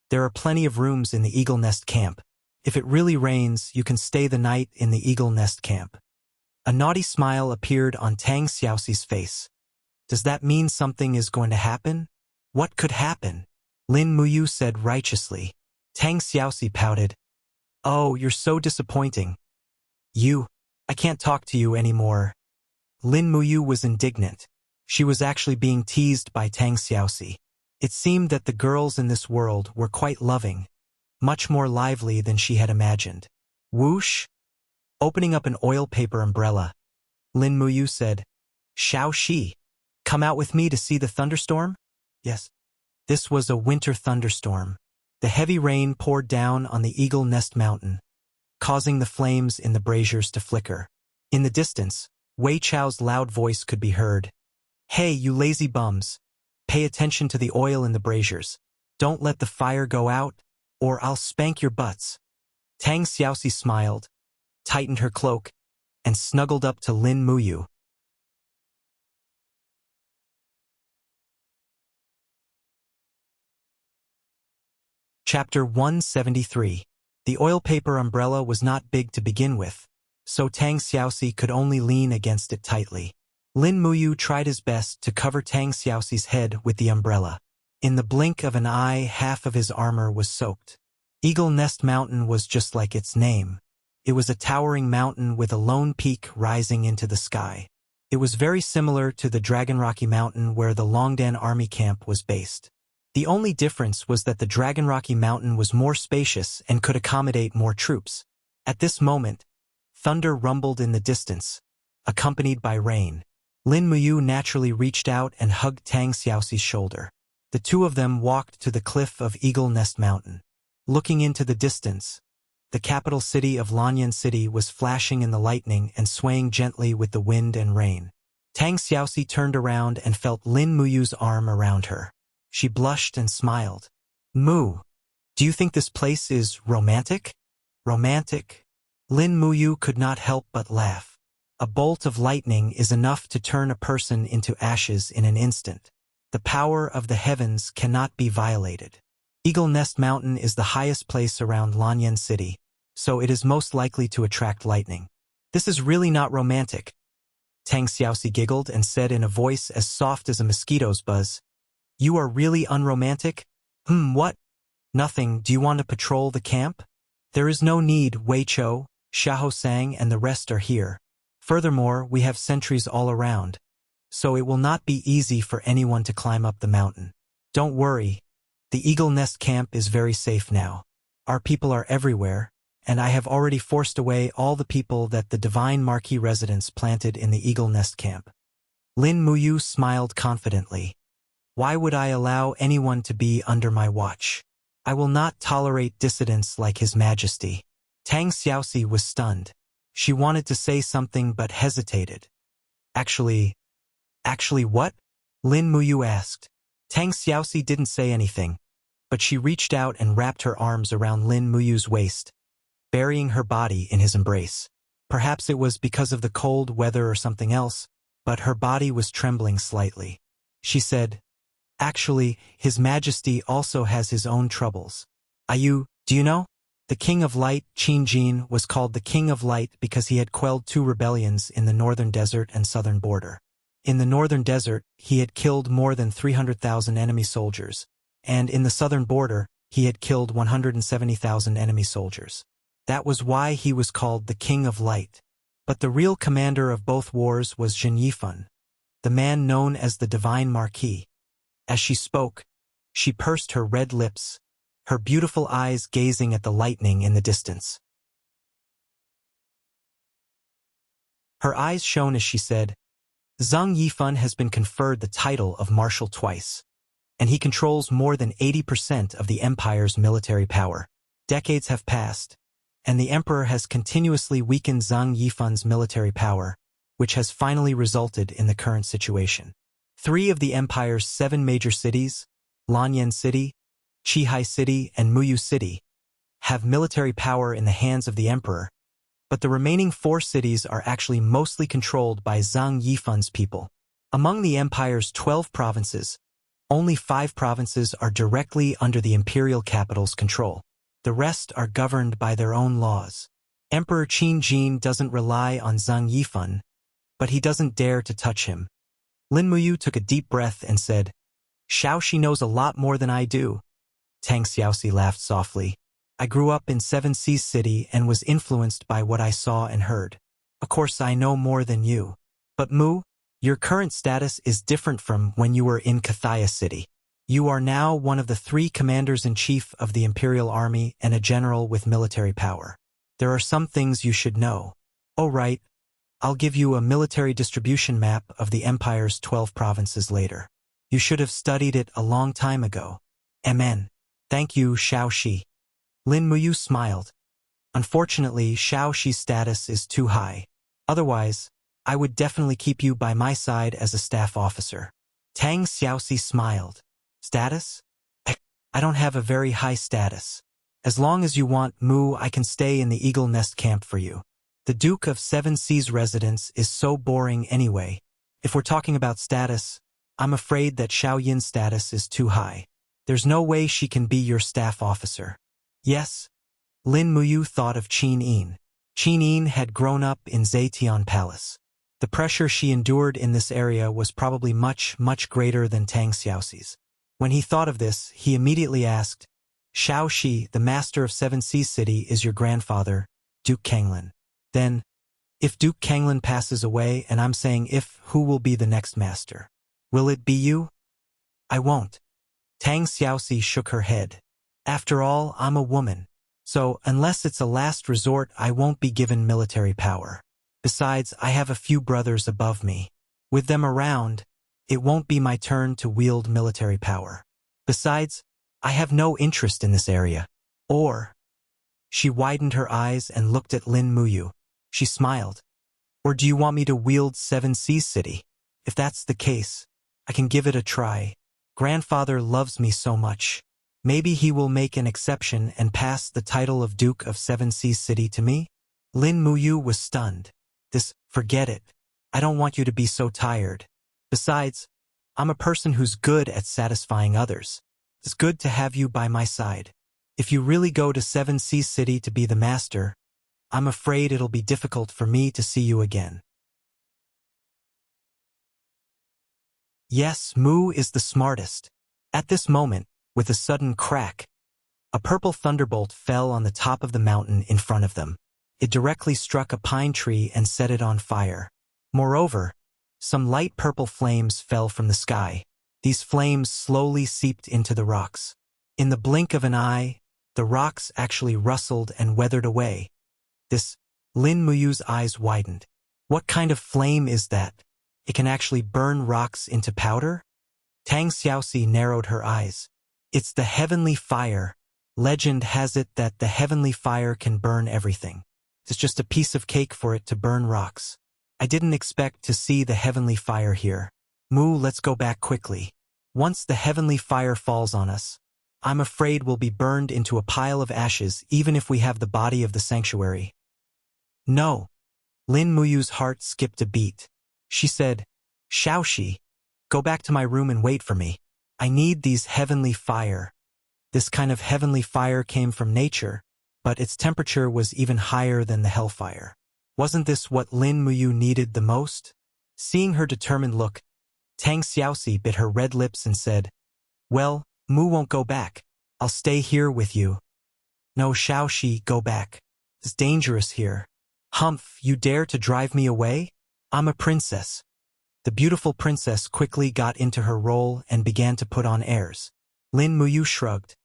There are plenty of rooms in the Eagle Nest camp. If it really rains, you can stay the night in the Eagle Nest camp. A naughty smile appeared on Tang Xiaoxi's face. Does that mean something is going to happen? What could happen? Lin Muyu said righteously. Tang Xiaoxi pouted. Oh, you're so disappointing. I can't talk to you anymore. Lin Muyu was indignant. She was actually being teased by Tang Xiaoxi. It seemed that the girls in this world were quite loving, much more lively than she had imagined. Whoosh! Opening up an oil paper umbrella, Lin Muyu said, Xiao Shi, come out with me to see the thunderstorm? Yes. This was a winter thunderstorm. The heavy rain poured down on the Eagle Nest Mountain, causing the flames in the braziers to flicker. In the distance, Wei Chao's loud voice could be heard. Hey, you lazy bums! Pay attention to the oil in the braziers. Don't let the fire go out, or I'll spank your butts. Tang Xiaoxi smiled, tightened her cloak, and snuggled up to Lin Muyu. Chapter 173. The oil paper umbrella was not big to begin with, so Tang Xiaoxi could only lean against it tightly. Lin Muyu tried his best to cover Tang Xiaoxi's head with the umbrella. In the blink of an eye, half of his armor was soaked. Eagle Nest Mountain was just like its name. It was a towering mountain with a lone peak rising into the sky. It was very similar to the Dragon Rocky Mountain where the Longdan Army Camp was based. The only difference was that the Dragon Rocky Mountain was more spacious and could accommodate more troops. At this moment, thunder rumbled in the distance, accompanied by rain. Lin Muyu naturally reached out and hugged Tang Xiaoxi's shoulder. The two of them walked to the cliff of Eagle Nest Mountain. Looking into the distance, the capital city of Lanyan City was flashing in the lightning and swaying gently with the wind and rain. Tang Xiaoxi turned around and felt Lin Muyu's arm around her. She blushed and smiled. Mu, do you think this place is romantic? Romantic? Lin Muyu could not help but laugh. A bolt of lightning is enough to turn a person into ashes in an instant. The power of the heavens cannot be violated. Eagle Nest Mountain is the highest place around Lanyan City, so it is most likely to attract lightning. This is really not romantic. Tang Xiaoxi giggled and said in a voice as soft as a mosquito's buzz, You are really unromantic? What? Nothing. Do you want to patrol the camp? There is no need. Wei Chou, Xiahou Sang and the rest are here. Furthermore, we have sentries all around, so it will not be easy for anyone to climb up the mountain. Don't worry. The Eagle Nest camp is very safe now. Our people are everywhere, and I have already forced away all the people that the Divine Marquis residents planted in the Eagle Nest camp. Lin Muyu smiled confidently. Why would I allow anyone to be under my watch? I will not tolerate dissidents like His Majesty. Tang Xiaoxi was stunned. She wanted to say something but hesitated. Actually what? Lin Muyu asked. Tang Xiaoxi didn't say anything, but she reached out and wrapped her arms around Lin Muyu's waist, burying her body in his embrace. Perhaps it was because of the cold weather or something else, but her body was trembling slightly. She said, Actually, His Majesty also has his own troubles. Do you know? The King of Light, Qin Jin, was called the King of Light because he had quelled 2 rebellions in the northern desert and southern border. In the northern desert, he had killed more than 300,000 enemy soldiers, and in the southern border, he had killed 170,000 enemy soldiers. That was why he was called the King of Light. But the real commander of both wars was Zhen Yifan, the man known as the Divine Marquis. As she spoke, she pursed her red lips, her beautiful eyes gazing at the lightning in the distance. Her eyes shone as she said, Zhang Yifan has been conferred the title of Marshal twice, and he controls more than 80% of the Empire's military power. Decades have passed, and the Emperor has continuously weakened Zhang Yifan's military power, which has finally resulted in the current situation. 3 of the Empire's 7 major cities, Lanyan City, Qihai City, and Muyu City, have military power in the hands of the Emperor, but the remaining 4 cities are actually mostly controlled by Zhang Yifan's people. Among the Empire's 12 provinces, only 5 provinces are directly under the imperial capital's control. The rest are governed by their own laws. Emperor Qin Jin doesn't rely on Zhang Yifan, but he doesn't dare to touch him. Lin Muyu took a deep breath and said, Xiao Shi knows a lot more than I do. Tang Xiaoxi laughed softly. I grew up in 7 Seas City and was influenced by what I saw and heard. Of course I know more than you. But Mu, your current status is different from when you were in Kathaya City. You are now one of the 3 commanders-in-chief of the Imperial Army and a general with military power. There are some things you should know. Oh right, I'll give you a military distribution map of the Empire's 12 provinces later. You should have studied it a long time ago. Amen. Thank you, Xiao Shi. Lin Muyu smiled. Unfortunately, Xiao Shi's status is too high. Otherwise, I would definitely keep you by my side as a staff officer. Tang Xiaoxi smiled. Status? I don't have a very high status. As long as you want, Mu, I can stay in the Eagle Nest camp for you. The Duke of Seven Seas residence is so boring anyway. If we're talking about status, I'm afraid that Xiao Yin's status is too high. There's no way she can be your staff officer. Yes? Lin Muyu thought of Qin Yin. Qin Yin had grown up in Zetian Palace. The pressure she endured in this area was probably much, much greater than Tang Xiaoxi's. When he thought of this, he immediately asked, Xiao Shi, the master of Seven Seas City, is your grandfather, Duke Kanglin. Then, if Duke Kanglin passes away, and I'm saying if, who will be the next master? Will it be you? I won't. Tang Xiaoxi shook her head. After all, I'm a woman. So, unless it's a last resort, I won't be given military power. Besides, I have a few brothers above me. With them around, it won't be my turn to wield military power. Besides, I have no interest in this area. Or, she widened her eyes and looked at Lin Muyu. She smiled. Or do you want me to wield Seven Seas City? If that's the case, I can give it a try. Grandfather loves me so much. Maybe he will make an exception and pass the title of Duke of Seven Seas City to me? Lin Muyu was stunned. Forget it. I don't want you to be so tired. Besides, I'm a person who's good at satisfying others. It's good to have you by my side. If you really go to Seven Seas City to be the master, I'm afraid it'll be difficult for me to see you again. Yes, Mu is the smartest. At this moment, with a sudden crack, a purple thunderbolt fell on the top of the mountain in front of them. It directly struck a pine tree and set it on fire. Moreover, some light purple flames fell from the sky. These flames slowly seeped into the rocks. In the blink of an eye, the rocks actually rustled and weathered away. Lin Muyu's eyes widened. What kind of flame is that? It can actually burn rocks into powder? Tang Xiaoxi narrowed her eyes. It's the heavenly fire. Legend has it that the heavenly fire can burn everything. It's just a piece of cake for it to burn rocks. I didn't expect to see the heavenly fire here. Mu, let's go back quickly. Once the heavenly fire falls on us, I'm afraid we'll be burned into a pile of ashes even if we have the body of the sanctuary. No. Lin Muyu's heart skipped a beat. She said, Xiao Shi, go back to my room and wait for me. I need these heavenly fire. This kind of heavenly fire came from nature, but its temperature was even higher than the hellfire. Wasn't this what Lin Muyu needed the most? Seeing her determined look, Tang Xiaoxi bit her red lips and said, Well, Mu won't go back. I'll stay here with you. No, Xiao Shi, go back. It's dangerous here. Humph, you dare to drive me away? I'm a princess. The beautiful princess quickly got into her role and began to put on airs. Lin Muyu shrugged.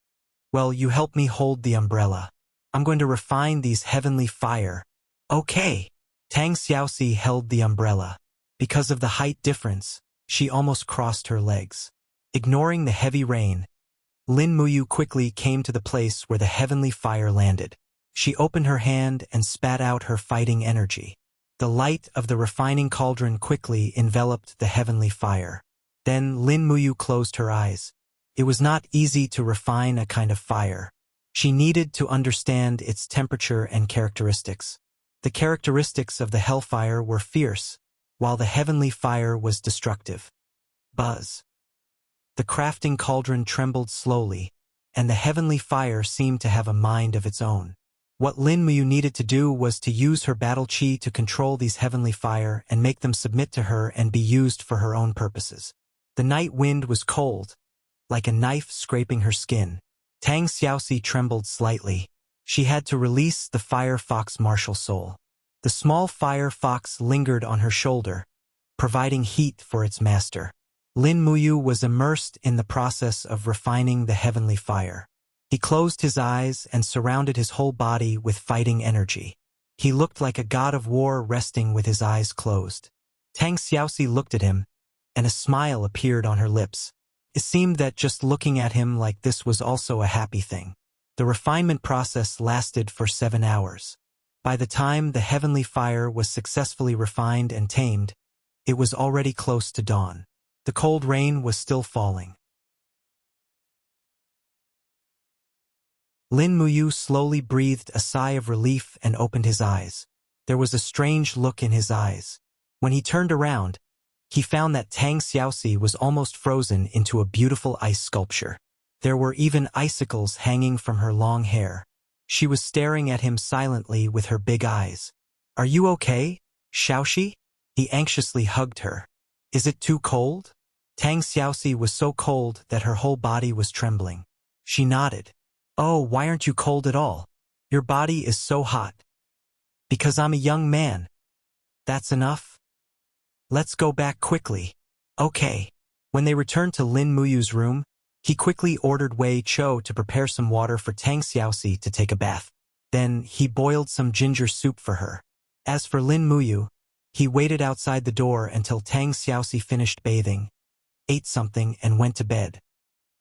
Well, you help me hold the umbrella. I'm going to refine these heavenly fire. Okay. Tang Xiaoxi held the umbrella. Because of the height difference, she almost crossed her legs. Ignoring the heavy rain, Lin Muyu quickly came to the place where the heavenly fire landed. She opened her hand and spat out her fighting energy. The light of the refining cauldron quickly enveloped the heavenly fire. Then Lin Muyu closed her eyes. It was not easy to refine a kind of fire. She needed to understand its temperature and characteristics. The characteristics of the hellfire were fierce, while the heavenly fire was destructive. Buzz. The crafting cauldron trembled slowly, and the heavenly fire seemed to have a mind of its own. What Lin Muyu needed to do was to use her battle chi to control these heavenly fire and make them submit to her and be used for her own purposes. The night wind was cold, like a knife scraping her skin. Tang Xiaoxi trembled slightly. She had to release the fire fox martial soul. The small fire fox lingered on her shoulder, providing heat for its master. Lin Muyu was immersed in the process of refining the heavenly fire. He closed his eyes and surrounded his whole body with fighting energy. He looked like a god of war resting with his eyes closed. Tang Xiaoxi looked at him, and a smile appeared on her lips. It seemed that just looking at him like this was also a happy thing. The refinement process lasted for 7 hours. By the time the heavenly fire was successfully refined and tamed, it was already close to dawn. The cold rain was still falling. Lin Muyu slowly breathed a sigh of relief and opened his eyes. There was a strange look in his eyes. When he turned around, he found that Tang Xiaoxi was almost frozen into a beautiful ice sculpture. There were even icicles hanging from her long hair. She was staring at him silently with her big eyes. "Are you okay, Xiaoxi?" He anxiously hugged her. "Is it too cold?" Tang Xiaoxi was so cold that her whole body was trembling. She nodded. "Oh, why aren't you cold at all? Your body is so hot." "Because I'm a young man." "That's enough? Let's go back quickly." "Okay." When they returned to Lin Muyu's room, he quickly ordered Wei Chou to prepare some water for Tang Xiaoxi to take a bath. Then he boiled some ginger soup for her. As for Lin Muyu, he waited outside the door until Tang Xiaoxi finished bathing, ate something, and went to bed.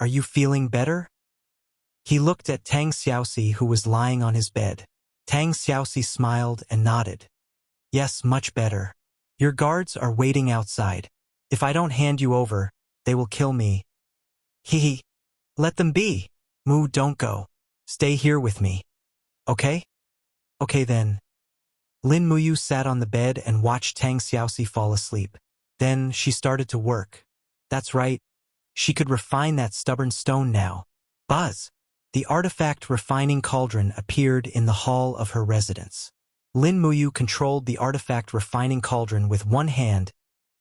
"Are you feeling better?" He looked at Tang Xiaoxi, who was lying on his bed. Tang Xiaoxi smiled and nodded. "Yes, much better. Your guards are waiting outside. If I don't hand you over, they will kill me." "Hee. Let them be. Mu, don't go. Stay here with me. Okay?" "Okay then." Lin Muyu sat on the bed and watched Tang Xiaoxi fall asleep. Then she started to work. That's right. She could refine that stubborn stone now. Buzz! The artifact refining cauldron appeared in the hall of her residence. Lin Muyu controlled the artifact refining cauldron with one hand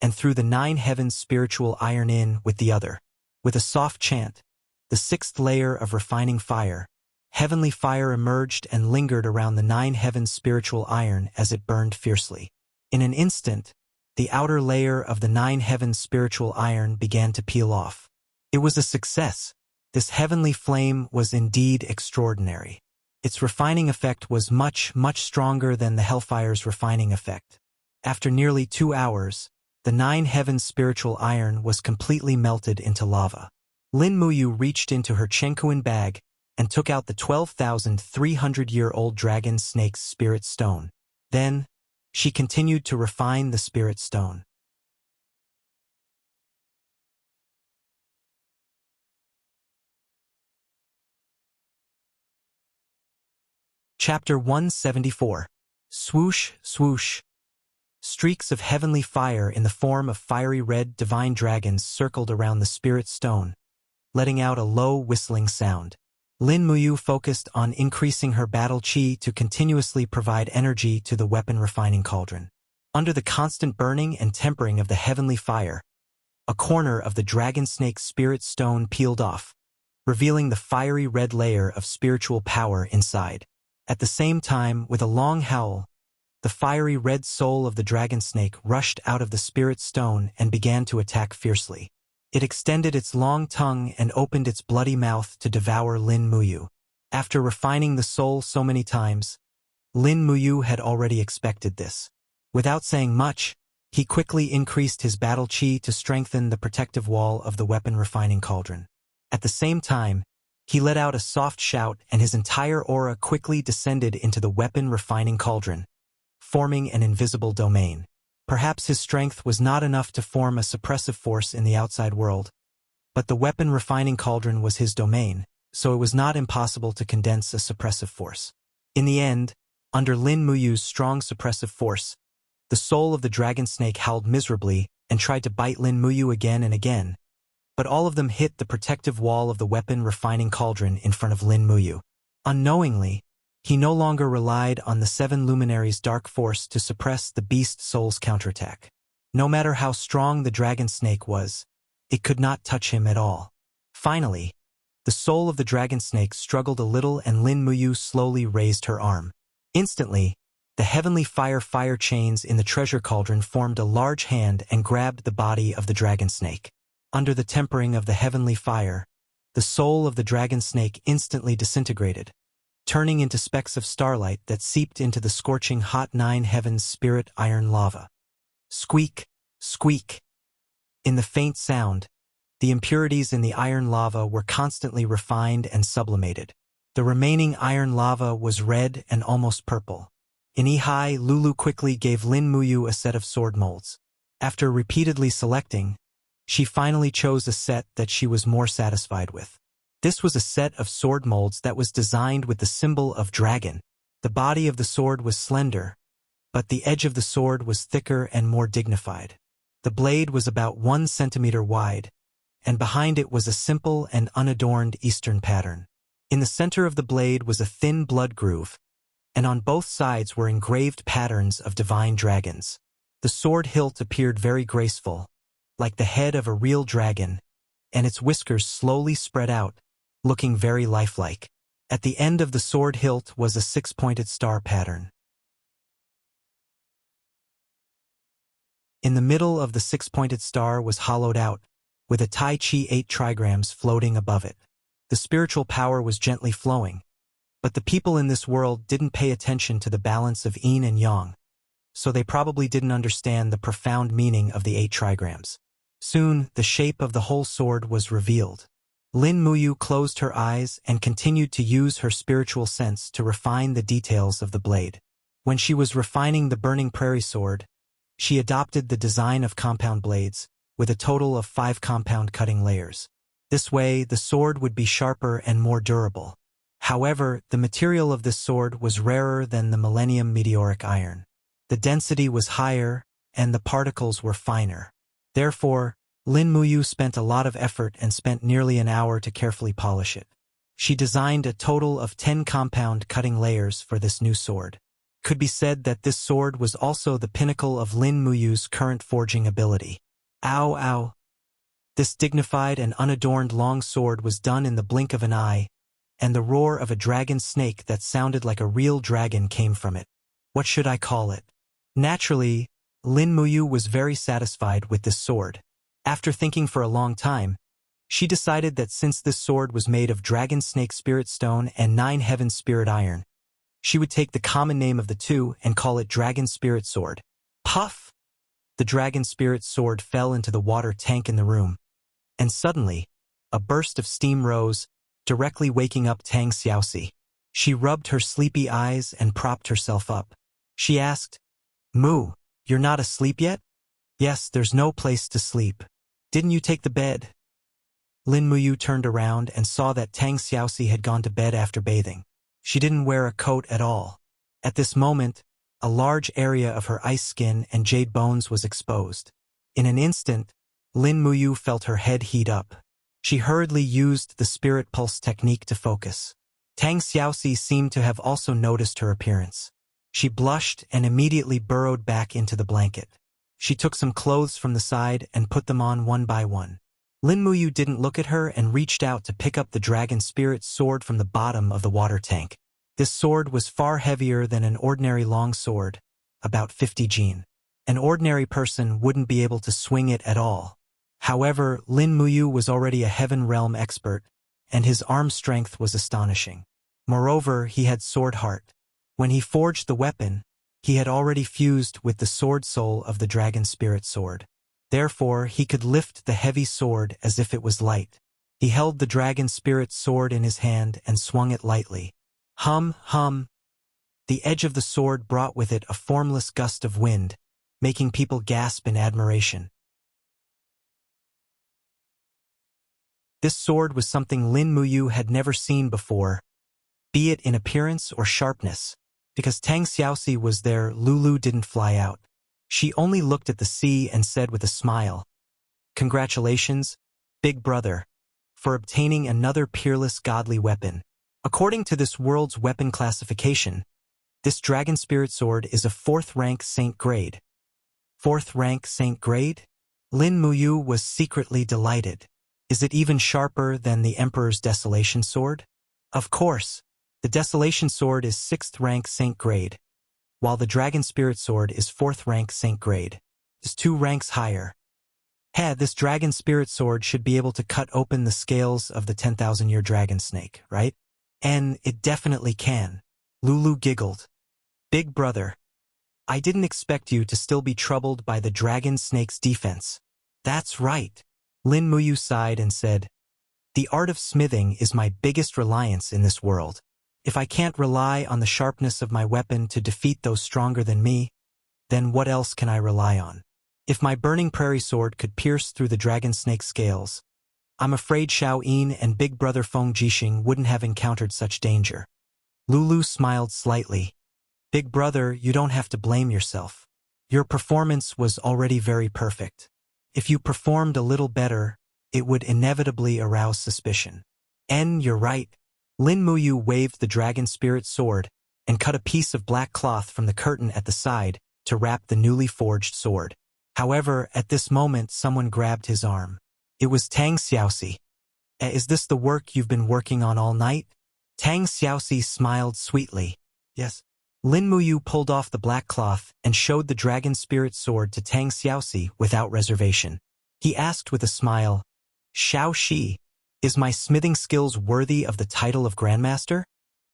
and threw the 9 heavens spiritual iron in with the other. With a soft chant, the 6th layer of refining fire, heavenly fire emerged and lingered around the 9 heavens spiritual iron as it burned fiercely. In an instant, the outer layer of the 9 heavens spiritual iron began to peel off. It was a success. This heavenly flame was indeed extraordinary. Its refining effect was much, much stronger than the hellfire's refining effect. After nearly 2 hours, the 9 heavens spiritual iron was completely melted into lava. Lin Muyu reached into her Chenkuan bag and took out the 12,300-year-old dragon snake's spirit stone. Then, she continued to refine the spirit stone. Chapter 174. Swoosh, swoosh. Streaks of heavenly fire in the form of fiery red divine dragons circled around the spirit stone, letting out a low whistling sound. Lin Muyu focused on increasing her battle chi to continuously provide energy to the weapon refining cauldron. Under the constant burning and tempering of the heavenly fire, a corner of the dragon snake spirit stone peeled off, revealing the fiery red layer of spiritual power inside. At the same time, with a long howl, the fiery red soul of the dragon snake rushed out of the spirit stone and began to attack fiercely. It extended its long tongue and opened its bloody mouth to devour Lin Muyu. After refining the soul so many times, Lin Muyu had already expected this. Without saying much, he quickly increased his battle chi to strengthen the protective wall of the weapon refining cauldron. At the same time, he let out a soft shout and his entire aura quickly descended into the weapon refining cauldron, forming an invisible domain. Perhaps his strength was not enough to form a suppressive force in the outside world, but the weapon refining cauldron was his domain, so it was not impossible to condense a suppressive force. In the end, under Lin Muyu's strong suppressive force, the soul of the dragon snake howled miserably and tried to bite Lin Muyu again and again, but all of them hit the protective wall of the weapon refining cauldron in front of Lin Muyu. Unknowingly, he no longer relied on the 7 luminaries' dark force to suppress the beast soul's counterattack. No matter how strong the dragon snake was, it could not touch him at all. Finally, the soul of the dragon snake struggled a little and Lin Muyu slowly raised her arm. Instantly, The heavenly fire chains in the treasure cauldron formed a large hand and grabbed the body of the dragon snake. Under the tempering of the heavenly fire, the soul of the dragon snake instantly disintegrated, turning into specks of starlight that seeped into the scorching hot nine heavens spirit iron lava. Squeak, squeak. In the faint sound, the impurities in the iron lava were constantly refined and sublimated. The remaining iron lava was red and almost purple. In Ihai, Lulu quickly gave Lin Muyu a set of sword molds. After repeatedly selecting, she finally chose a set that she was more satisfied with. This was a set of sword molds that was designed with the symbol of dragon. The body of the sword was slender, but the edge of the sword was thicker and more dignified. The blade was about 1 centimeter wide, and behind it was a simple and unadorned Eastern pattern. In the center of the blade was a thin blood groove, and on both sides were engraved patterns of divine dragons. The sword hilt appeared very graceful, like the head of a real dragon, and its whiskers slowly spread out, looking very lifelike. At the end of the sword hilt was a 6-pointed star pattern. In the middle of the 6-pointed star was hollowed out, with a Tai Chi 8 trigrams floating above it. The spiritual power was gently flowing, but the people in this world didn't pay attention to the balance of yin and yang, so they probably didn't understand the profound meaning of the 8 trigrams. Soon, the shape of the whole sword was revealed. Lin Muyu closed her eyes and continued to use her spiritual sense to refine the details of the blade. When she was refining the burning prairie sword, she adopted the design of compound blades, with a total of 5 compound cutting layers. This way, the sword would be sharper and more durable. However, the material of this sword was rarer than the Millennium Meteoric Iron. The density was higher, and the particles were finer. Therefore, Lin Muyu spent a lot of effort and spent nearly an hour to carefully polish it. She designed a total of 10 compound cutting layers for this new sword. It could be said that this sword was also the pinnacle of Lin Muyu's current forging ability. Ow, ow. This dignified and unadorned long sword was done in the blink of an eye, and the roar of a dragon snake that sounded like a real dragon came from it. What should I call it? Naturally, Lin Muyu was very satisfied with this sword. After thinking for a long time, she decided that since this sword was made of dragon snake spirit stone and 9 heaven spirit iron, she would take the common name of the two and call it Dragon Spirit Sword. Puff! The dragon spirit sword fell into the water tank in the room, and suddenly, a burst of steam rose, directly waking up Tang Xiaoxi. She rubbed her sleepy eyes and propped herself up. She asked, "Mu, you're not asleep yet?" "Yes, there's no place to sleep. Didn't you take the bed?" Lin Muyu turned around and saw that Tang Xiaoxi had gone to bed after bathing. She didn't wear a coat at all. At this moment, a large area of her ice skin and jade bones was exposed. In an instant, Lin Muyu felt her head heat up. She hurriedly used the spirit pulse technique to focus. Tang Xiaoxi seemed to have also noticed her appearance. She blushed and immediately burrowed back into the blanket. She took some clothes from the side and put them on one by one. Lin Muyu didn't look at her and reached out to pick up the dragon spirit sword from the bottom of the water tank. This sword was far heavier than an ordinary long sword, about 50 jin. An ordinary person wouldn't be able to swing it at all. However, Lin Muyu was already a heaven realm expert, and his arm strength was astonishing. Moreover, he had sword heart. When he forged the weapon, he had already fused with the sword soul of the dragon spirit sword. Therefore, he could lift the heavy sword as if it was light. He held the dragon spirit sword in his hand and swung it lightly. Hum, hum. The edge of the sword brought with it a formless gust of wind, making people gasp in admiration. This sword was something Lin Muyu had never seen before, be it in appearance or sharpness. Because Tang Xiaoxi was there, Lulu didn't fly out. She only looked at the sea and said with a smile, "Congratulations, big brother, for obtaining another peerless godly weapon. According to this world's weapon classification, this dragon spirit sword is a 4th rank saint grade." 4th rank saint grade? Lin Muyu was secretly delighted. Is it even sharper than the Emperor's Desolation Sword? Of course. The Desolation Sword is 6th rank saint grade, while the Dragon Spirit Sword is 4th rank Saint grade. Is 2 ranks higher. This Dragon Spirit Sword should be able to cut open the scales of the 10,000-year dragon snake, right? And it definitely can. Lulu giggled. Big brother, I didn't expect you to still be troubled by the dragon snake's defense. That's right. Lin Muyu sighed and said, the art of smithing is my biggest reliance in this world. If I can't rely on the sharpness of my weapon to defeat those stronger than me, then what else can I rely on? If my burning prairie sword could pierce through the dragon snake's scales, I'm afraid Xiao Yin and big brother Feng Jixing wouldn't have encountered such danger. Lulu smiled slightly. Big brother, you don't have to blame yourself. Your performance was already very perfect. If you performed a little better, it would inevitably arouse suspicion. You're right. Lin Muyu waved the dragon spirit sword and cut a piece of black cloth from the curtain at the side to wrap the newly forged sword. However, at this moment someone grabbed his arm. It was Tang Xiaoxi. Is this the work you've been working on all night? Tang Xiaoxi smiled sweetly. Yes. Lin Muyu pulled off the black cloth and showed the dragon spirit sword to Tang Xiaoxi without reservation. He asked with a smile, Xiao Shi, is my smithing skills worthy of the title of Grandmaster?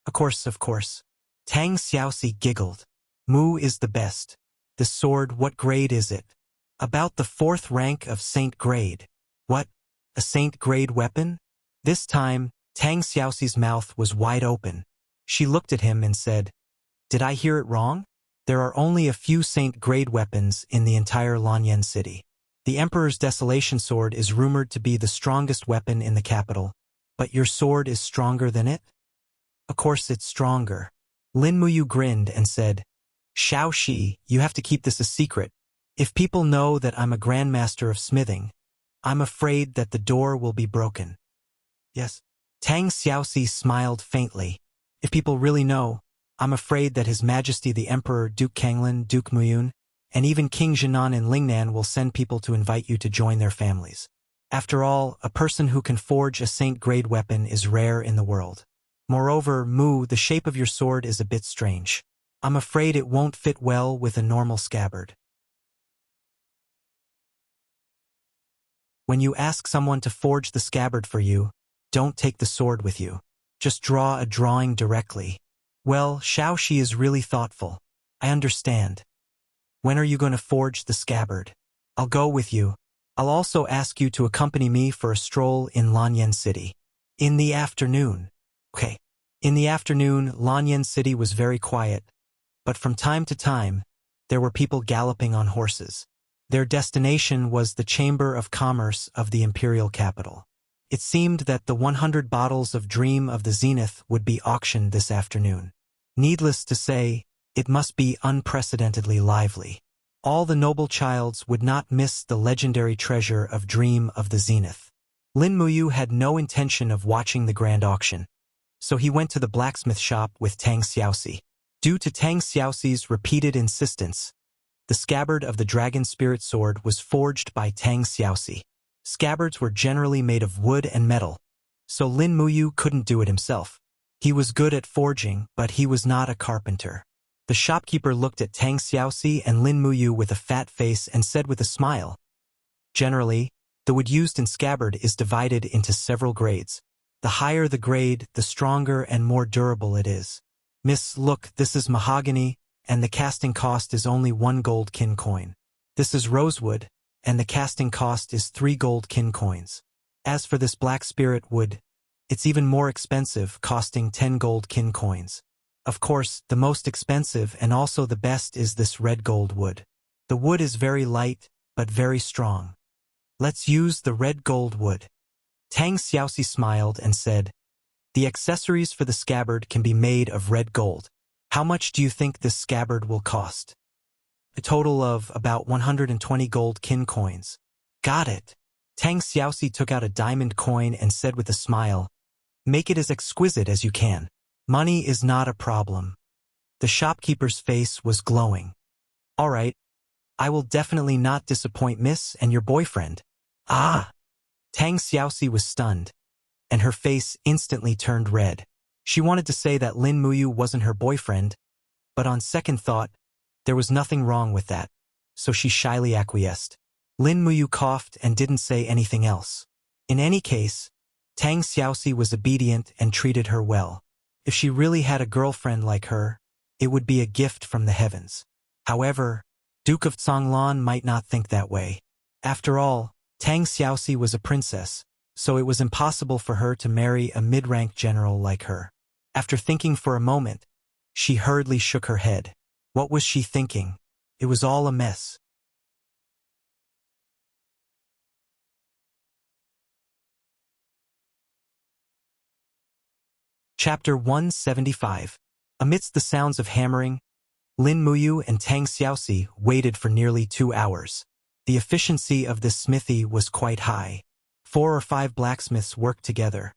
Of course. Tang Xiaoxi giggled. Mu is the best. The sword, what grade is it? About the 4th rank of Saint grade. What? A Saint grade weapon? This time, Tang Xiaoxi's mouth was wide open. She looked at him and said, did I hear it wrong? There are only a few Saint grade weapons in the entire Lanyan city. The Emperor's Desolation Sword is rumored to be the strongest weapon in the capital, but your sword is stronger than it? Of course it's stronger. Lin Muyu grinned and said, Xiao Shi, you have to keep this a secret. If people know that I'm a grandmaster of smithing, I'm afraid that the door will be broken. Yes. Tang Xiaoxi smiled faintly. If people really know, I'm afraid that His Majesty the Emperor Duke Kanglin, Duke Muyun, and even King Jinan and Lingnan will send people to invite you to join their families. After all, a person who can forge a Saint-grade weapon is rare in the world. Moreover, Mu, the shape of your sword is a bit strange. I'm afraid it won't fit well with a normal scabbard. When you ask someone to forge the scabbard for you, don't take the sword with you. Just draw a drawing directly. Well, Xiao Shi is really thoughtful. I understand. When are you going to forge the scabbard? I'll go with you. I'll also ask you to accompany me for a stroll in Lanyan City. In the afternoon. Okay. In the afternoon, Lanyan City was very quiet, but from time to time, there were people galloping on horses. Their destination was the Chamber of Commerce of the imperial capital. It seemed that the 100 bottles of Dream of the Zenith would be auctioned this afternoon. Needless to say, it must be unprecedentedly lively. All the noble childs would not miss the legendary treasure of Dream of the Zenith. Lin Muyu had no intention of watching the grand auction, so he went to the blacksmith shop with Tang Xiaoxi. Due to Tang Xiaoxi's repeated insistence, the scabbard of the dragon spirit sword was forged by Tang Xiaoxi. Scabbards were generally made of wood and metal, so Lin Muyu couldn't do it himself. He was good at forging, but he was not a carpenter. The shopkeeper looked at Tang Xiaoxi and Lin Muyu with a fat face and said with a smile, "Generally, the wood used in scabbard is divided into several grades. The higher the grade, the stronger and more durable it is. Miss, look, this is mahogany, and the casting cost is only 1 gold kin coin. This is rosewood, and the casting cost is 3 gold kin coins. As for this black spirit wood, it's even more expensive, costing 10 gold kin coins. Of course, the most expensive and also the best is this red gold wood. The wood is very light, but very strong. Let's use the red gold wood." Tang Xiaoxi smiled and said, "The accessories for the scabbard can be made of red gold. How much do you think this scabbard will cost?" "A total of about 120 gold kin coins." "Got it." Tang Xiaoxi took out a diamond coin and said with a smile, "Make it as exquisite as you can. Money is not a problem." The shopkeeper's face was glowing. "All right. I will definitely not disappoint Miss and your boyfriend." "Ah!" Tang Xiaoxi was stunned, and her face instantly turned red. She wanted to say that Lin Muyu wasn't her boyfriend, But on second thought, there was nothing wrong with that, so she shyly acquiesced. Lin Muyu coughed and didn't say anything else. In any case, Tang Xiaoxi was obedient and treated her well. If she really had a girlfriend like her, it would be a gift from the heavens. However, Duke of Conglan might not think that way. After all, Tang Xiaoxi was a princess, so it was impossible for her to marry a mid-rank general like her. After thinking for a moment, she hurriedly shook her head. What was she thinking? It was all a mess. Chapter 175. Amidst the sounds of hammering, Lin Muyu and Tang Xiaoxi waited for nearly 2 hours. The efficiency of this smithy was quite high. 4 or 5 blacksmiths worked together,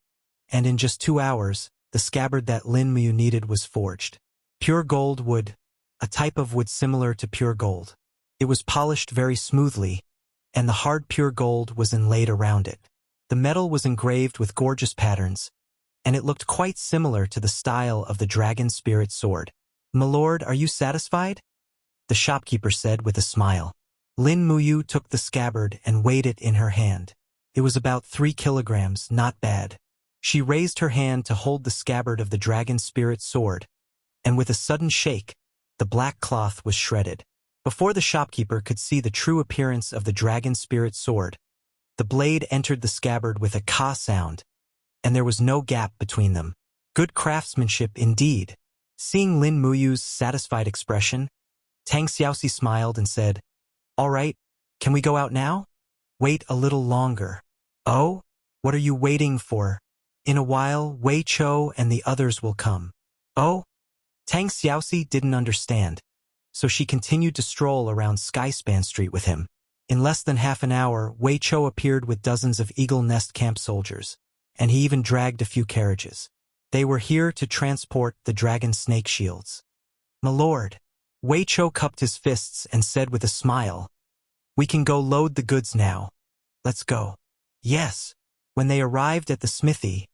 and in just 2 hours, the scabbard that Lin Muyu needed was forged. Pure gold wood, a type of wood similar to pure gold. It was polished very smoothly, and the hard pure gold was inlaid around it. The metal was engraved with gorgeous patterns, and it looked quite similar to the style of the dragon spirit sword. "My lord, are you satisfied?" the shopkeeper said with a smile. Lin Muyu took the scabbard and weighed it in her hand. It was about 3 kilograms, not bad. She raised her hand to hold the scabbard of the dragon spirit sword, and with a sudden shake, the black cloth was shredded. Before the shopkeeper could see the true appearance of the dragon spirit sword, the blade entered the scabbard with a ka sound, and there was no gap between them. Good craftsmanship indeed. Seeing Lin Muyu's satisfied expression, Tang Xiaoxi smiled and said, "All right, can we go out now?" "Wait a little longer." "Oh? What are you waiting for?" "In a while, Wei Chou and the others will come." "Oh?" Tang Xiaoxi didn't understand, so she continued to stroll around Skyspan Street with him. In less than half an hour, Wei Chou appeared with dozens of Eagle Nest camp soldiers, and he even dragged a few carriages. They were here to transport the dragon snake shields. "My lord." Wei Chou cupped his fists and said with a smile, "We can go load the goods now. Let's go." "Yes." When they arrived at the smithy,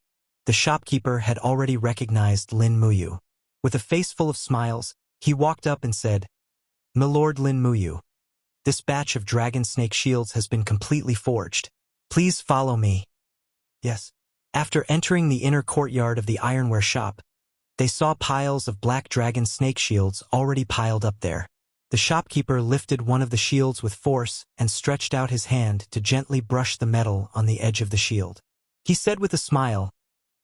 the shopkeeper had already recognized Lin Muyu. With a face full of smiles, he walked up and said, "My lord Lin Muyu, this batch of dragon snake shields has been completely forged. Please follow me." "Yes." After entering the inner courtyard of the ironware shop, they saw piles of black dragon snake shields already piled up there. The shopkeeper lifted one of the shields with force and stretched out his hand to gently brush the metal on the edge of the shield. He said with a smile,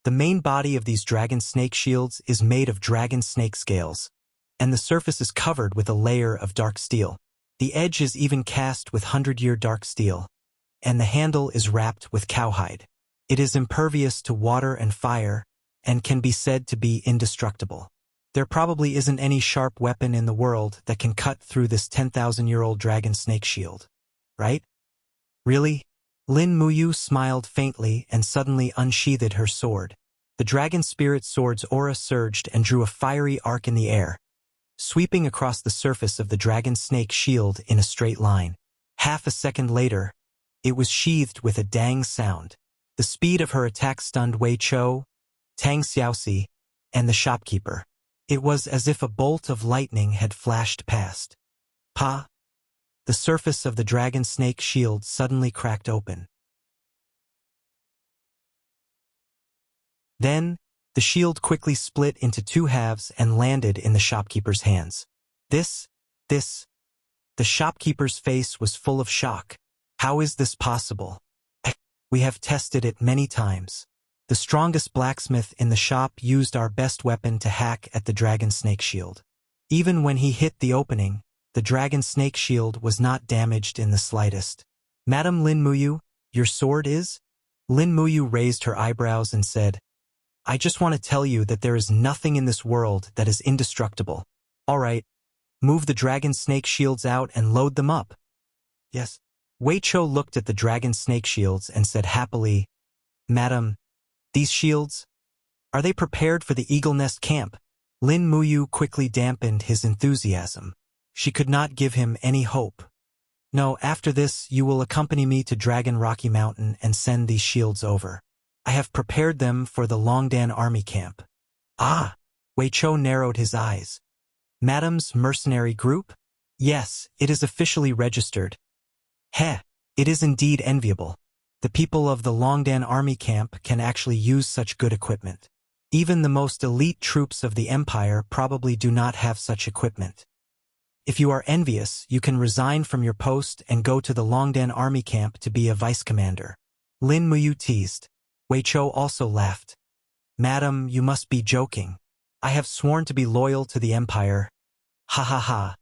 "The main body of these dragon snake shields is made of dragon snake scales, and the surface is covered with a layer of dark steel. The edge is even cast with 100-year dark steel, and the handle is wrapped with cowhide. It is impervious to water and fire, and can be said to be indestructible. There probably isn't any sharp weapon in the world that can cut through this 10,000-year-old dragon snake shield. Right?" "Really?" Lin Muyu smiled faintly and suddenly unsheathed her sword. The dragon spirit sword's aura surged and drew a fiery arc in the air, sweeping across the surface of the dragon snake shield in a straight line. Half a second later, it was sheathed with a dang sound. The speed of her attack stunned Wei Chou, Tang Xiaoxi, and the shopkeeper. It was as if a bolt of lightning had flashed past. Pa! The surface of the dragon snake shield suddenly cracked open. Then, the shield quickly split into 2 halves and landed in the shopkeeper's hands. This. The shopkeeper's face was full of shock. "How is this possible? We have tested it many times. The strongest blacksmith in the shop used our best weapon to hack at the dragon snake shield. Even when he hit the opening, the dragon snake shield was not damaged in the slightest." "Madam Lin Muyu, your sword is?" Lin Muyu raised her eyebrows and said, "I just want to tell you that there is nothing in this world that is indestructible. All right, move the dragon snake shields out and load them up." "Yes." Wei Chou looked at the dragon snake shields and said happily, "Madam, these shields, are they prepared for the Eagle Nest camp?" Lin Muyu quickly dampened his enthusiasm. She could not give him any hope. "No, after this you will accompany me to Dragon Rocky Mountain and send these shields over. I have prepared them for the Longdan army camp." "Ah!" Wei Chou narrowed his eyes. Madam's mercenary group? Yes, it is officially registered. Heh, it is indeed enviable. The people of the Longdan army camp can actually use such good equipment. Even the most elite troops of the Empire probably do not have such equipment. If you are envious, you can resign from your post and go to the Longdan army camp to be a vice commander. Lin Muyu teased. Wei Chou also laughed. Madam, you must be joking. I have sworn to be loyal to the Empire. Ha ha ha.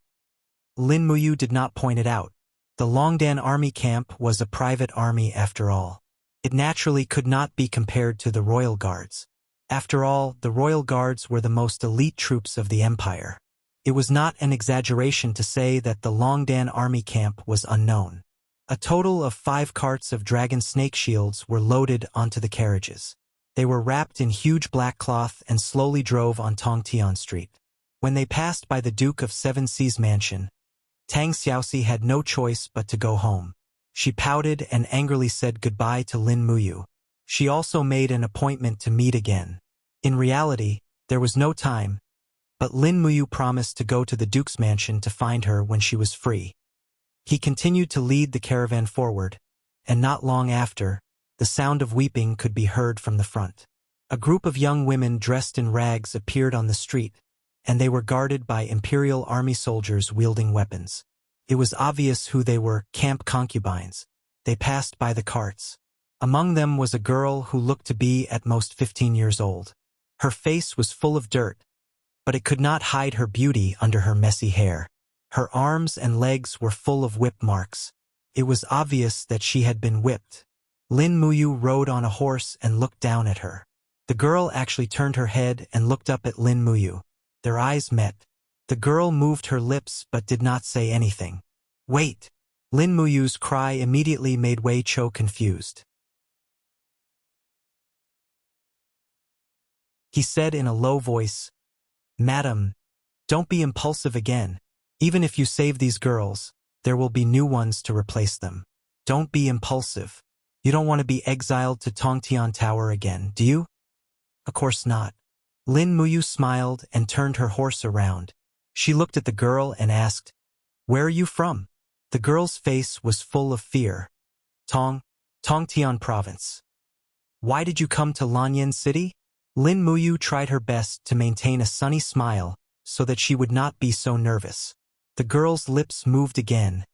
Lin Muyu did not point it out. The Longdan army camp was a private army after all. It naturally could not be compared to the royal guards. After all, the royal guards were the most elite troops of the Empire. It was not an exaggeration to say that the Longdan army camp was unknown. A total of 5 carts of dragon snake shields were loaded onto the carriages. They were wrapped in huge black cloth and slowly drove on Tongtian Street. When they passed by the Duke of Seven Seas mansion, Tang Xiaoxi had no choice but to go home. She pouted and angrily said goodbye to Lin Muyu. She also made an appointment to meet again. In reality, there was no time, but Lin Muyu promised to go to the Duke's mansion to find her when she was free. He continued to lead the caravan forward, and not long after, the sound of weeping could be heard from the front. A group of young women dressed in rags appeared on the street, and they were guarded by Imperial Army soldiers wielding weapons. It was obvious who they were, camp concubines. They passed by the carts. Among them was a girl who looked to be at most 15 years old. Her face was full of dirt, but it could not hide her beauty under her messy hair. Her arms and legs were full of whip marks. It was obvious that she had been whipped. Lin Muyu rode on a horse and looked down at her. The girl actually turned her head and looked up at Lin Muyu. Their eyes met. The girl moved her lips but did not say anything. Wait! Lin Muyu's cry immediately made Wei Chou confused. He said in a low voice, Madam, don't be impulsive again. Even if you save these girls, there will be new ones to replace them. Don't be impulsive. You don't want to be exiled to Tongtian Tower again, do you? Of course not. Lin Muyu smiled and turned her horse around. She looked at the girl and asked, Where are you from? The girl's face was full of fear. Tongtian Province. Why did you come to Lanyan City? Lin Muyu tried her best to maintain a sunny smile so that she would not be so nervous. The girl's lips moved again,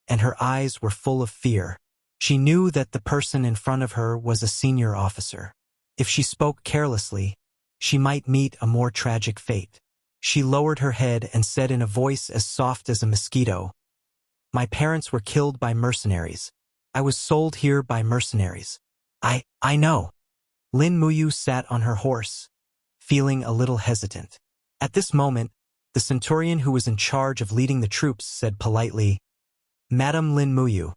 and her eyes were full of fear. She knew that the person in front of her was a senior officer. If she spoke carelessly, she might meet a more tragic fate. She lowered her head and said in a voice as soft as a mosquito, My parents were killed by mercenaries. I was sold here by mercenaries. I know. Lin Muyu sat on her horse, feeling a little hesitant. At this moment, the centurion who was in charge of leading the troops said politely, Madam Lin Muyu,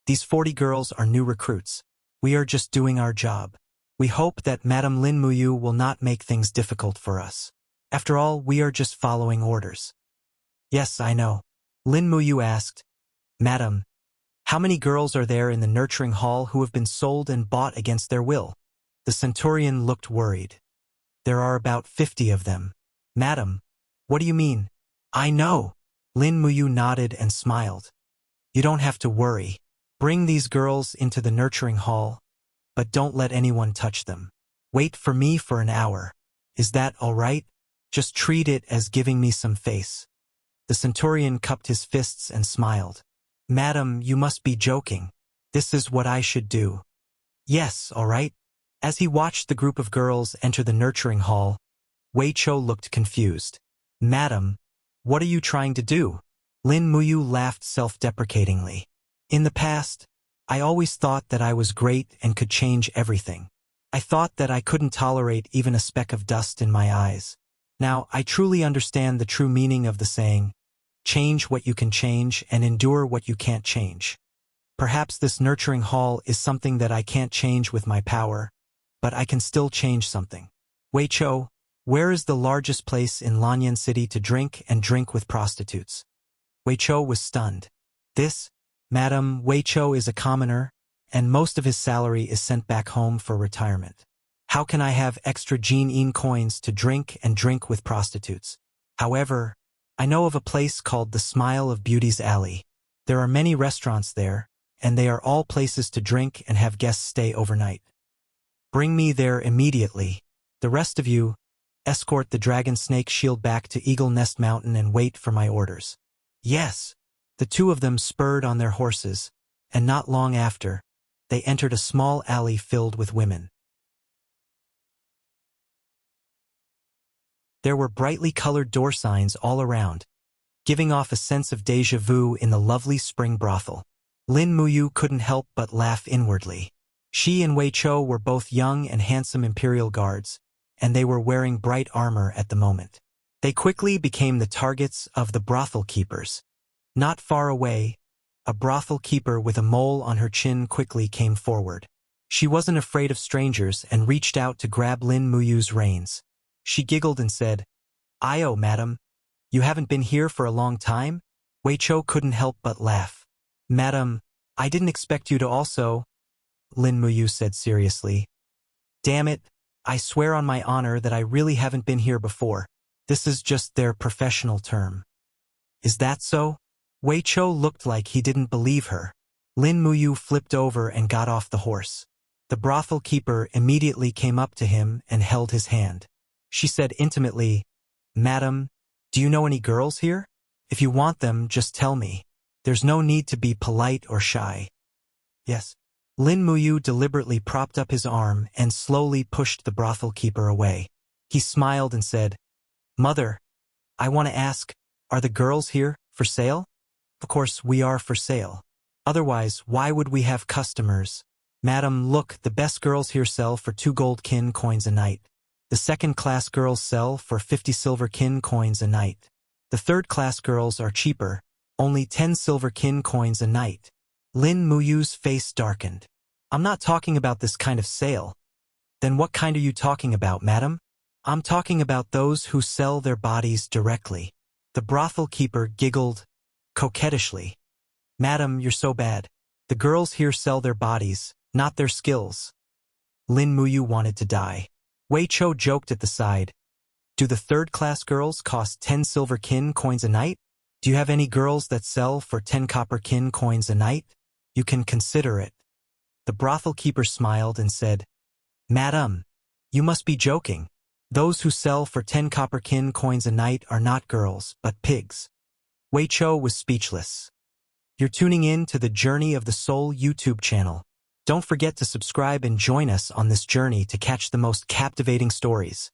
these 40 girls are new recruits. We are just doing our job. We hope that Madam Lin Muyu will not make things difficult for us. After all, we are just following orders. Yes, I know. Lin Muyu asked, Madam, how many girls are there in the nurturing hall who have been sold and bought against their will? The centurion looked worried. There are about 50 of them. Madam, what do you mean? I know. Lin Muyu nodded and smiled. You don't have to worry. Bring these girls into the nurturing hall, but don't let anyone touch them. Wait for me for an hour. Is that all right? Just treat it as giving me some face. The centurion cupped his fists and smiled. Madam, you must be joking. This is what I should do. Yes, all right. As he watched the group of girls enter the nurturing hall, Wei Chou looked confused. Madam, what are you trying to do? Lin Muyu laughed self-deprecatingly. In the past, I always thought that I was great and could change everything. I thought that I couldn't tolerate even a speck of dust in my eyes. Now, I truly understand the true meaning of the saying, change what you can change and endure what you can't change. Perhaps this nurturing hall is something that I can't change with my power, but I can still change something. Wei Chou, where is the largest place in Lanyan City to drink and drink with prostitutes? Wei Chou was stunned. This, Madam, Wei Chou is a commoner, and most of his salary is sent back home for retirement. How can I have extra Jin-in coins to drink and drink with prostitutes? However, I know of a place called the Smile of Beauty's Alley. There are many restaurants there, and they are all places to drink and have guests stay overnight. Bring me there immediately. The rest of you, escort the dragon snake shield back to Eagle Nest Mountain and wait for my orders. Yes. The two of them spurred on their horses, and not long after, they entered a small alley filled with women. There were brightly colored door signs all around, giving off a sense of déjà vu in the lovely spring brothel. Lin Muyu couldn't help but laugh inwardly. She and Wei Chou were both young and handsome imperial guards, and they were wearing bright armor at the moment. They quickly became the targets of the brothel keepers. Not far away, a brothel keeper with a mole on her chin quickly came forward. She wasn't afraid of strangers and reached out to grab Lin Muyu's reins. She giggled and said, "Ayo, madam, you haven't been here for a long time?" Wei Chou couldn't help but laugh. "Madam, I didn't expect you to also," Lin Muyu said seriously. "Damn it, I swear on my honor that I really haven't been here before. This is just their professional term." "Is that so?" Wei Chou looked like he didn't believe her. Lin Muyu flipped over and got off the horse. The brothel keeper immediately came up to him and held his hand. She said intimately, "Madam, do you know any girls here? If you want them, just tell me. There's no need to be polite or shy." "Yes." Lin Muyu deliberately propped up his arm and slowly pushed the brothel keeper away. He smiled and said, "Mother, I want to ask, are the girls here for sale?" "Of course we are for sale. Otherwise, why would we have customers?" "Madam, look, the best girls here sell for 2 gold kin coins a night. The second-class girls sell for 50 silver kin coins a night. The third-class girls are cheaper, only 10 silver kin coins a night." Lin Muyu's face darkened. "I'm not talking about this kind of sale." "Then what kind are you talking about, madam?" "I'm talking about those who sell their bodies directly." The brothel keeper giggled coquettishly. "Madam, you're so bad. The girls here sell their bodies, not their skills." Lin Muyu wanted to die. Wei Chou joked at the side. "Do the third-class girls cost 10 silver kin coins a night? Do you have any girls that sell for 10 copper kin coins a night? You can consider it." The brothel keeper smiled and said, "Madam, you must be joking. Those who sell for 10 copper kin coins a night are not girls, but pigs." Wei Chou was speechless. You're tuning in to the Journey of the Soul YouTube channel. Don't forget to subscribe and join us on this journey to catch the most captivating stories.